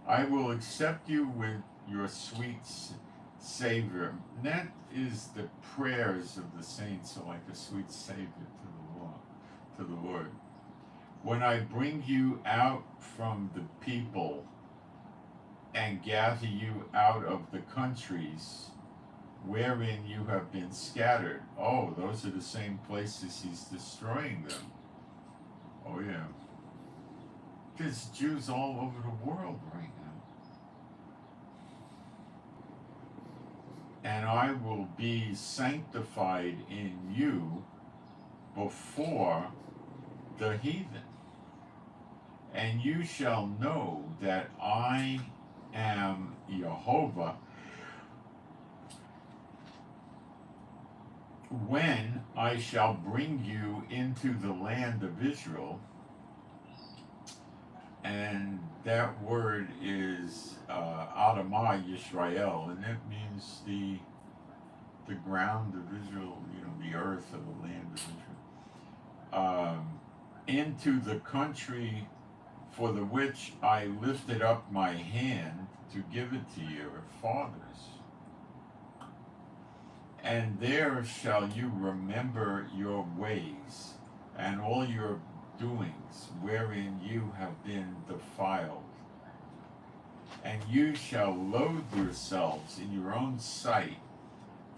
I will accept you with your sweet Savior. And that is the prayers of the saints are like a sweet Savior to the Lord. When I bring you out from the people and gather you out of the countries wherein you have been scattered. Oh, those are the same places he's destroying them. Oh yeah. There's Jews all over the world right now. And I will be sanctified in you before the heathen. And you shall know that I am Jehovah when I shall bring you into the land of Israel. And that word is Adamah Yisrael, and it means the ground of Israel, the earth of the land of Israel. Into the country for the which I lifted up my hand to give it to your fathers. And there shall you remember your ways and all your doings wherein you have been defiled. And you shall loathe yourselves in your own sight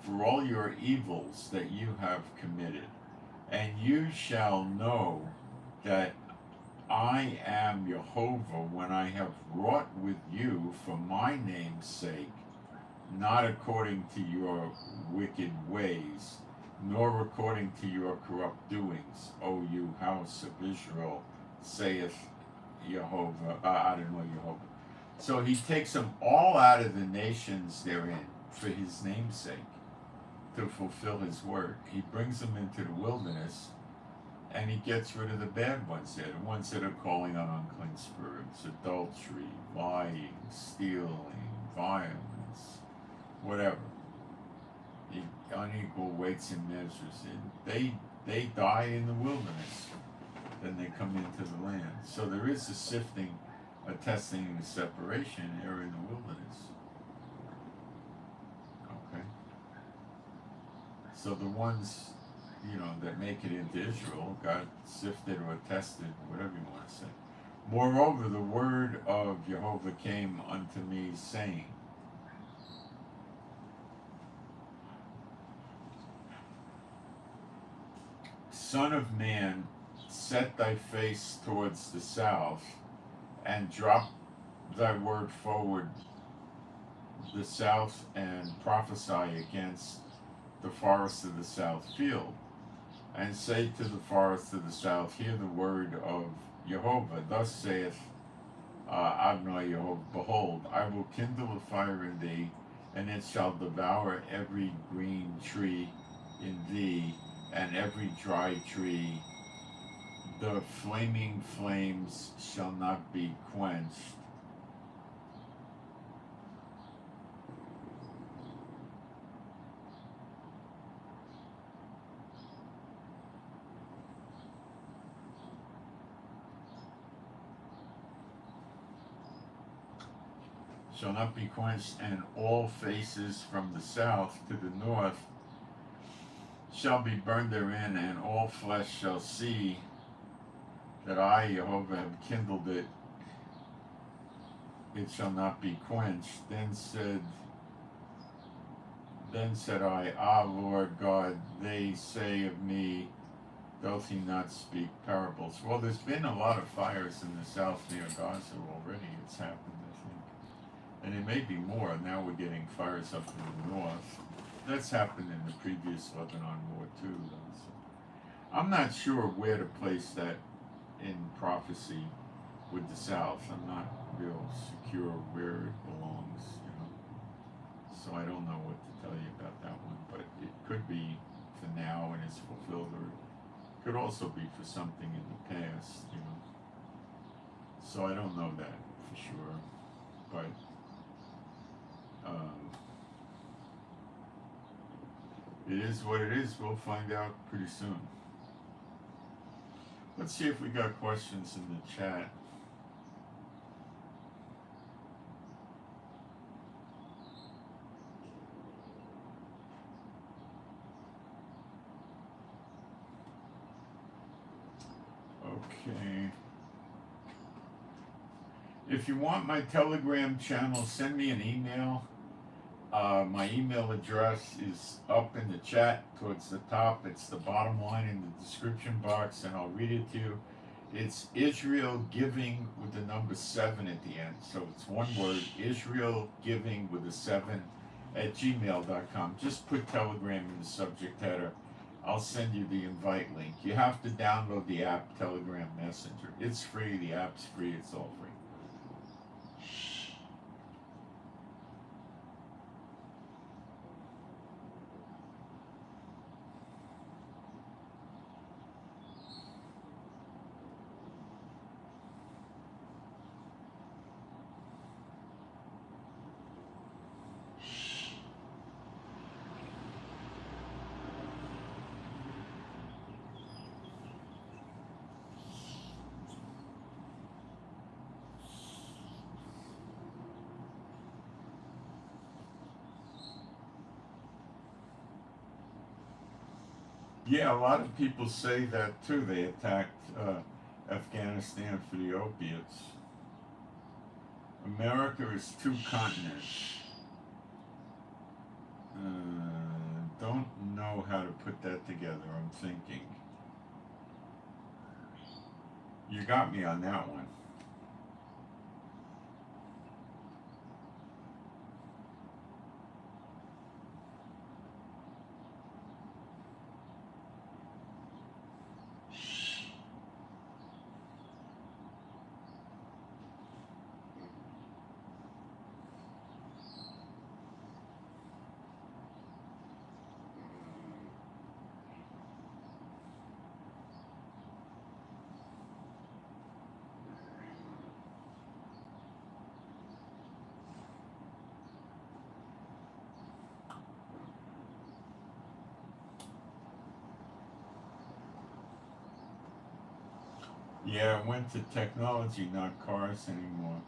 for all your evils that you have committed. And you shall know that I am Jehovah when I have wrought with you for my name's sake, not according to your wicked ways, nor according to your corrupt doings, O you house of Israel, saith Jehovah, Jehovah. So he takes them all out of the nations they're in for his name's sake, to fulfill his word. He brings them into the wilderness, and he gets rid of the bad ones there, the ones that are calling on unclean spirits, adultery, lying, stealing, violence, whatever. The unequal weights and measures. And they die in the wilderness. Then they come into the land. So there is a sifting, a testing, and a separation there in the wilderness. Okay. So the ones, that make it into Israel got sifted or tested, whatever you want to say. Moreover, the word of Jehovah came unto me, saying, Son of man, set thy face towards the south, and drop thy word forward the south, and prophesy against the forest of the south field, and say to the forest of the south, hear the word of Jehovah. Thus saith Adonai Jehovah, behold, I will kindle a fire in thee, and it shall devour every green tree in thee, and every dry tree. The flaming flames shall not be quenched. Shall not be quenched, and all faces from the south to the north shall be burned therein, and all flesh shall see that I, Jehovah, have kindled it. It shall not be quenched. Then said I, Lord God, they say of me, doth he not speak parables? Well, there's been a lot of fires in the south near Gaza already. It's happened, I think. And it may be more. Now we're getting fires up in the north. That's happened in the previous Lebanon war too, though. I'm not sure where to place that in prophecy with the South. I'm not real secure where it belongs, you know. So I don't know what to tell you about that one, but it could be for now and it's fulfilled, or it could also be for something in the past, you know. So I don't know that for sure, but it is what it is. We'll find out pretty soon. Let's see if we got questions in the chat. Okay. If you want my Telegram channel, send me an email. My email address is up in the chat towards the top. It's the bottom line in the description box, and I'll read it to you. It's Israel Giving with the number 7 at the end. So it's one word, Israel Giving with a 7 at gmail.com. Just put Telegram in the subject header. I'll send you the invite link. You have to download the app Telegram Messenger. It's free, the app's free, it's all free. Yeah, a lot of people say that too. They attacked Afghanistan for the opiates. America is 2 continents. Don't know how to put that together. I'm thinking. You got me on that one. Yeah, it went to technology, not cars anymore.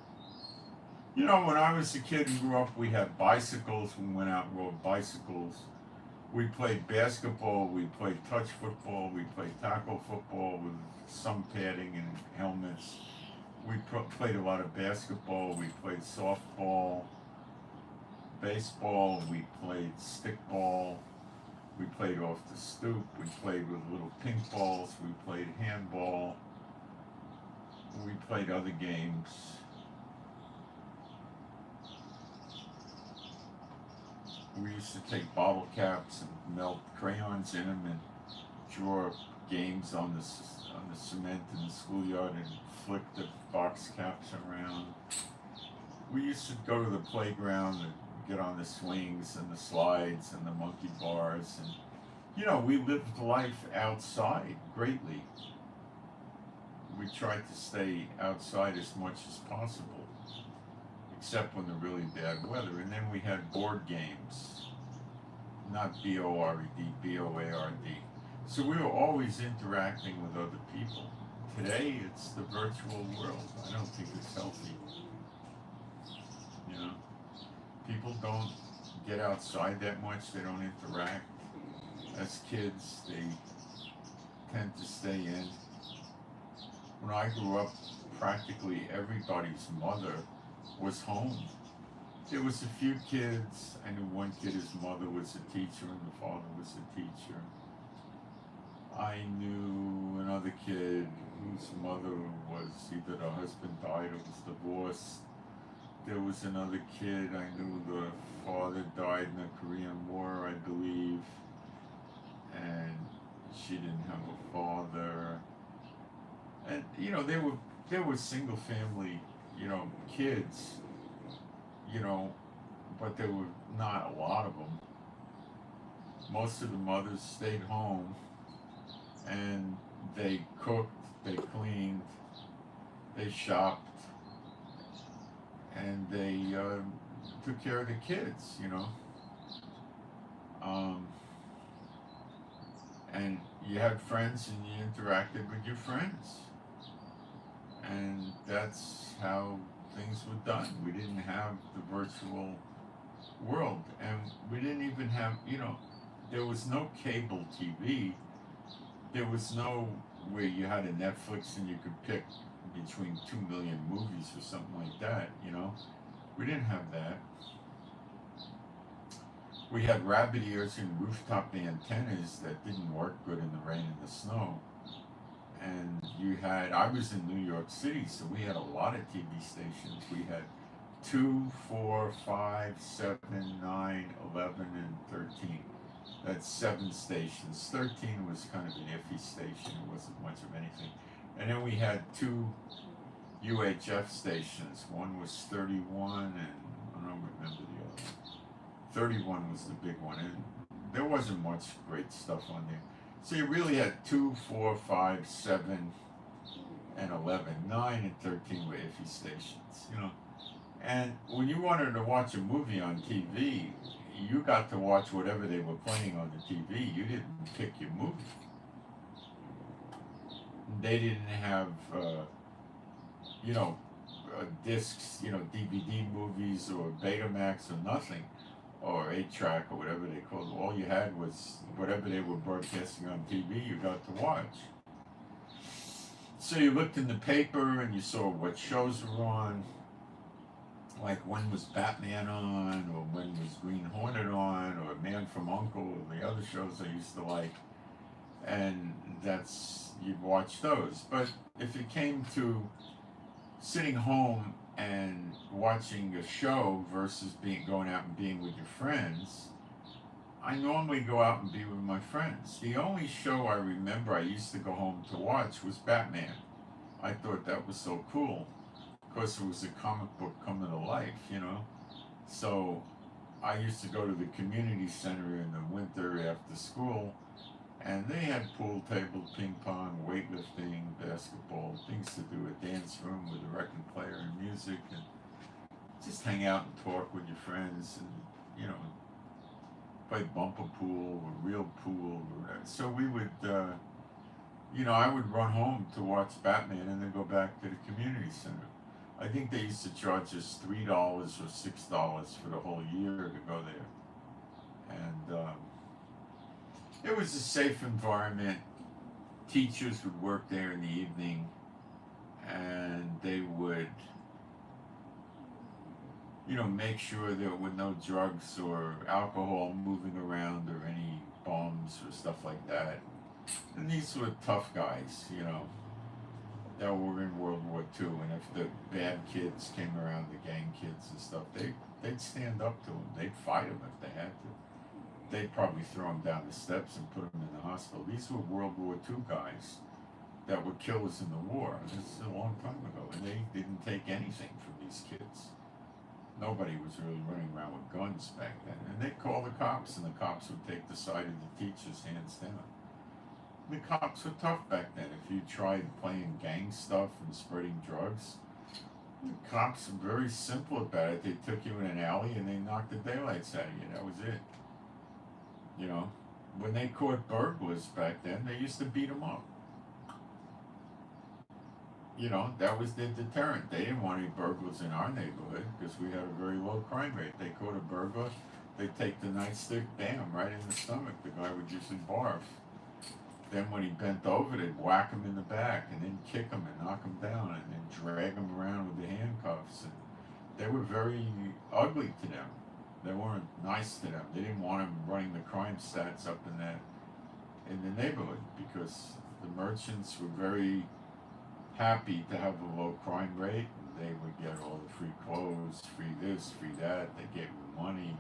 You know, when I was a kid and grew up, we had bicycles. We went out and rode bicycles. We played basketball. We played touch football. We played tackle football with some padding and helmets. We played a lot of basketball. We played softball, baseball. We played stickball. We played off the stoop. We played with little ping balls. We played handball. We played other games. We used to take bottle caps and melt crayons in them and draw games on the cement in the schoolyard and flick the box caps around. We used to go to the playground and get on the swings and the slides and the monkey bars, and you know, we lived life outside greatly. We tried to stay outside as much as possible, except when the really bad weather. And then we had board games, not B-O-R-E-D, B-O-A-R-D. So we were always interacting with other people. Today, it's the virtual world. I don't think it's healthy. You know, people don't get outside that much. They don't interact. As kids, they tend to stay in. When I grew up, practically everybody's mother was home. There was a few kids. I knew one kid, his mother was a teacher and the father was a teacher. I knew another kid whose mother was either the husband died or was divorced. There was another kid I knew, the father died in the Korean War, I believe, and She didn't have a father. And, you know, they were single family, you know, kids, you know, but there were not a lot of them. Most of the mothers stayed home and they cooked, they cleaned, they shopped, and they took care of the kids, you know. And you had friends and you interacted with your friends. And that's how things were done. We didn't have the virtual world. And we didn't even have, you know, there was no cable TV. There was no where you had a Netflix and you could pick between 2 million movies or something like that, you know. We didn't have that. We had rabbit ears and rooftop antennas that didn't work good in the rain and the snow. And you had, I was in New York City, so we had a lot of TV stations. We had 2, 4, 5, 7, 9, 11, and 13. That's 7 stations. 13 was kind of an iffy station. It wasn't much of anything. And then we had 2 UHF stations. One was 31, and I don't remember the other one. 31 was the big one, and there wasn't much great stuff on there. So you really had 2, 4, 5, 7, and 11. 9 and 13 were iffy stations, you know. And when you wanted to watch a movie on TV, you got to watch whatever they were playing on the TV. You didn't pick your movie. They didn't have, you know, discs, you know, DVD movies or Betamax or nothing, or 8-track or whatever they called it. All you had was whatever they were broadcasting on TV, you got to watch. So you looked in the paper and you saw what shows were on, like when was Batman on, or when was Green Hornet on, or Man from U.N.C.L.E., or the other shows I used to like. And you'd watch those. But if it came to sitting home and watching a show versus going out and being with your friends, I normally go out and be with my friends. The only show I remember I used to go home to watch was Batman. I thought that was so cool because it was a comic book coming to life, you know. So I used to go to the community center in the winter after school, and they had pool tables, ping pong, weightlifting, basketball, things to do, a dance room with a record player and music, and just hang out and talk with your friends, and, you know, play bumper pool or real pool or whatever. So we would, you know, I would run home to watch Batman and then go back to the community center. I think they used to charge us $3 or $6 for the whole year to go there. And it was a safe environment. Teachers would work there in the evening, and they would, you know, make sure there were no drugs or alcohol moving around or any bombs or stuff like that. And these were tough guys, you know, that were in World War II. And if the bad kids came around, the gang kids and stuff, they'd stand up to them. They'd fight them if they had to. They'd probably throw them down the steps and put them in the hospital. These were World War II guys that were killers in the war. This is a long time ago, and they didn't take anything from these kids. Nobody was really running around with guns back then. And they'd call the cops, and the cops would take the side of the teachers hands down. The cops were tough back then. If you tried playing gang stuff and spreading drugs, the cops were very simple about it. They took you in an alley and they knocked the daylights out of you. That was it. You know, when they caught burglars back then, they used to beat them up. You know, that was their deterrent. They didn't want any burglars in our neighborhood because we had a very low crime rate. They caught a burglar, they'd take the nightstick, bam, right in the stomach. The guy would usually barf. Then when he bent over, they'd whack him in the back and then kick him and knock him down and then drag him around with the handcuffs. And they were very ugly to them. They weren't nice to them. They didn't want him running the crime stats up in the neighborhood because the merchants were very happy to have a low crime rate. They would get all the free clothes, free this, free that. They gave them money.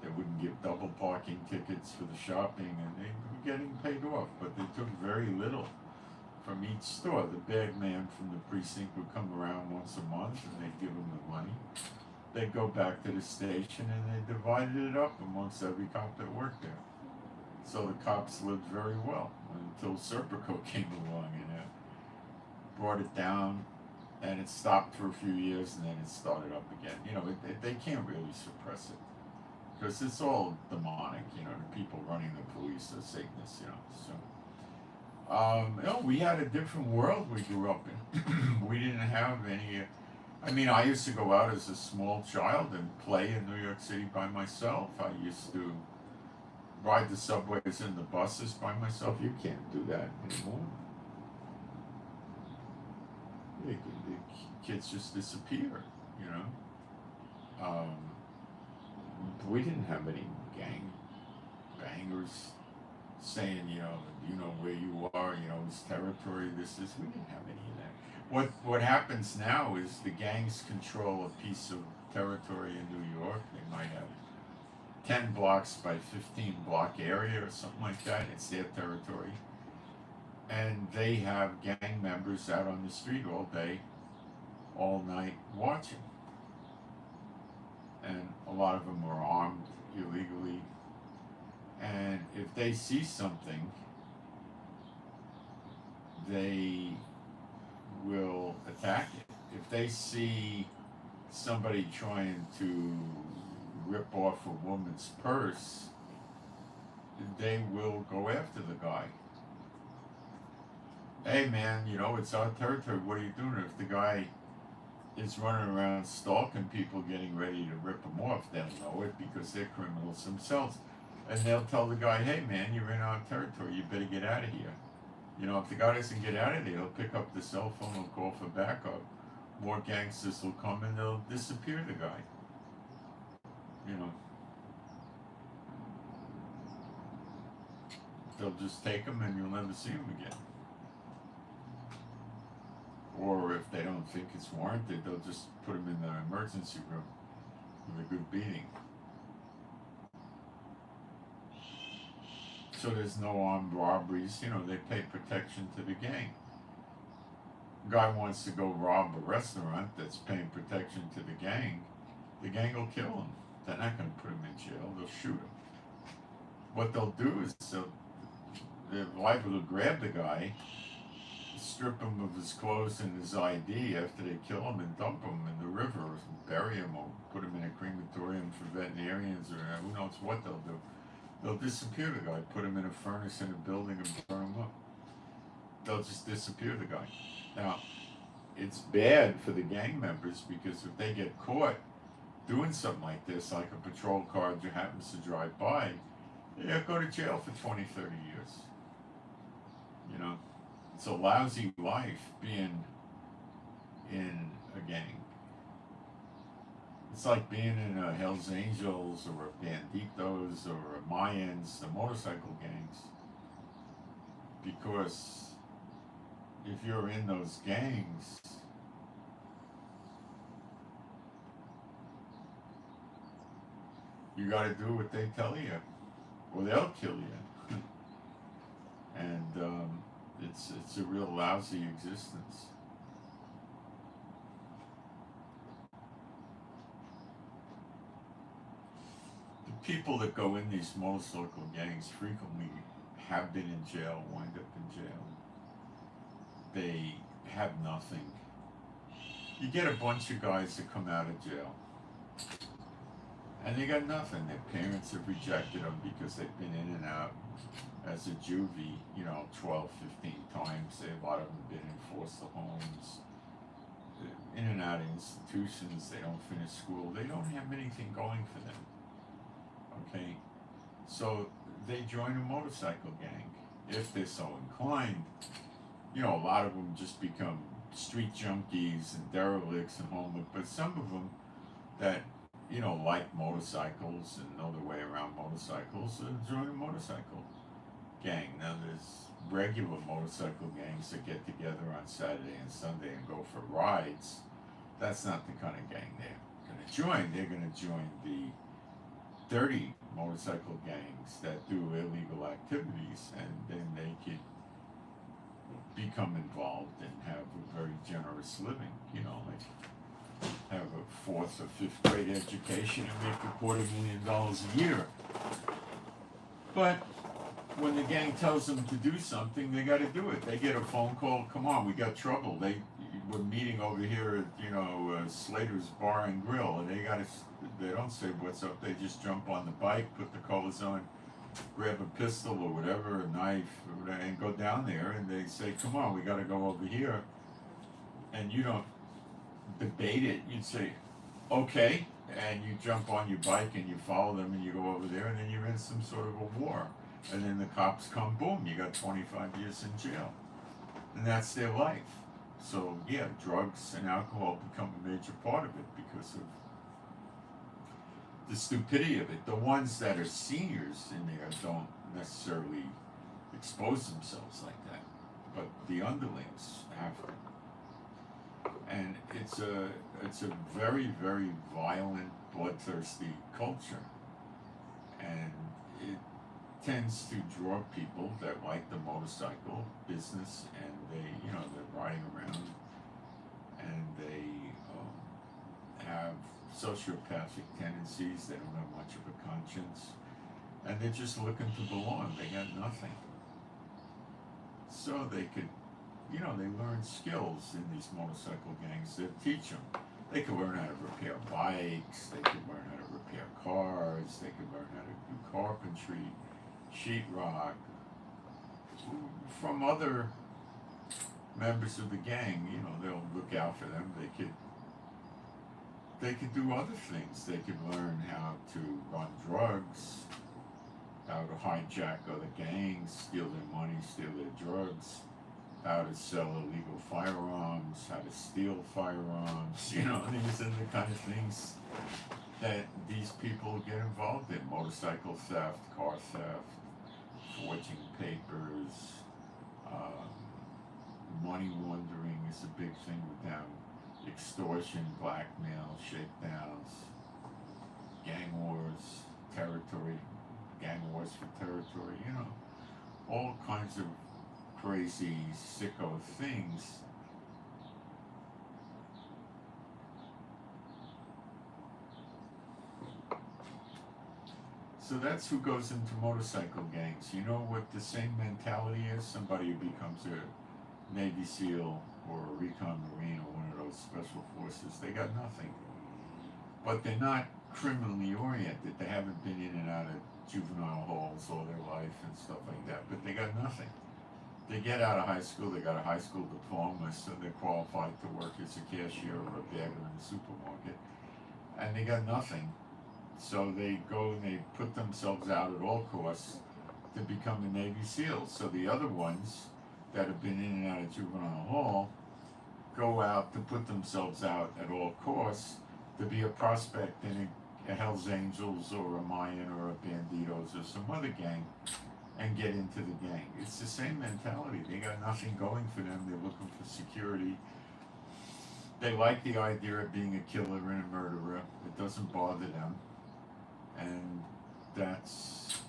They wouldn't give double parking tickets for the shopping, and they getting paid off, but they took very little from each store. The bag man from the precinct would come around once a month and they'd give him the money. They'd go back to the station and they divided it up amongst every cop that worked there. So the cops lived very well until Serpico came along and brought it down, and it stopped for a few years and then it started up again. You know, they can't really suppress it because it's all demonic. You know, the people running the police are Satanists. You know, so. You know, we had a different world we grew up in. We didn't have any. I mean, I used to go out as a small child and play in New York City by myself. I used to ride the subways and the buses by myself. You can't do that anymore. The kids just disappear, you know. We didn't have any gang bangers saying, you know where you are, you know, this territory, this is. We didn't have any of that. What happens now is the gangs control a piece of territory in New York. They might have 10 blocks by 15 block area or something like that. It's their territory. And they have gang members out on the street all day, all night watching. And a lot of them are armed illegally. And if they see something, they will attack it. If they see somebody trying to rip off a woman's purse, they will go after the guy. Hey man, you know, it's our territory, what are you doing? If the guy is running around stalking people getting ready to rip them off, they'll know it because they're criminals themselves. And they'll tell the guy, hey man, you're in our territory, you better get out of here. You know, if the guy doesn't get out of there, he'll pick up the cell phone, he'll call for backup. More gangsters will come and they'll disappear the guy. You know. They'll just take him and you'll never see him again. Or if they don't think it's warranted, they'll just put him in the emergency room with a good beating. So there's no armed robberies, you know, they pay protection to the gang. Guy wants to go rob a restaurant that's paying protection to the gang will kill him. They're not going to put him in jail, they'll shoot him. What they'll do is they're liable to grab the guy, strip him of his clothes and his ID after they kill him and dump him in the river or bury him or put him in a crematorium for veterinarians or who knows what they'll do. They'll disappear the guy, put him in a furnace in a building and burn him up. They'll just disappear the guy. Now, it's bad for the gang members because if they get caught doing something like this, like a patrol car that happens to drive by, they'll go to jail for 20, 30 years. You know, it's a lousy life being in a gang. It's like being in a Hells Angels or a Banditos or a Mayans, the motorcycle gangs. Because if you're in those gangs, you gotta do what they tell you, or they'll kill you. And it's a real lousy existence. The people that go in these motorcycle gangs frequently have been in jail, wind up in jail. They have nothing. You get a bunch of guys that come out of jail and they got nothing. Their parents have rejected them because they've been in and out as a juvie, 12, 15 times. A lot of them have been in foster homes, in and out of institutions. They don't finish school. They don't have anything going for them. Okay? So they join a motorcycle gang if they're so inclined. A lot of them just become street junkies and derelicts and homeless, but some of them that, like motorcycles and know their way around motorcycles, join a motorcycle gang. Now there's regular motorcycle gangs that get together on Saturday and Sunday and go for rides. That's not the kind of gang they're going to join. They're going to join dirty motorcycle gangs that do illegal activities, and then they could become involved and have a very generous living, you know, like have a 4th or 5th grade education and make $250,000 a year. But when the gang tells them to do something, they got to do it. They get a phone call, come on, we got trouble. We're meeting over here at, you know, Slater's Bar and Grill, and they don't say what's up. They just jump on the bike, put the colors on, grab a pistol or whatever, a knife, or whatever, and go down there, and they say, come on, we got to go over here. And you don't debate it. You'd say, okay, and you jump on your bike and you follow them and you go over there, and then you're in some sort of a war. And then the cops come, boom, you got 25 years in jail. And that's their life. So yeah, drugs and alcohol become a major part of it because of the stupidity of it. The ones that are seniors in there don't necessarily expose themselves like that, but the underlings have to. And it's a very, very violent, bloodthirsty culture, and it tends to draw people that like the motorcycle business, and they're riding around, and they have sociopathic tendencies. They don't have much of a conscience, and they're just looking to belong. They got nothing. So they could, they learn skills in these motorcycle gangs that teach them. They could learn how to repair bikes, they could learn how to repair cars, they could learn how to do carpentry, sheetrock, from other members of the gang. They'll look out for them. They could do other things. They could learn how to run drugs, how to hijack other gangs, steal their money, steal their drugs, how to sell illegal firearms, how to steal firearms. These are the kind of things that these people get involved in. Motorcycle theft, car theft, forging papers, money laundering is a big thing with them, extortion, blackmail, shakedowns, gang wars, gang wars for territory, all kinds of crazy, sicko things. So that's who goes into motorcycle gangs. You know what the same mentality is? Somebody who becomes a Navy SEAL or a recon Marine or one of those special forces. They got nothing. But they're not criminally oriented. They haven't been in and out of juvenile halls all their life and stuff like that. But they got nothing. They get out of high school, they got a high school diploma, so they're qualified to work as a cashier or a bagger in the supermarket. And they got nothing. So they go and they put themselves out at all costs to become a Navy SEAL. So the other ones that have been in and out of juvenile hall go out to put themselves out at all costs to be a prospect in a Hell's Angels or a Mayan or a Banditos or some other gang and get into the gang. It's the same mentality. They got nothing going for them. They're looking for security. They like the idea of being a killer and a murderer. It doesn't bother them. And that's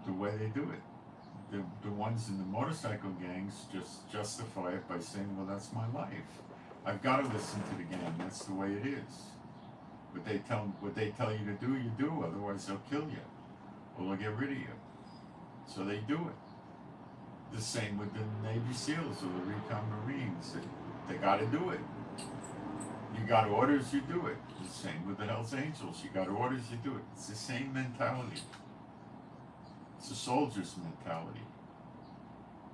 the way they do it. The ones in the motorcycle gangs just justify it by saying, well, that's my life. I've got to listen to the gang. That's the way it is. What they tell you to do, you do. Otherwise, they'll kill you. Or they'll get rid of you. So they do it. The same with the Navy SEALs or the recon Marines. They got to do it. You got orders, you do it. The same with the Hells Angels. You got orders, you do it. It's the same mentality. It's a soldier's mentality.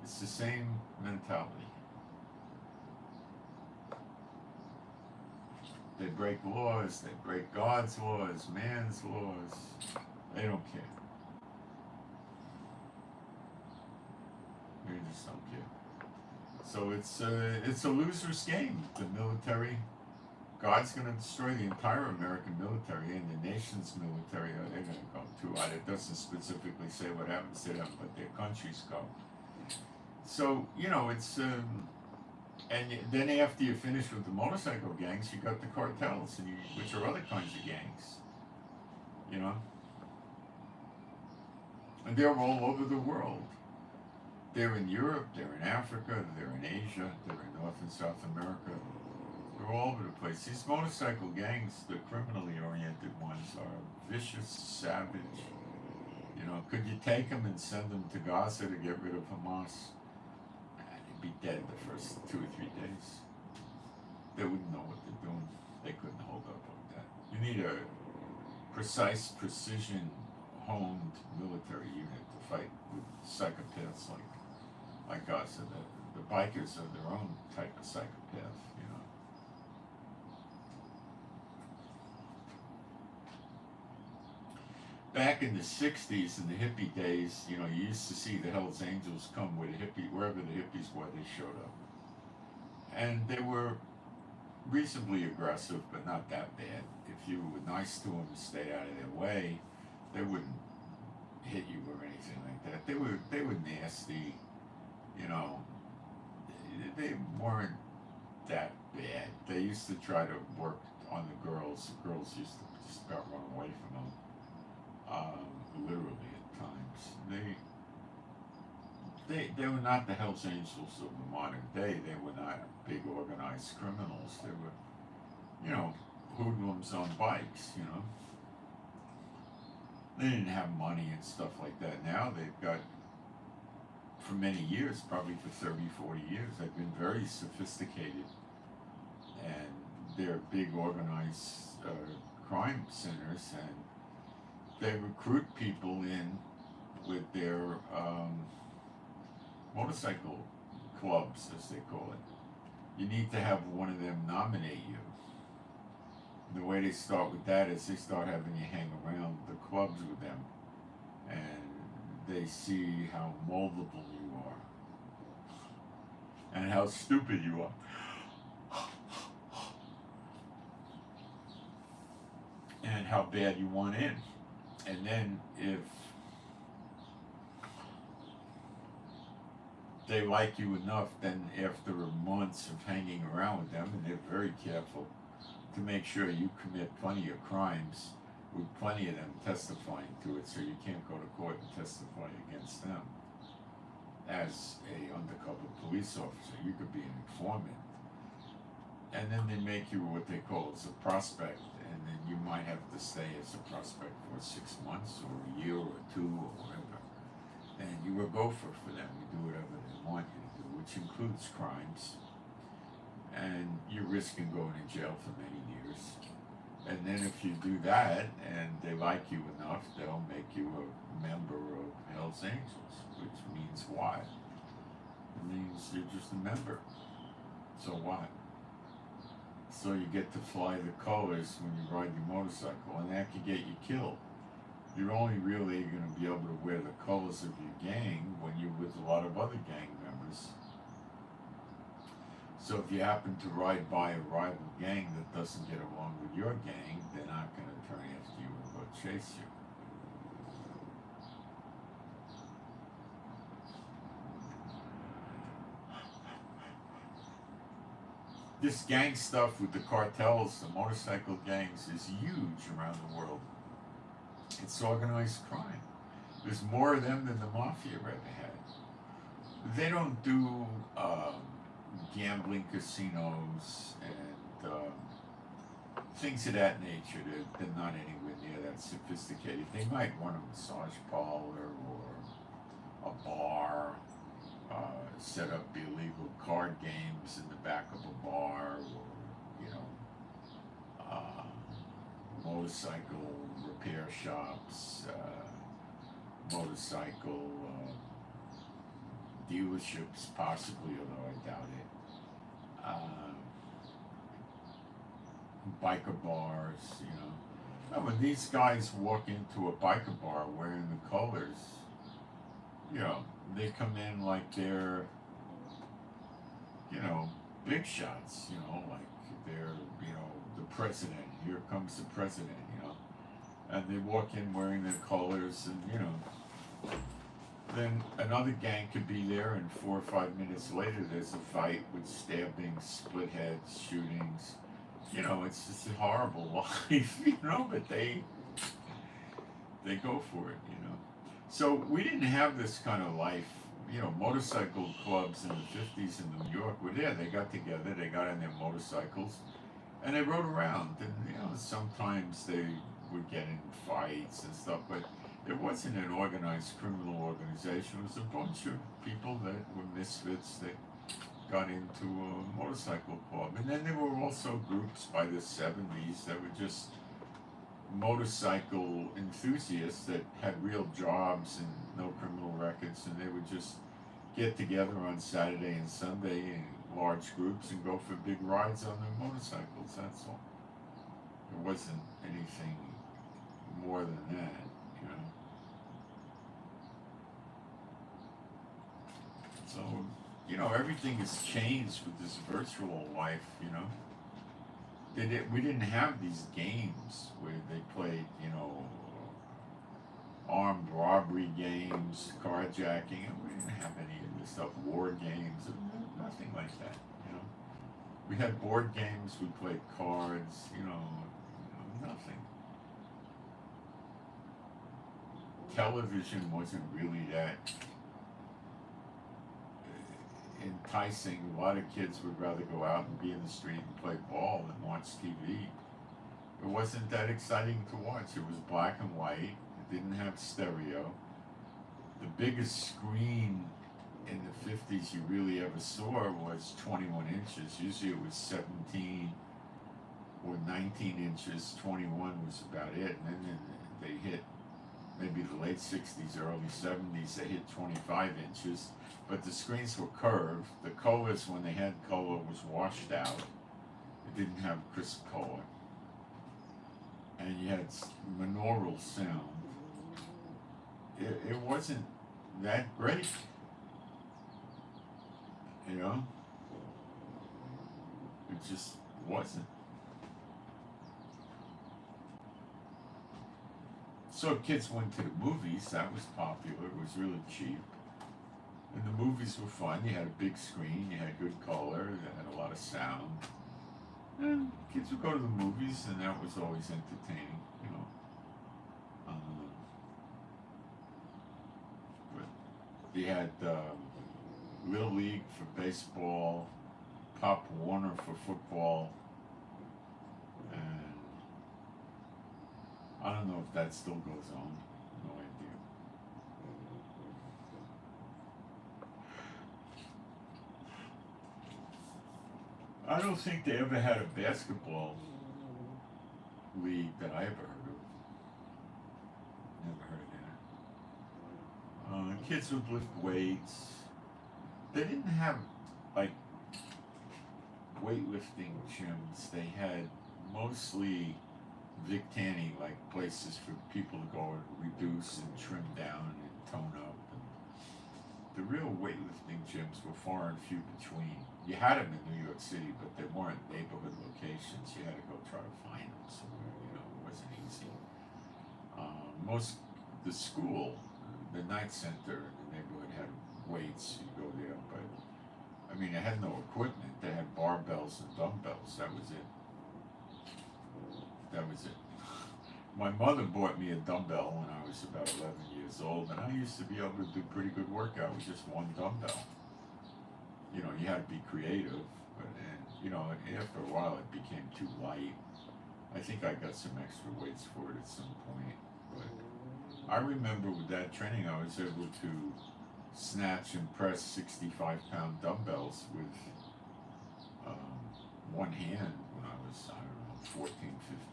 It's the same mentality. They break laws, they break God's laws, man's laws. They don't care. They just don't care. So it's a loser's game. The military, God's going to destroy the entire American military and the nation's military. They're going to go too. It doesn't specifically say what happens to them, but their countries go. So, it's... and then after you finish with the motorcycle gangs, you got the cartels, which are other kinds of gangs. And they're all over the world. They're in Europe, they're in Africa, they're in Asia, they're in North and South America. They're all over the place. These motorcycle gangs, the criminally oriented ones, are vicious, savage. You know, could you take them and send them to Gaza to get rid of Hamas? They'd be dead the first 2 or 3 days. They wouldn't know what they're doing. They couldn't hold up like that. You need a precise, precision, honed military unit to fight with psychopaths like us. And the bikers are their own type of psychopath, you know. Back in the 60s, in the hippie days, you know, you used to see the Hells Angels come with a hippie, wherever the hippies were, they showed up. And they were reasonably aggressive, but not that bad. If you were nice to them and stayed out of their way, they wouldn't hit you or anything like that. They were nasty, you know. They weren't that bad. They used to try to work on the girls. The girls used to just about run away from them. Literally at times. They were not the Hells Angels of the modern day. They were not big organized criminals. They were, you know, hoodlums on bikes, you know. They didn't have money and stuff like that. Now they've got, for many years, probably for 30, 40 years, they've been very sophisticated. And they're big organized crime centers, and they recruit people in with their motorcycle clubs, as they call it. You need to have one of them nominate you. The way they start with that is they start having you hang around the clubs with them, and they see how moldable you are and how stupid you are and how bad you want in. And then if they like you enough, then after months of hanging around with them, and they're very careful to make sure you commit plenty of crimes with plenty of them testifying to it, so you can't go to court and testify against them. As a undercover police officer, you could be an informant. And then they make you what they call as a prospect, and then you might have to stay as a prospect for 6 months or a year or 2 or whatever. And you're a gopher for them. You do whatever they want you to do, which includes crimes. And you're risking going in jail for many years. And then if you do that and they like you enough, they'll make you a member of Hell's Angels, which means what? It means you're just a member. So what? So you get to fly the colors when you ride your motorcycle, and that could get you killed. You're only really going to be able to wear the colors of your gang when you're with a lot of other gang members. So if you happen to ride by a rival gang that doesn't get along with your gang, they're not going to turn after you and go chase you. This gang stuff with the cartels, the motorcycle gangs, is huge around the world. It's organized crime. There's more of them than the mafia ever had. They don't do gambling casinos and things of that nature. They're not anywhere near that sophisticated. They might run a massage parlor or a bar, set up illegal card games in the back of a bar, or, you know, motorcycle repair shops, motorcycle dealerships, possibly, although I doubt it. Biker bars, you know. Now, when these guys walk into a biker bar wearing the colors, you know, they come in like they're, you know, big shots, you know, like they're, you know, the president. Here comes the president, you know. And they walk in wearing their colors, and, you know, then another gang could be there, and 4 or 5 minutes later there's a fight with stabbings, split heads, shootings. You know, it's just a horrible life, you know, but they go for it, you know. So we didn't have this kind of life. You know, motorcycle clubs in the 50s in New York were there. They got together, they got on their motorcycles, and they rode around. And, you know, sometimes they would get in fights and stuff, but it wasn't an organized criminal organization. It was a bunch of people that were misfits that got into a motorcycle club. And then there were also groups by the 70s that were just motorcycle enthusiasts that had real jobs and no criminal records, and they would just get together on Saturday and Sunday in large groups and go for big rides on their motorcycles. That's all. It wasn't anything more than that, you know. So, you know, everything has changed with this virtual life, you know. We didn't have these games where they played, you know, armed robbery games, carjacking, and we didn't have any of this stuff, war games, nothing like that, you know. We had board games, we played cards, you know, nothing. Television wasn't really that enticing. A lot of kids would rather go out and be in the street and play ball than watch TV. It wasn't that exciting to watch. It was black and white. It didn't have stereo. The biggest screen in the 50s you really ever saw was 21 inches. Usually it was 17 or 19 inches. 21 was about it. And then they hit maybe the late 60s, early 70s, they hit 25 inches. But the screens were curved. The colors, when they had color, was washed out. It didn't have crisp color. And you had monaural sound. It wasn't that great. You know? It just wasn't. So kids went to the movies. That was popular. It was really cheap. And the movies were fun. You had a big screen, you had good color, they had a lot of sound. And kids would go to the movies, and that was always entertaining, you know. But you had Little League for baseball, Pop Warner for football, and I don't know if that still goes on. No idea. I don't think they ever had a basketball league that I ever heard of. Never heard of that. Kids would lift weights. They didn't have, like, weightlifting gyms. They had mostly Vic Tanny, like, places for people to go and reduce and trim down and tone up. And the real weightlifting gyms were far and few between. You had them in New York City, but they weren't neighborhood locations. You had to go try to find them somewhere. You know, it wasn't easy. The school, the night center in the neighborhood had weights. You go there, but I mean, they had no equipment. They had barbells and dumbbells. That was it. That was it. My mother bought me a dumbbell when I was about 11 years old, and I used to be able to do pretty good workout with just one dumbbell. You know, you had to be creative, but you know, after a while it became too light. I think I got some extra weights for it at some point, but I remember with that training I was able to snatch and press 65-pound dumbbells with one hand when I was, I don't know, 14,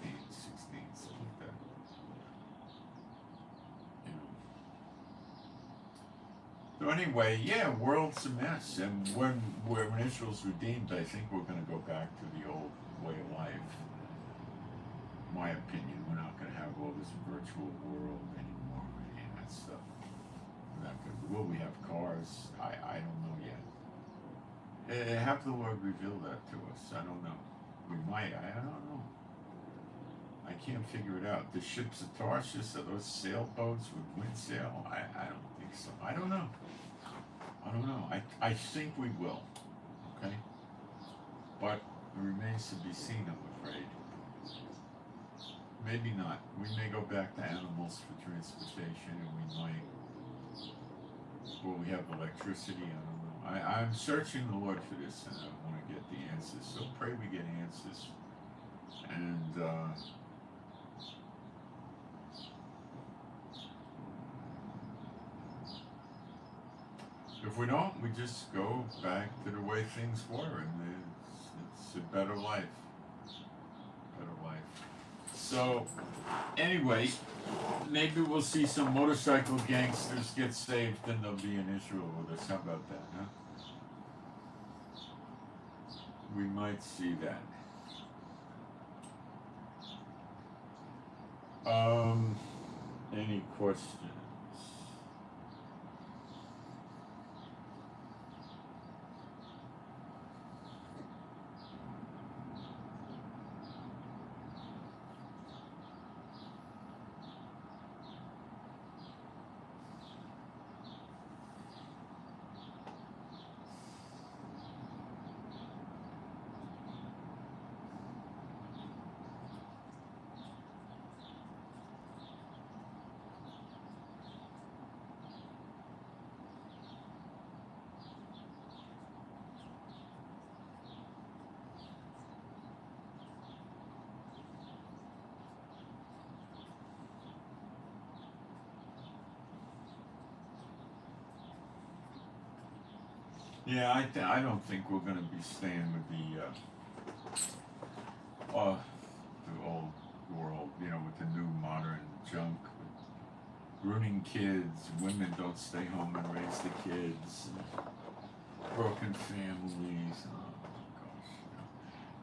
15, 16, something like that. You know. So anyway, yeah, world's a mess, and when Israel's redeemed, I think we're going to go back to the old way of life. My opinion, we're not going to have all this virtual world anymore, and that stuff. We're not gonna, will we have cars? I don't know yet. Have the Lord reveal that to us. I don't know. We might. I don't know. I can't figure it out. The ships of Tarshish, are those sailboats with wind sail? I don't think so. I don't know. I don't know. I think we will. Okay? But it remains to be seen, I'm afraid. Maybe not. We may go back to animals for transportation, and we might Will we have electricity? I don't know. I'm searching the Lord for this, and I want to get the answers. So pray we get answers. And if we don't, we just go back to the way things were, and it's a better life. Better life. So, anyway, maybe we'll see some motorcycle gangsters get saved, and they'll be in Israel with us. How about that, huh? We might see that. Any questions? Yeah, I don't think we're going to be staying with the old world, with the new modern junk, ruining kids, women don't stay home and raise the kids, broken families. Oh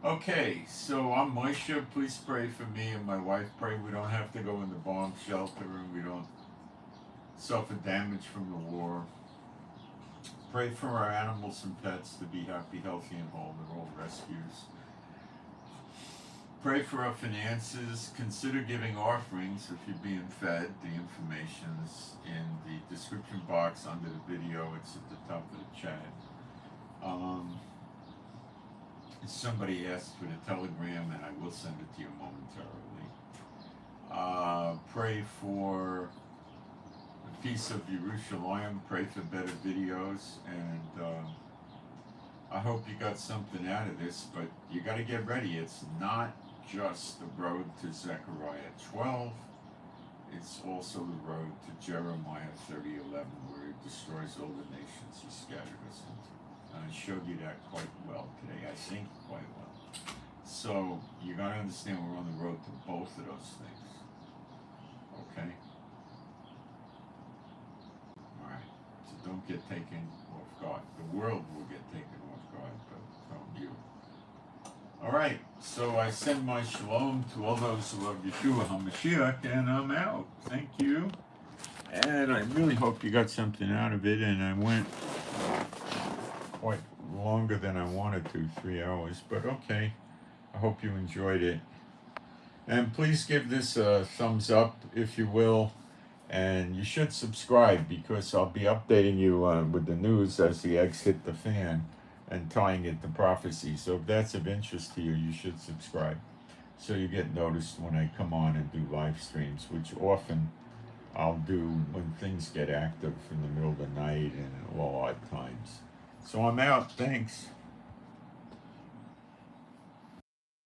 gosh. Okay, so I'm Moshe. Please pray for me and my wife. Pray we don't have to go in the bomb shelter and we don't suffer damage from the war. Pray for our animals and pets to be happy, healthy, and whole. They're all rescues. Pray for our finances. Consider giving offerings if you're being fed. The information's in the description box under the video. It's at the top of the chat. Somebody asked for the telegram, and I will send it to you momentarily. Pray for piece of Yerushalayim. Pray for better videos, and I hope you got something out of this, but you got to get ready. It's not just the road to Zechariah 12, it's also the road to Jeremiah 30:11, where he destroys all the nations he scattered us into. And I showed you that quite well today, I think quite well. So you got to understand we're on the road to both of those things. Okay? Don't get taken off guard. The world will get taken off guard, but don't you. All right, so I send my shalom to all those who love Yeshua HaMashiach, and I'm out. Thank you. And I really hope you got something out of it, and I went quite longer than I wanted to, 3 hours, but okay. I hope you enjoyed it. And please give this a thumbs up, if you will. And you should subscribe, because I'll be updating you with the news as the eggs hit the fan and tying it to prophecy. So if that's of interest to you, you should subscribe so you get noticed when I come on and do live streams, which often I'll do when things get active in the middle of the night and at all odd times. So I'm out. Thanks.